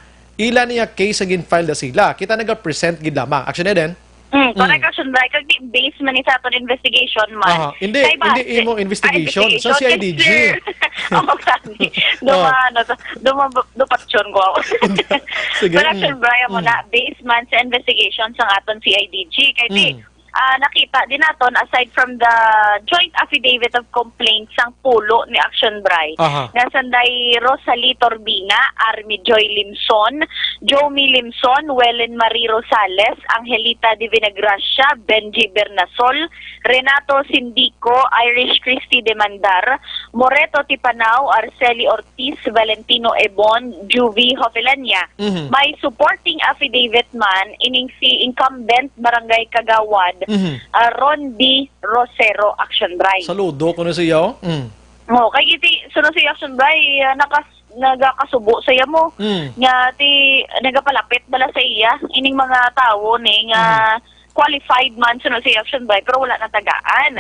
niya case agin file na sila. Kita nag-present gid lamang. Action Eden? Correct, action break. Kag base man sa aton investigation man. Hindi imo investigation sa CIDG. Dupatsyon ko ako. Sige. Pero action break mo na base man sa investigation sa aton CIDG. Kaya nakita din naton aside from the joint affidavit of complaint sang pulo ni Action Bray nga sanday Rosalie Torbina, Army Joy Limson, Jomi Limson, Wellen Marie Rosales, Angelita de Vinagracia, Benji Bernasol, Renato Sindico, Irish Christy de Mandar, Moreto Tipanao, Arceli Ortiz, Valentino Ebon, Juvie Hofelania. May supporting affidavit man ining si incumbent Barangay Kagawad Ron D. Rosero Action Bray. Saludo ko na siya. Kay iti sunod si Action Bray nagakasubo sa iya mo. Nga ti nagapalapit bala sa iya ining mga tao ni nga qualified man sunod si Action Bray pero wala na tagaan.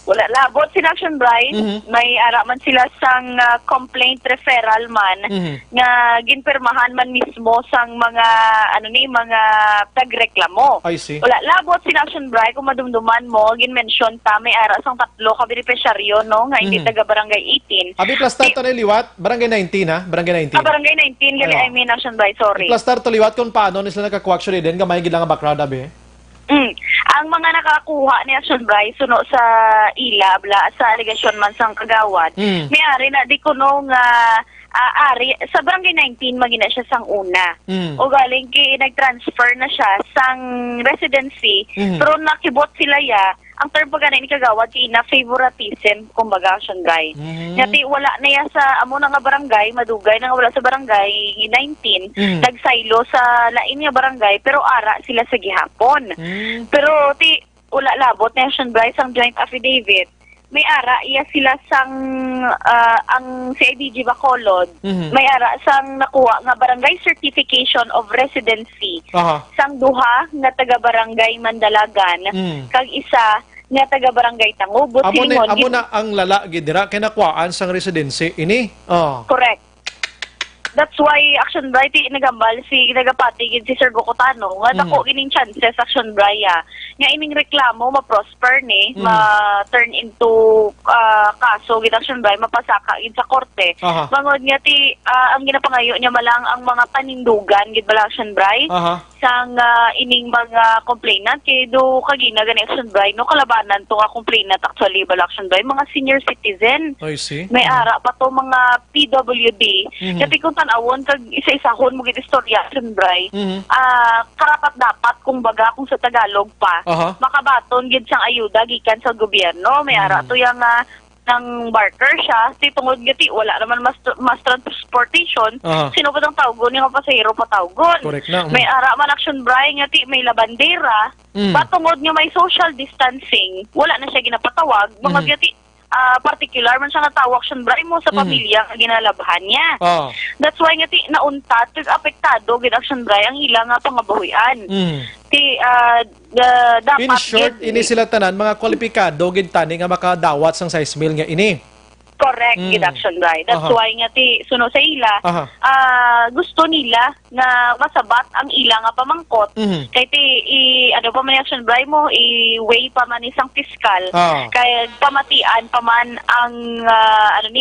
Wala labot si Action Bray, may ara man sila sang complaint referral man nga ginpirmahan man mismo sang mga mga tagreklamo. I see. Wala labot si Action Bray kung madumduman mo gin-mention ta may ara sang tatlo ka beneficiaryo no nga hindi taga Barangay 18. Abi plastar to liwat, Barangay 19 ha, Barangay 19. Barangay 19 gali I mean Action Bray, sorry. Plastar to liwat kung paano nila nagka-coaction din gamay gid lang ang background abi. Ang mga nakakuha ni Action Bray suno sa ila bla sa allegation man sang Kagawad. May ari na di kuno nga ari sa Barangay 19 magina siya sang una. O galing ki nag-transfer na siya sang residency pero nakibot sila ya ang term pag ni Kagawad na favoritism kumbaga Action Bray. Ngati wala na ya sa amo na nga barangay madugay na nga wala sa Barangay 19 nagsaylo sa lain nga barangay pero ara sila sa gihapon. Pero wala labot na Action Bray sang joint affidavit. May ara iya sila sang ang CIDG Bacolod may ara sang nakuha nga barangay certification of residency sang duha nga taga Barangay Mandalagan kag isa nga taga Barangay Tangubot amo na ang lala gid dira kay nakuhaan sang residency ini. Correct. That's why Action Bray nagambal si nagapatigid si Sir Bocotano nga dako ining chances Action Bray nga ining reklamo ma-prosper ni ma-turn into kaso gid Action Bray mapasaka gid sa korte. Bangod nga ang ginapangayo niya malang ang mga panindugan gid bala Action Bray sa sang ining mga complainant kay do kagina gani action by no kalabanan to nga complainant actually bal action by mga senior citizen. I see. May ara pa to mga PWD. Kasi kung tanawon kag isa-isahon mo gid istorya action by karapat dapat kung baga kung sa Tagalog pa makabaton gid sang ayuda gikan sa gobyerno. May ara to yang ng barker siya, tungod gati wala naman mas transportation, sino pa tang tawgon yung pasahero pa tawgon. Correct na. May ara man action bray ngati may labandera, patungod nga may social distancing, wala na siya ginapatawag, mga gati particular man siya natawag action bray mo sa pamilya nga ginalabhan niya. That's why ngati nauntat tig apektado gid action bray ang ilang nga pangabuhian. Dapat in short, ini sila tanan mga kwalipikado gid tani nga makadawat sang size meal nga ini. Correct, gid action bray. That's why nga ti suno sa ila gusto nila nga masabat ang ila nga pamangkot kay ti ano pa man action bray mo i-weigh pa man isang fiskal kay pamatian pa man ang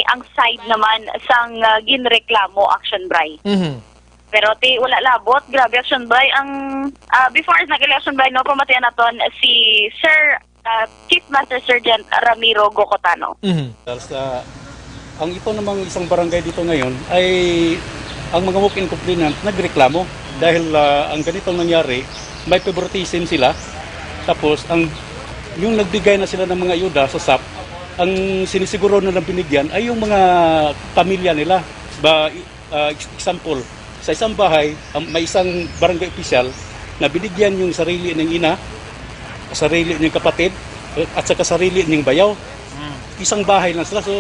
ang side naman sang ginreklamo action bray. Pero ti wala labot, grabe action bray ang before nag-election bray no pamatian naton si Sir Chief Master Sergeant Ramiro Gocotano. Ang ito namang isang barangay dito ngayon ay ang mga walk-in complainant nagreklamo dahil ang ganitong nangyari, may favoritism sila. Tapos yung nagbigay na sila ng mga ayuda sa SAP, ang sinisiguro na binigyan ay yung mga pamilya nila. Example, sa isang bahay, may isang barangay official na binigyan yung sarili ng ina, sarili ng kapatid, at saka sarili ng bayaw. Isang bahay lang sila. So,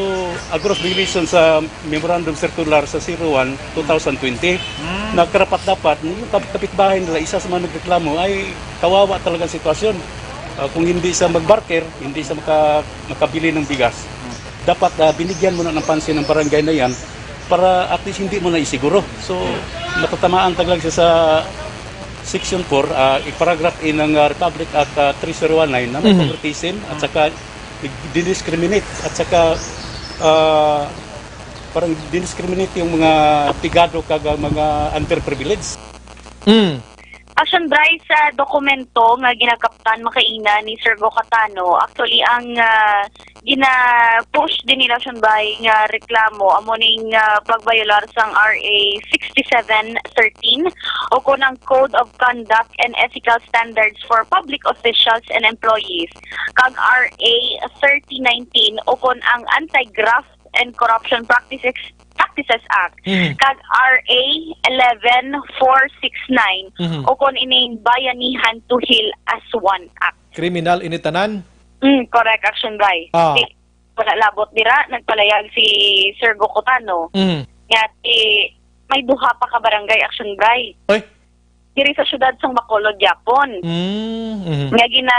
gross violation sa Memorandum Circular sa 01-2020 na karapat dapat yung kapitbahay nila, isa sa mga nagreklamo ay kawawa talagang sitwasyon. Kung hindi siya magbarker, hindi siya makabili ng bigas, dapat binigyan mo na ng pansin ng barangay na yan para at least hindi mo na isiguro. So, matatamaan talag siya sa Section 4, paragraph A ng Republic Act 3019 na may favoritism at saka didiscriminate at saka parang didiscriminate yung mga pigado kag mga underprivileged. Action bray sa dokumento nga ginakaptan makaina ni Sir Gocotano, actually ang gina-push din nila action bray nga reklamo amo ning pagbayolar sang RA 6713 o kunang Code of Conduct and Ethical Standards for Public Officials and Employees kag RA 3019 o kun ang Anti-Graft and Corruption Practices Act kag RA 11469 o kon ining Bayanihan to Heal as One Act. Kriminal ini tanan? Correct action bray. Wala labot dira nagpalayag si Sir Gocotano. Nga may duha pa ka barangay action bray. Diri sa syudad sang Bacolod, Japon. Nga gina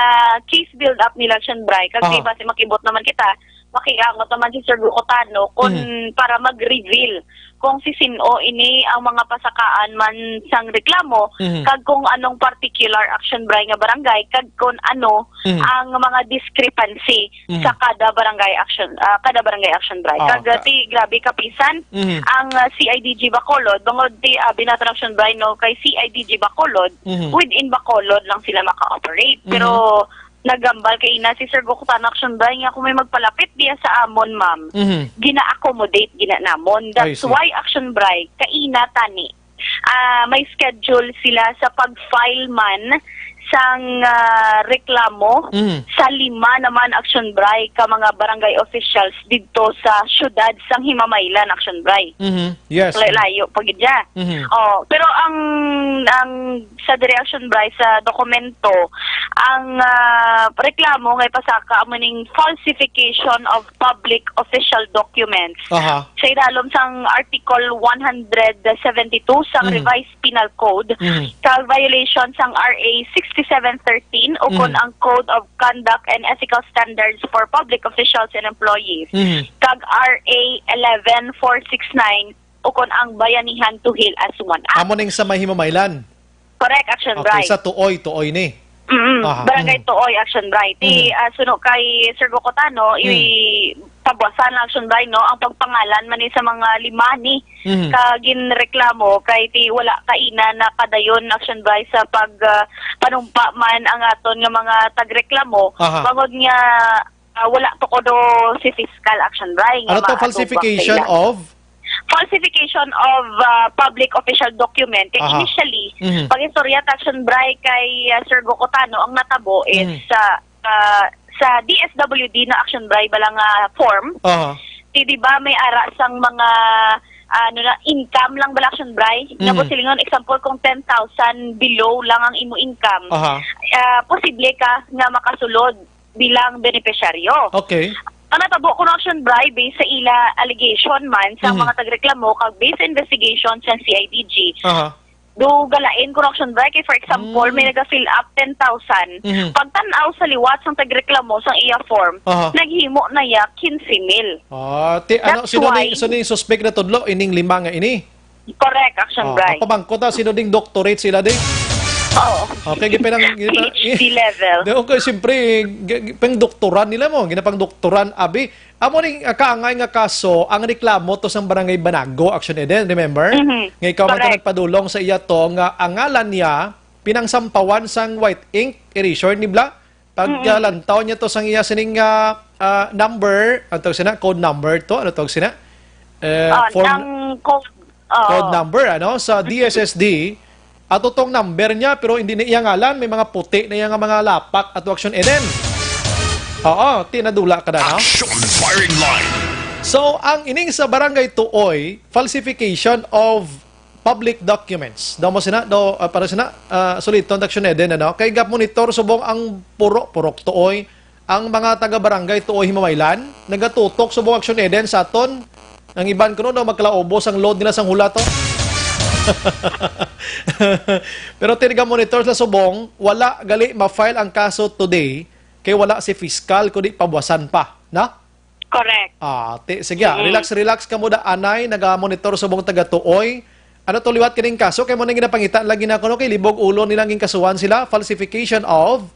case build up nila action bray kag di base makibot naman kita makiangot naman si Sir Gocotano kung para mag-reveal kung si sino ini ang mga pasakaan man sang reklamo kag kung anong particular action bray nga barangay kag kung ano ang mga discrepancy sa kada barangay action bray kag ti grabe kapisan ang CIDG Bacolod bangod ti binatan action bray no kay CIDG Bacolod within Bacolod lang sila maka-operate pero nagambal kay ina si Sir Gocotano action bray nga kung may magpalapit diya sa amon ma'am gina-accommodate namon. That's why action bray kaina tani may schedule sila sa pag-file man sang reklamo sa 5 naman action bray ka mga barangay officials dito sa syudad sang Himamaylan action bray. Yes. Layo pagidya. Pero ang sa direction bray sa dokumento ang reklamo ngay pasaka amo ning falsification of public official documents. Sa idalom sang Article 172 sang Revised Penal Code kag violation sang RA 6713 o kun ang Code of Conduct and Ethical Standards for Public Officials and Employees kag RA 11469 o kun ang Bayanihan to Heal as One Act. Amo ning sa may Himamaylan. Correct action bray. Sa tuoy ni. Barangay Tuoy action bray. Ti suno kay Sir Gocotano tabuasan ng action by no ang pagpangalan man ni sa mga lima ni ginreklamo kay ti wala kaina na kadayon action by sa panumpa man ang aton nga mga tagreklamo bangod nga wala to ko do si fiscal action by ano to falsification of public official document. Initially, pag-istorya action by kay Sir Gokotano ang natabo is sa DSWD na action by balang form. Di ba may ara sang mga income lang bala action by. Nabo silingon example kung 10,000 below lang ang imo income. Posible ka nga makasulod bilang beneficiaryo. Okay. Ang natabo ko ng action by based sa ila allegation man sa mga tagreklamo kag based investigation sa CIDG. Do galain ko ng action by kay for example may naga-fill up 10,000. Pag tan-aw sa liwat sang tagreklamo sang iya form, naghimo na ya 15,000. Sino ning suspect na tudlo ining lima nga ini? Correct, action by. Pabangko ta sino ding doctorate sila din? Okay, PhD level. Okay, siyempre, pang doktoran nila mo, ginapang doktoran, abi. Amo ning kaangay nga kaso, ang reklamo to sa barangay Banago, Action Eden, remember? Nga ikaw man nagpadulong sa iya to, nga ang ngalan niya, pinangsampawan sang white ink erasure ni Bla. Paglantaw niya to sang iya sining number, ano tawag sina? Code number to, ano tawag sina? Code number, ano? Sa DSSD, at itong number niya, pero hindi na iya ngalan, may mga puti na iya nga mga lapak at Action Eden. Tinadula ka na, no? Action Firing Line. So, ang ining sa barangay Tuoy, falsification of public documents. Daw mo sina, para sina, suliton Action Eden, ano? Kay gap monitor, subong ang purok Tuoy, ang mga taga-barangay Tuoy Himamaylan, nagatutok subong Action Eden sa aton. Ang iban ko no, magkalaubos ang load nila sang hula to. Pero tiniga monitor sa subong, wala gali ma-file ang kaso today kay wala si fiscal kundi pabuwasan pa, na? Correct. Sige, relax ka muna anay, naga-monitor subong taga Tuoy. Ano to liwat kining kaso kay mo nang ginapangitan lagi na kuno kay libog ulo nilang kasuhan sila falsification of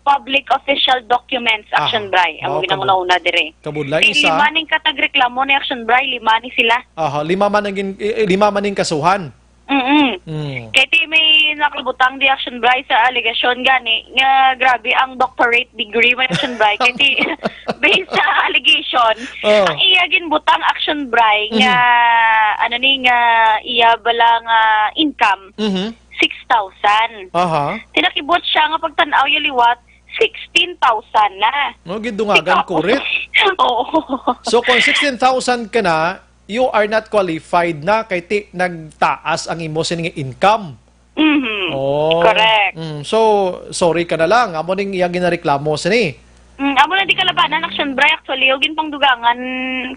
public official documents action by. Ang ginanguna dire. Kabudlay isa. Lima ning katagreklamo ni action by, lima ni sila. Lima man ning kasuhan. Kaya may nakalbutang di action by sa allegation gani nga grabe ang doctorate degree mo action by kaya based sa allegation ang iya ginbutang action by nga iya balang income 6,000. Tinakibot siya nga pagtanaw yung liwat 16,000 na. Gidungagan kurit. So kung 16,000 ka na, you are not qualified na kay nagtaas ang imo sining income. Correct. So, sorry ka na lang. Amo ning iya ginareklamo sini. Amo na di kalabanan action by actually yung pangdugangan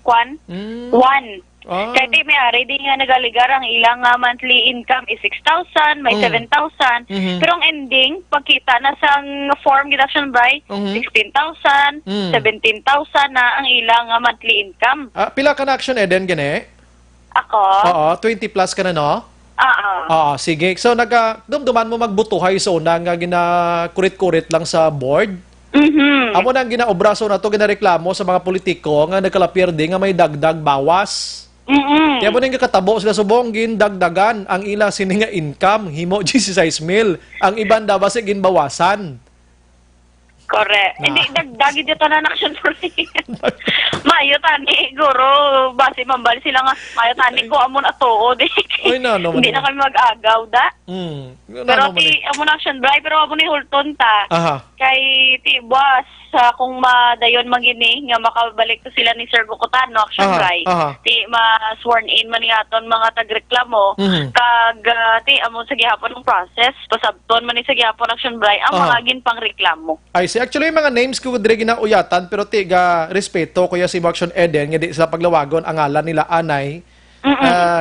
kwan. 1. Kaya may ari din nga nagaligar ang ilang monthly income is 6,000, may 7,000. Pero ang ending, pagkita na sa form deduction by 16,000, 17,000 na ang ilang monthly income. Pila ka na Action Eden, gani? Ako? 20 plus ka na, no? Sige. So, dumduman mo magbutuhay sa una nga ginakurit-kurit lang sa board? Amo nang ginaobraso na to ginareklamo sa mga politiko nga nagkalapir din nga may dagdag bawas. Kaya mo nang katabo sila subong gindagdagan ang ila sininga income himo 16,000. Ang iban daw basi ginbawasan. Correct. Hindi dagdag dito na action for Mayo tani guro base mambal sila nga mayo tani ko amo na tuod. Hindi na kami mag-agaw da. Pero amo na action bray pero amo ni Hulton ta. Kay ti boss kung madayon magini nga makabalik to sila ni Sir Gokotano action bray. Ti ma-sworn in man ni aton mga tagreklamo kag ti amo sa gihapon ng process pasabton man ni sa gihapon action bray ang mga ginpang reklamo. I see. Actually, mga names ko dire ginauyatan pero tiga respeto kuya si Action Eden nga di sila paglawagon ang ngalan nila anay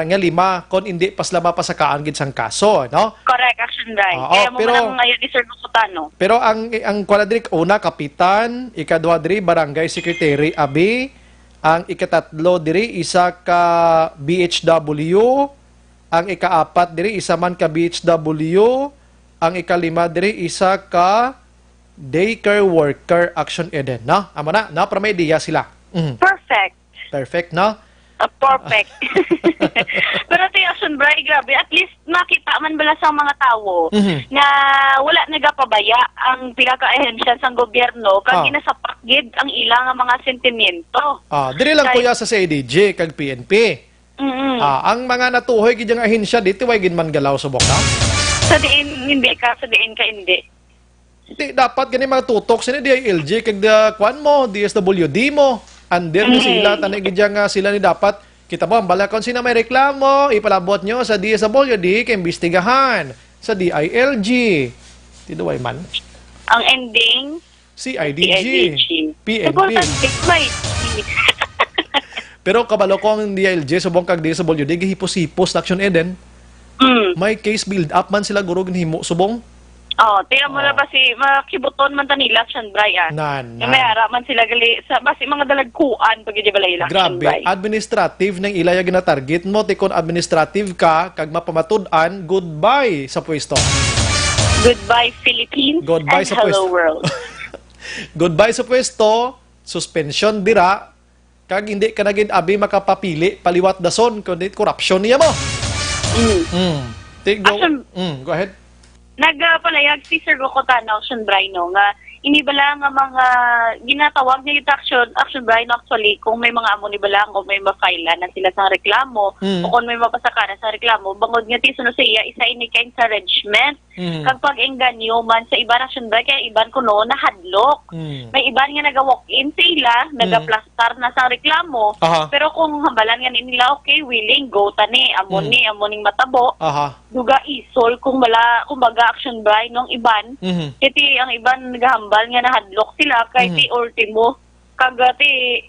nga lima kon hindi paslama pa sa kaangid sang kaso, no? Correct, action right. Kaya mo man ngayon ni Sir Gokotano. Pero ang kwadrik una kapitan, ikadua diri barangay secretary abi, ang ikatatlo diri isa ka BHW, ang ikaapat diri isa man ka BHW, ang ikalima diri isa ka Daycare Worker Action Eden, no? Amo na, no? Para may idea sila. Perfect. Perfect, no? Perfect. Pero ito yung Action Bray, grabe. At least makita man bala sa mga tao na wala nagapabaya ang pinaka-ahensya sa gobyerno kag inasapak gid ang ilang mga sentimento. Dili lang kuya sa CIDG kag PNP. Ang mga natuhoy gid ang ahensya dito way gid man galaw subok na. Sa diin hindi ka, sa diin ka hindi. Hindi dapat gani mga tutok sini DILG kag kwan mo, DSWD mo. Under na sila, tanay gidya nga sila ni dapat. Kita mo, ang balakon sina may reklamo, ipalabot nyo sa DSWD, kaimbestigahan. Sa DILG. Tiduway man. Ang ending? CIDG. PNP. Pero kabalo ko ang DILG, subong kag DSWD, gihipos-hipos na Action Eden. May case build-up man sila, guro, ginhimo, subong. Tiyan mo na ba si makibuton man tanila Action Bray Nan. May ara man sila gali sa basi mga dalagkuan pag di balay Action Grabe, Bray. administrative ng ilaya gina-target mo, tikon administrative ka, kag mapamatud-an, goodbye sa pwesto. Goodbye Philippines Goodbye and sa hello pwesto. world. Goodbye sa pwesto, suspension dira, kag hindi ka naging abi makapapili, paliwat dason, kundi corruption niya mo. Go ahead. Nagpalayag si Sir Gokotano Action Bray no nga inibala nga mga ginatawag niya yung Action Bray no actually kung may mga amo ni bala kung may mafailan na sila sa reklamo o kung may mapasakana sa reklamo bangod nga tiso sa iya isa ini ka encouragement kapag engganyo man sa iban Action Bray kaya iban ko no nahadlok may iban nga naga-walk-in sila naga-plastar na sa reklamo pero kung hambalan nga nila okay willing go tani amoning matabo duga isol kung baga Action Bray nung iban kiti ang iban nagahambal nga nahadlok sila kay ti ultimo kagati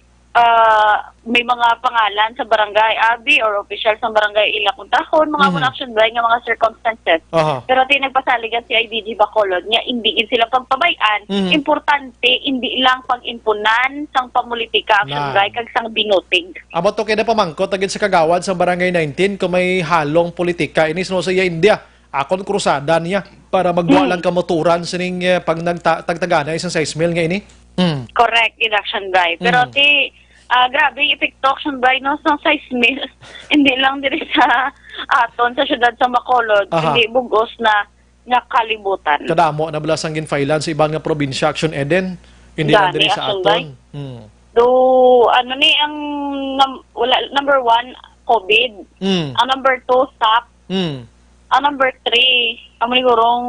may mga pangalan sa barangay abi or official sa barangay ilakuntahon mga Action Bray nga mga circumstances pero ti nagpasaligan si IDG Bacolod nga hindi sila pagpabayan importante hindi lang pag-impunan sang pamulitika Action Bray kag sang binutig abot to kina pamangkot agad sa kagawad sa barangay 19 kung may halong politika inis no sa India akon krusada niya para magwalang kamoturan sining pag nagtagtagana isang 6 mil nga ini. Correct, in Action Bray. Pero grabe yung epekto Action Bray no sa 6 mil. Hindi lang diri sa aton sa syudad sa Bacolod, hindi bugos na nga kalibutan. Kadamo na belas ang ginfailan sa ibang nga probinsya Action Eden. Hindi lang diri sa aton. Ano ni ang number 1 COVID. Ang number 2 SAP. Ang number 3, amo ni gurong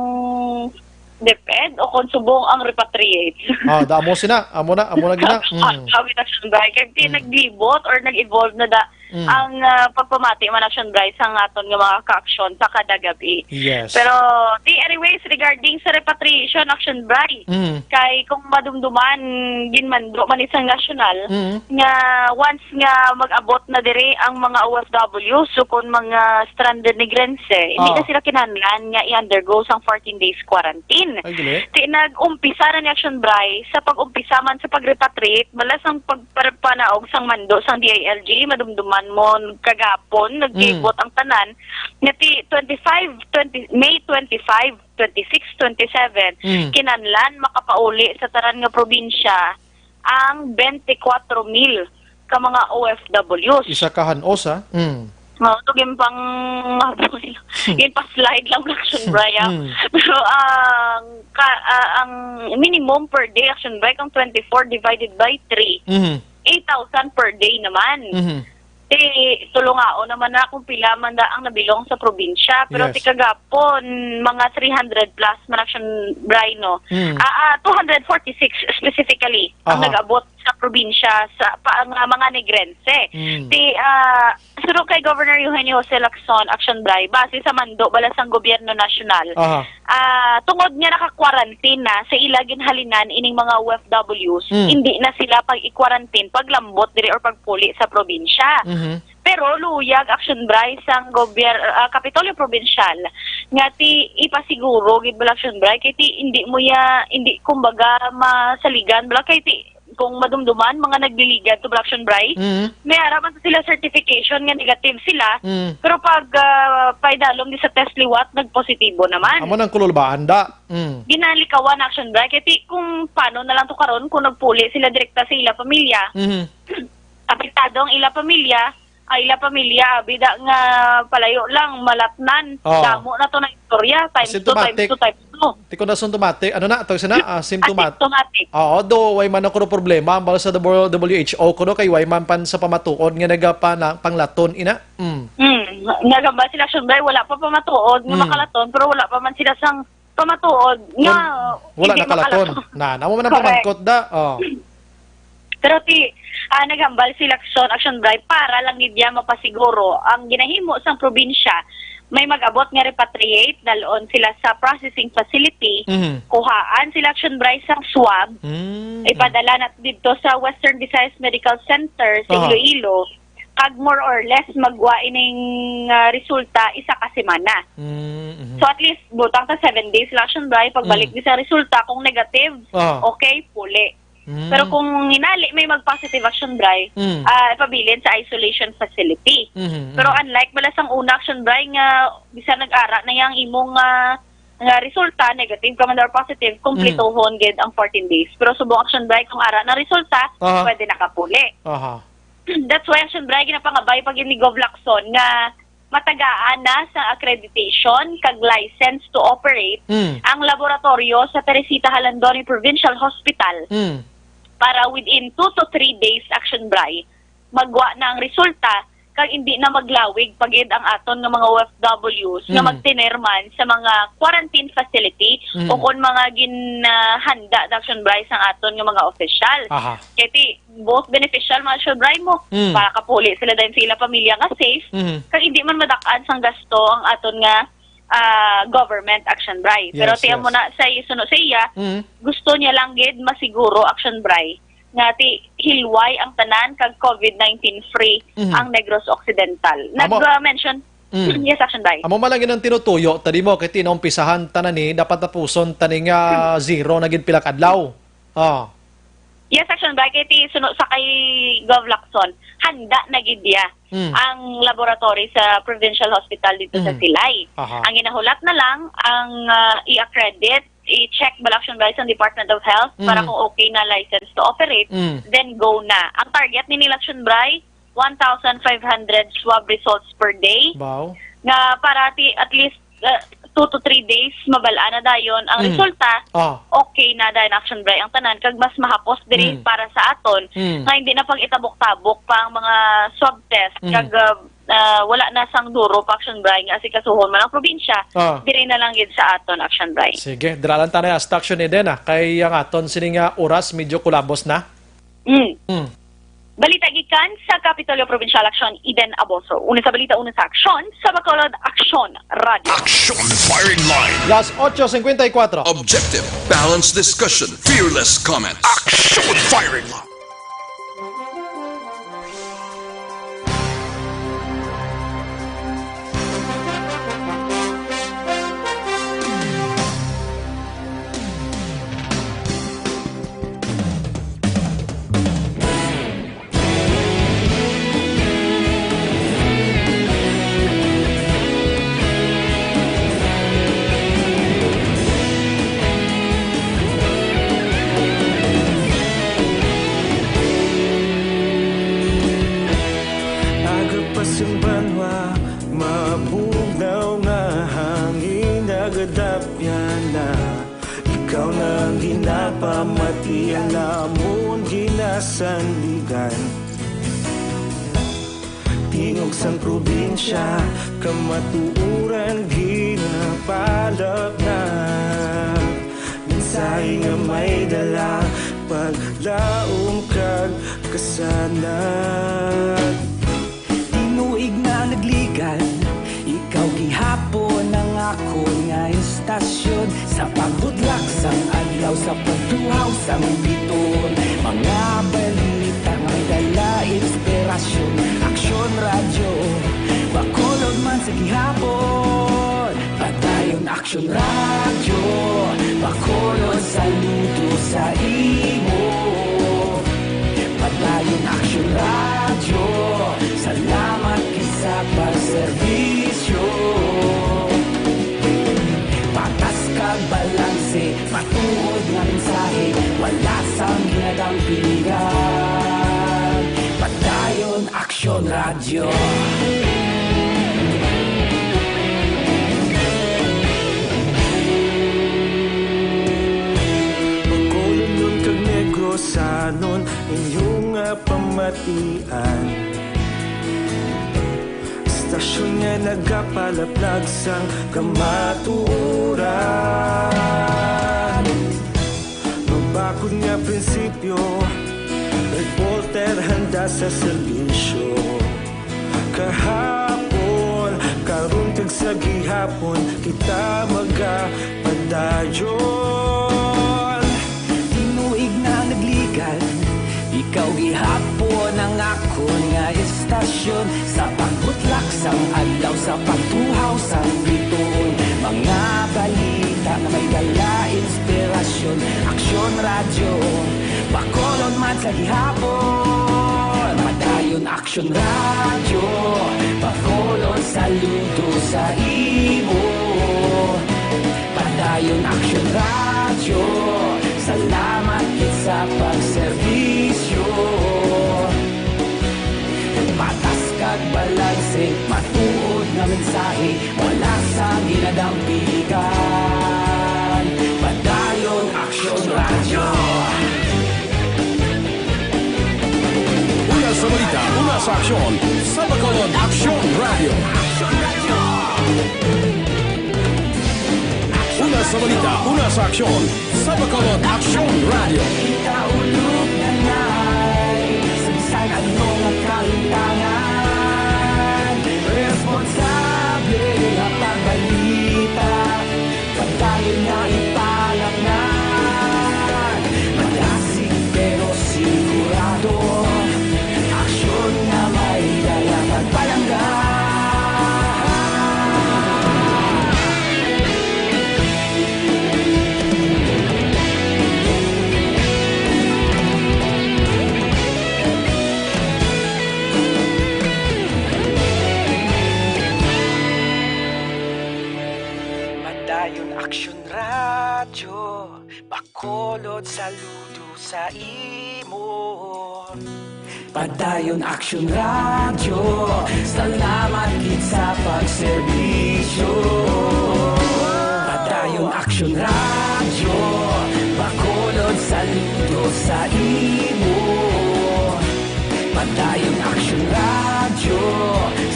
DepEd o konsubong ang repatriate. Damo sina, amo na gina. Kawit Action Bray kay naglibot or nag-evolve na ang pagpamati man Action Bray sa aton nga mga ka-aksyon sa kada gabi. Yes. Pero anyways regarding sa repatriation Action Bray kay kung madumduman ginmando man isang national nga once nga mag-abot na diri ang mga OFW so kung mga stranded migrantes hindi na sila kinahanglan nga i-undergo sang 14 days quarantine. Nag-umpisa na ni Action Bray sa pag-umpisa man sa pag-repatriate balas ang pagpanaog sang mando sang DILG madumduman mo kagapon nagkibot ang tanan ngati May 25, 26, 27 kinanlan makapauli sa tanan nga probinsya ang 24,000 ka mga OFWs. Isa kahan osa. Tugim pang yun pa slide lang Action Bray. Pero ang minimum per day Action Bray kung 24 divided by 3 8,000 per day naman. Tulungao naman na kung pila man da ang nabilong sa probinsya pero kagapon mga 300 plus man Action Bray no. 246 specifically ang nag-abot sa probinsya sa mga negrense. Suro kay Governor Eugenio Jose Lacson Action Bray base sa mando balas ang gobyerno nasyonal. Tungod nga naka-quarantine na sa ilagin halinan ining mga OFWs, hindi na sila pag-i-quarantine paglambot diri or pagpuli sa probinsya. Pero luyag Action Bray sang Kapitolyo Provincial nga ti ipasiguro gid bala Action Bray kay ti hindi kumbaga masaligan bala kay ti kung madumduman mga nagliligad to Action Bray, may araman sila certification nga negative sila, pero pag paidalom di sa test liwat nagpositibo naman. Amo nang kulol ba anda? Ginalikawan Action Bray kaya kung paano na lang to karon kung nagpuli sila direkta sa ila pamilya. Apektado ang ila pamilya, bida nga palayo lang, malatnan. Damo na to na istorya, times 2, times 2, times 2. Tiko na symptomatic. Ano na? Ito na? Symptomatic. Symptomatic. Oo, do, way man ako problema. Ang bala sa WHO ko do, kay way man pan sa pamatuod, nga nagapa na panglaton, ina. Nagamba sila, Action Bray, wala pa pamatuod, nga makalaton, pero wala pa man sila sang pamatuod, nga wala nakalaton. Namo man ang pamangkot da. Pero nagambal sila Action Bray para lang nidya mapasiguro ang ginahimo sang probinsya may mag-abot nga repatriate daloon sila sa processing facility, kuhaan sila Action Bray sang swab, ipadala na dito sa Western Visayas Medical Center sa Iloilo, kag more or less magwa ining resulta isa ka semana. So at least butang ta 7 days lang Action Bray, pagbalik di sa resulta kung negative, okay, puli. Pero kung hinali may mag-positive Action Bray, pabilin sa isolation facility. Pero unlike bala sang una Action Bray nga bisa nag-ara na yang imong nga resulta negative ka man or positive, kumpletohon gid ang 14 days. Pero subong Action Bray kung ara na resulta, pwede nakapuli. That's why Action Bray ginapangabay pag ni Gov Lacson nga matagaan na sa accreditation kag license to operate ang laboratorio sa Teresita Halandoni Provincial Hospital para within 2 to 3 days Action Bray magwa na ang resulta kag hindi na maglawig pagid ang aton nga mga OFWs nga magtinerman sa mga quarantine facility o kung mga ginhanda Action Bray sang aton nga mga official. Kaya both beneficial mga Action Bray mo para kapuli sila dahil sila pamilya nga safe kag hindi man madakaan sang gasto ang aton nga government Action Bray. Pero tiyan mo na sa isunod sa iya, gusto niya lang gid masiguro Action Bray nga hilway ang tanan kag COVID-19 free ang Negros Occidental. Nag-mention yes Action Bray. Amo man lang ang tinutuyo tadi mo kay tinaumpisahan tanan ni dapat tapuson tani nga zero na gid pila ka adlaw. Yes Action Bray kay sunod sa kay Gov Lacson handa na gid dia ang laboratory sa Provincial Hospital dito sa Silay. Ang ginahulat na lang ang i-accredit, i-check ba Action Bray sa Department of Health para kung okay na license to operate, then go na. Ang target ni Action Bray 1,500 swab results per day. Wow. Nga para at least 2 to 3 days mabalaan na dayon ang resulta, okay na dayon Action Bray ang tanan kag mas mahapos diri para sa aton nga hindi na pag itabok-tabok pa ang mga swab test kag wala na sang duro pa Action Bray nga asikasuhon man ang probinsya, diri na lang gid sa aton Action Bray. Sige, diralan tanay hasta action ni den kay ang aton sini nga oras medyo kulabos na. Balita gikan sa Kapitolyo Provincial Action, Eden Aboso. Una sa balita, una sa aksyon, sa Bacolod Aksyon Radio. Action Firing Line. Las 8:54. Objective, balanced discussion, fearless comments. Action Firing Line. Pamatian namon ginasandigan tingog sang probinsya kamatuuran ginapalap na mensahe nga may dala paglaom kag kasanag tinuig na nagligan ikaw gihapon ang ako nga istasyon sa pagbudlak sang adlaw sa pagtuhaw sang biton mga balita nga dala inspirasyon Aksyon Radio Bacolod man sa gihapon padayon Aksyon Radio Bacolod saludo sa imo Radyo. Pagkulon nun kag negrosanon inyong pamatian. Istasyon nga nagapalaplag sang kamatuuran. Magbakod nga prinsipyo, reporter handa sa serbisyo. Kahapon, karon kag sa gihapon, kita magapadayon. Tinuig na nagligal, ikaw gihapon ang ako nga istasyon. Sa pagbutlak sang adlaw, sa pagtuhaw sang bituon. Mga balita na may dala inspirasyon. Aksyon radyo, Bacolod man sa gihapon. Madayon aksyon radyo, Bacolod saludo sa imo. Padayon aksyon radyo, salamat kit sa pagserbisyo. Patas kag balanse, matuod nga mensahe, wala sa ginadampigan. Padayon aksyon radyo. Una sa balita, una sa aksyon, sa Bacolod Aksyon Radio. Una sa balita, una sa aksyon, sa Bacolod Aksyon Radio. Ikaulog na na'y sabisan ano nga kalintangan. Responsable nga pagbalita, pagdayon nga ipalaknan. Malasig pero sigurado, aksyon nga may dala pagpalanggan. Madayon aksyon radyo, Bacolod saludo sa imo. Padayon aksyon radyo, salamat kit sa pagserbisyo. Padayon aksyon radyo, Bacolod saludo sa imo. Padayon aksyon radyo,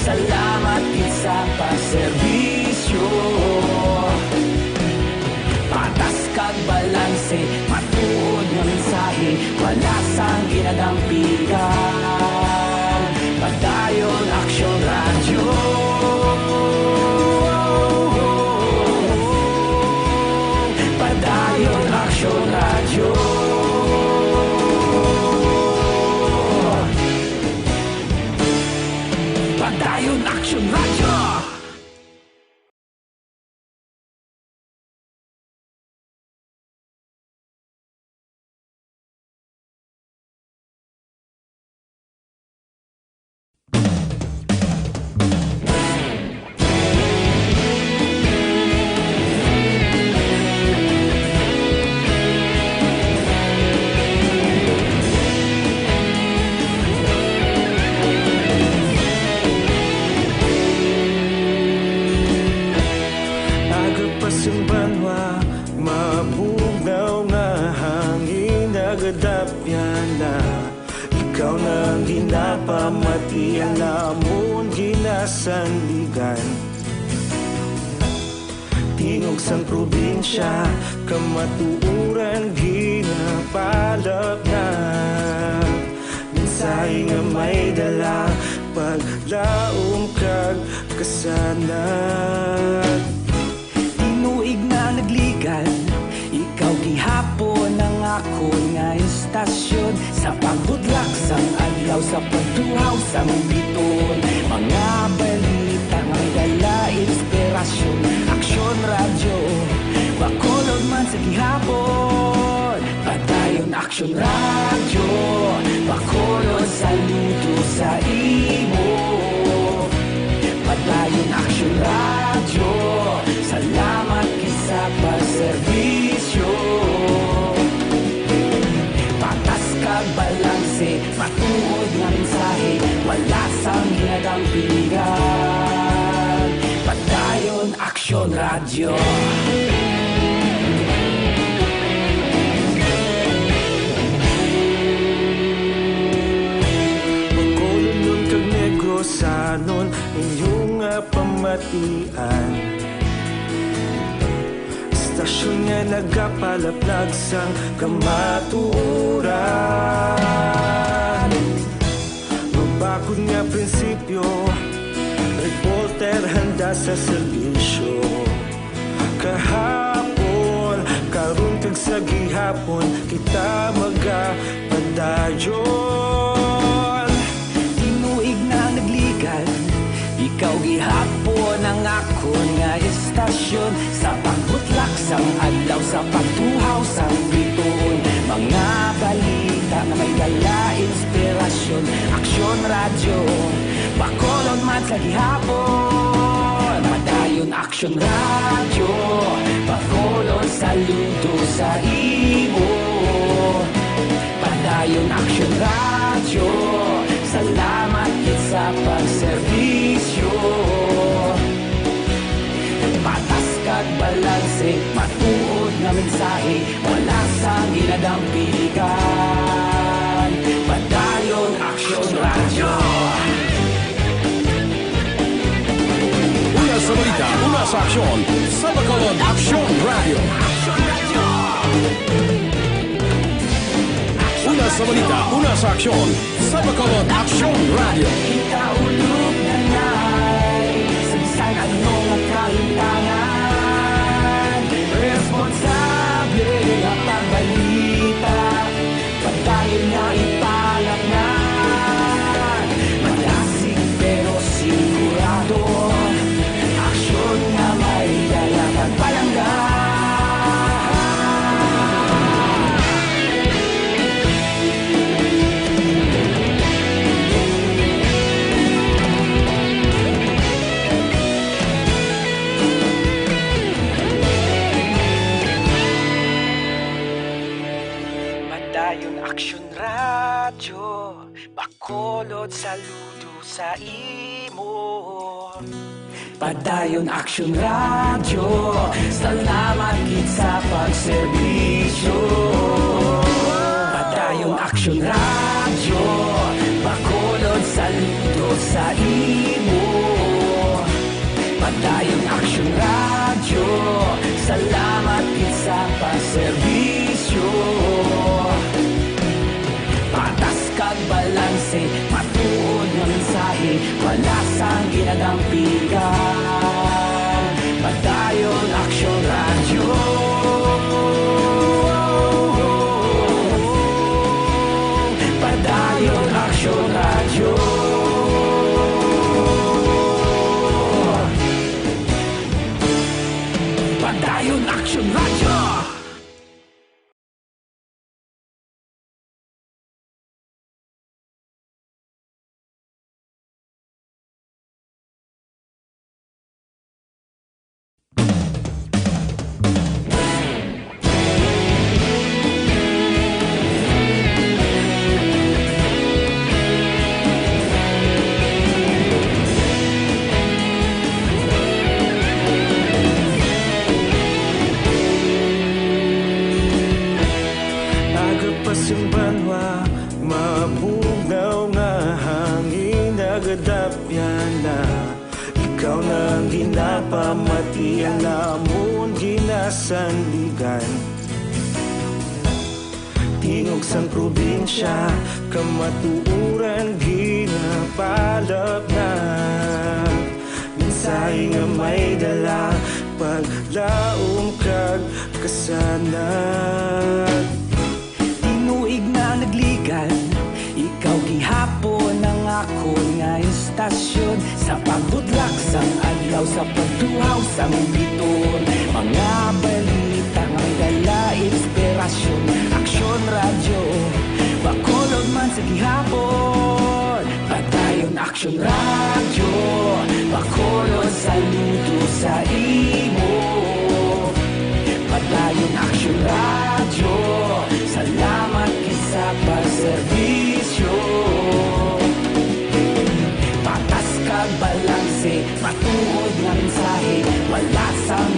salamat kit sa pagserbisyo. Patas kag balanse, matuod nga mensahe, wala sang ginadampigan. Padayon aksyon radyo. Padayon aksyon radyo. Padayon aksyon radyo. Agapasumbanwa, mabugnaw nga hangin nagadapyan na. Ikaw nang ginapamatian namon ginasandigan. Tingog sang probinsya, kamatuuran ginapalap na. Minsay nga may dala, paglaom kag kasanat. Tinuig na nagligan, ikaw gihapon ang ako nga istasyon. Sa pagbudlak sang adlaw, sa pagtuhaw sang biton. Mga balita nga may dala inspirasyon. Aksyon radyo, Bacolod man sa gihapon. Padayon aksyon radyo, Bacolod saludo sa imo. Padayon aksyon radyo, salamat kisa pagserbisyo. Patas kag balanse, matuod nga mensahe, wala sang Radyo. Makulong kag negosanon inyong pamatian. Stasyon nga nagapalaplag sang kamaturan. Magbakod nga prinsipyo, reporter handa sa serbisyo. Kahapon, karon kag sa gihapon, kita magapadayon. Tinuig na nagligan, ikaw gihapon ang ako nga istasyon. Sa pagbutlak sang adlaw, sa pagtuhaw sang bituon. Mga balita na may dala inspirasyon. Aksyon radyo, Bacolod man sa gihapon. Padayon aksyon radyo, Bacolod saludo sa imo. Padayon aksyon radyo, salamat kit sa pagserbisyo. Patas kag balanse, matuod nga mensahe, wala sang ginadampigan. Padayon aksyon radyo. Una sa balita, una sa aksyon, sa Bacolod Aksyon Radio. Una sa balita, una sa aksyon, sa Bacolod Aksyon Radio. Ikaulog na na'y sabisan ano nga kahintangan. Responsable nga pagbalita, pagdayon nga ipalaknan. Malasig pero sigurado, aksyon nga may dalaman palanggan. Padayon aksyon radyo, Bacolod saludo sa imo. Padayon aksyon radyo, salamat kit sa pagserbisyo. Padayon aksyon radyo, Bacolod saludo sa imo. Padayon aksyon radyo, salamat kit sa pagserbisyo. Patas kag balanse, matuod nga mensahe, wala sang ginadampigan. Padayon aksyon radyo. Padayon aksyon radyo. Padayon aksyon radyo. Agapasumbanwa, mabugaw nga hangin nagadapyan na. Ikaw nang ginapamatian namon ginasandigan. Tingog sang probinsya, kamatuuran ginapalap na. Minsay nga may dala, paglaom kag kasanag. Tinuig na nagligan, ikaw gihapon ang ako nga istasyon. Sa pagbutlak sang adlaw, sa pagtuhaw sang biton. Mga balita nga may dala inspirasyon. Aksyon radyo, Bacolod man sa gihapon. Padayon aksyon radyo, Bacolod saludo sa imo. Padayon aksyon radyo, salamat kit sa pagserbisyo. Patas kag balanse, matuod nga mensahe, wala sang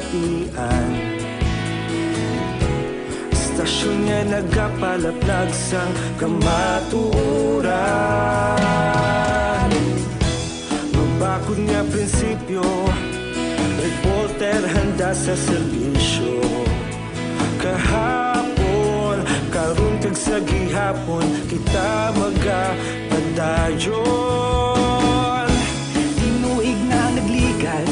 batian. Istasyon niya nagapalaplag sang kamatuuran. Mabakod niya prinsipyo, reporter handa sa serbisyo. Kahapon, karuntag sa gihapon, kita magapadayon. Tinuig na nagligad,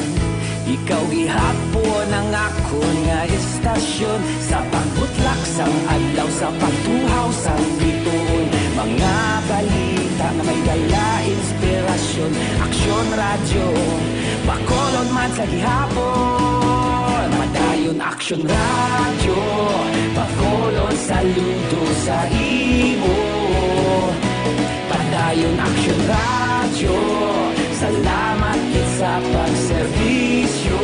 ikaw gihapon ang akon nga istasyon. Sa pagbutlak sang adlaw, sa pagtuhaw sang bituon, mga balita na may dala inspirasyon. Aksyon radyo, Bacolod man sa gihapon. Madayon Aksyon radyo, Bacolod saludo sa imo. Padayon Aksyon radyo, salamat kit sa pagserbisyo.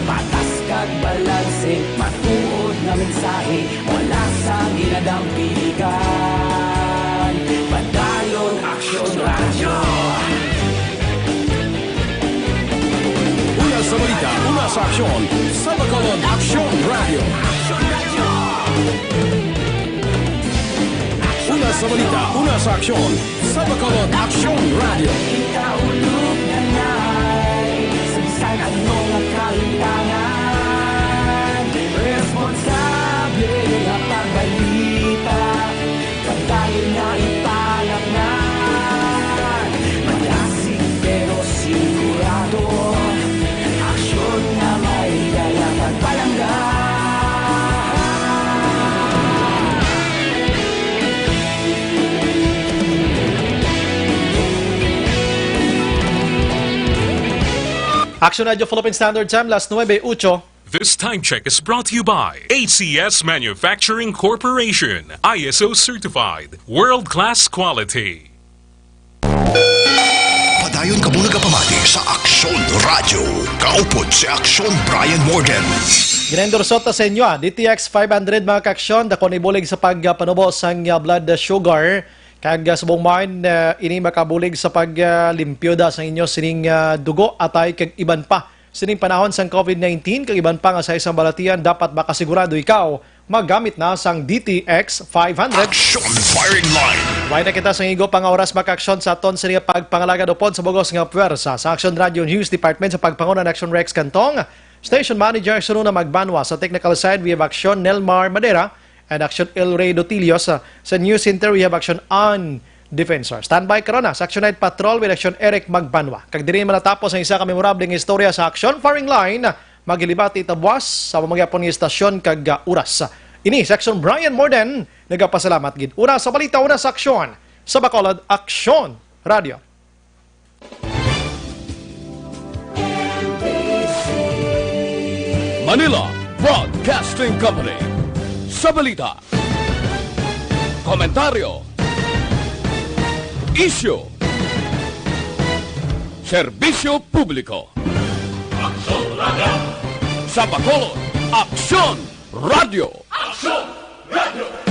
Patas kag balanse, matuod na mensahe, wala sa ginadampilikan. Padayon Aksyon radyo. Una sa balita, una sa aksyon, sa Bacolod Aksyon Radio. Una sa balita, una sa aksyon, sa Bacolod Aksyon Radio. Ikaulog na na'y sabisan at mga kalintangan. Responsable na pagbalita, pagdayon na ipanaknan. Malasig pero sigurado, aksyon na may dala pagpalanggan. Action Radio Philippine Standard Time, last 9:08. This time check is brought to you by ACS Manufacturing Corporation, ISO certified, world-class quality. Padayon ka muna kapamati sa Aksyon Radio. Kaupod si Aksyon Brian Morgan. Ginendor Sota sa inyo, DTX 500 mga kaksyon, dako ni bulig sa pagpanubo sang blood sugar. Kag sa buong main, ini makabulig sa paglimpyo da sa inyo sining dugo atay kag iban pa. Sining panahon sang COVID-19 kag iban pa nga sa isang balatian, dapat makasigurado ikaw magamit na sang DTX 500. Action Firing Line. May na kita sang igo pang oras makaksyon sa aton sa pagpangalaga dupod sa bugos nga puwersa sa Action Radio News Department sa pagpangunan Action Rex Cantong. Station Manager Sununa Magbanwa. Sa technical side, we have Action Nelmar Madera and Action El Rey Dotilio. Sa News Center, we have Action An Defensor. Standby karon na sa Action Night Patrol with Action Eric Magbanwa. Kag diri manatapos ang isa ka memorableng istorya sa Action Firing Line, magilibati tabwas sa pamagyapon ng istasyon kag oras. Ini sa Action Brian Morden, nagapasalamat gid. Una sa balita, una sa aksyon sa Bacolod Aksyon Radio. Manila Broadcasting Company. Sa balita, komentaryo, issue, serbisyo publiko. Aksyon Radio! Sa Bacolod Aksyon Radio. Aksyon Radio!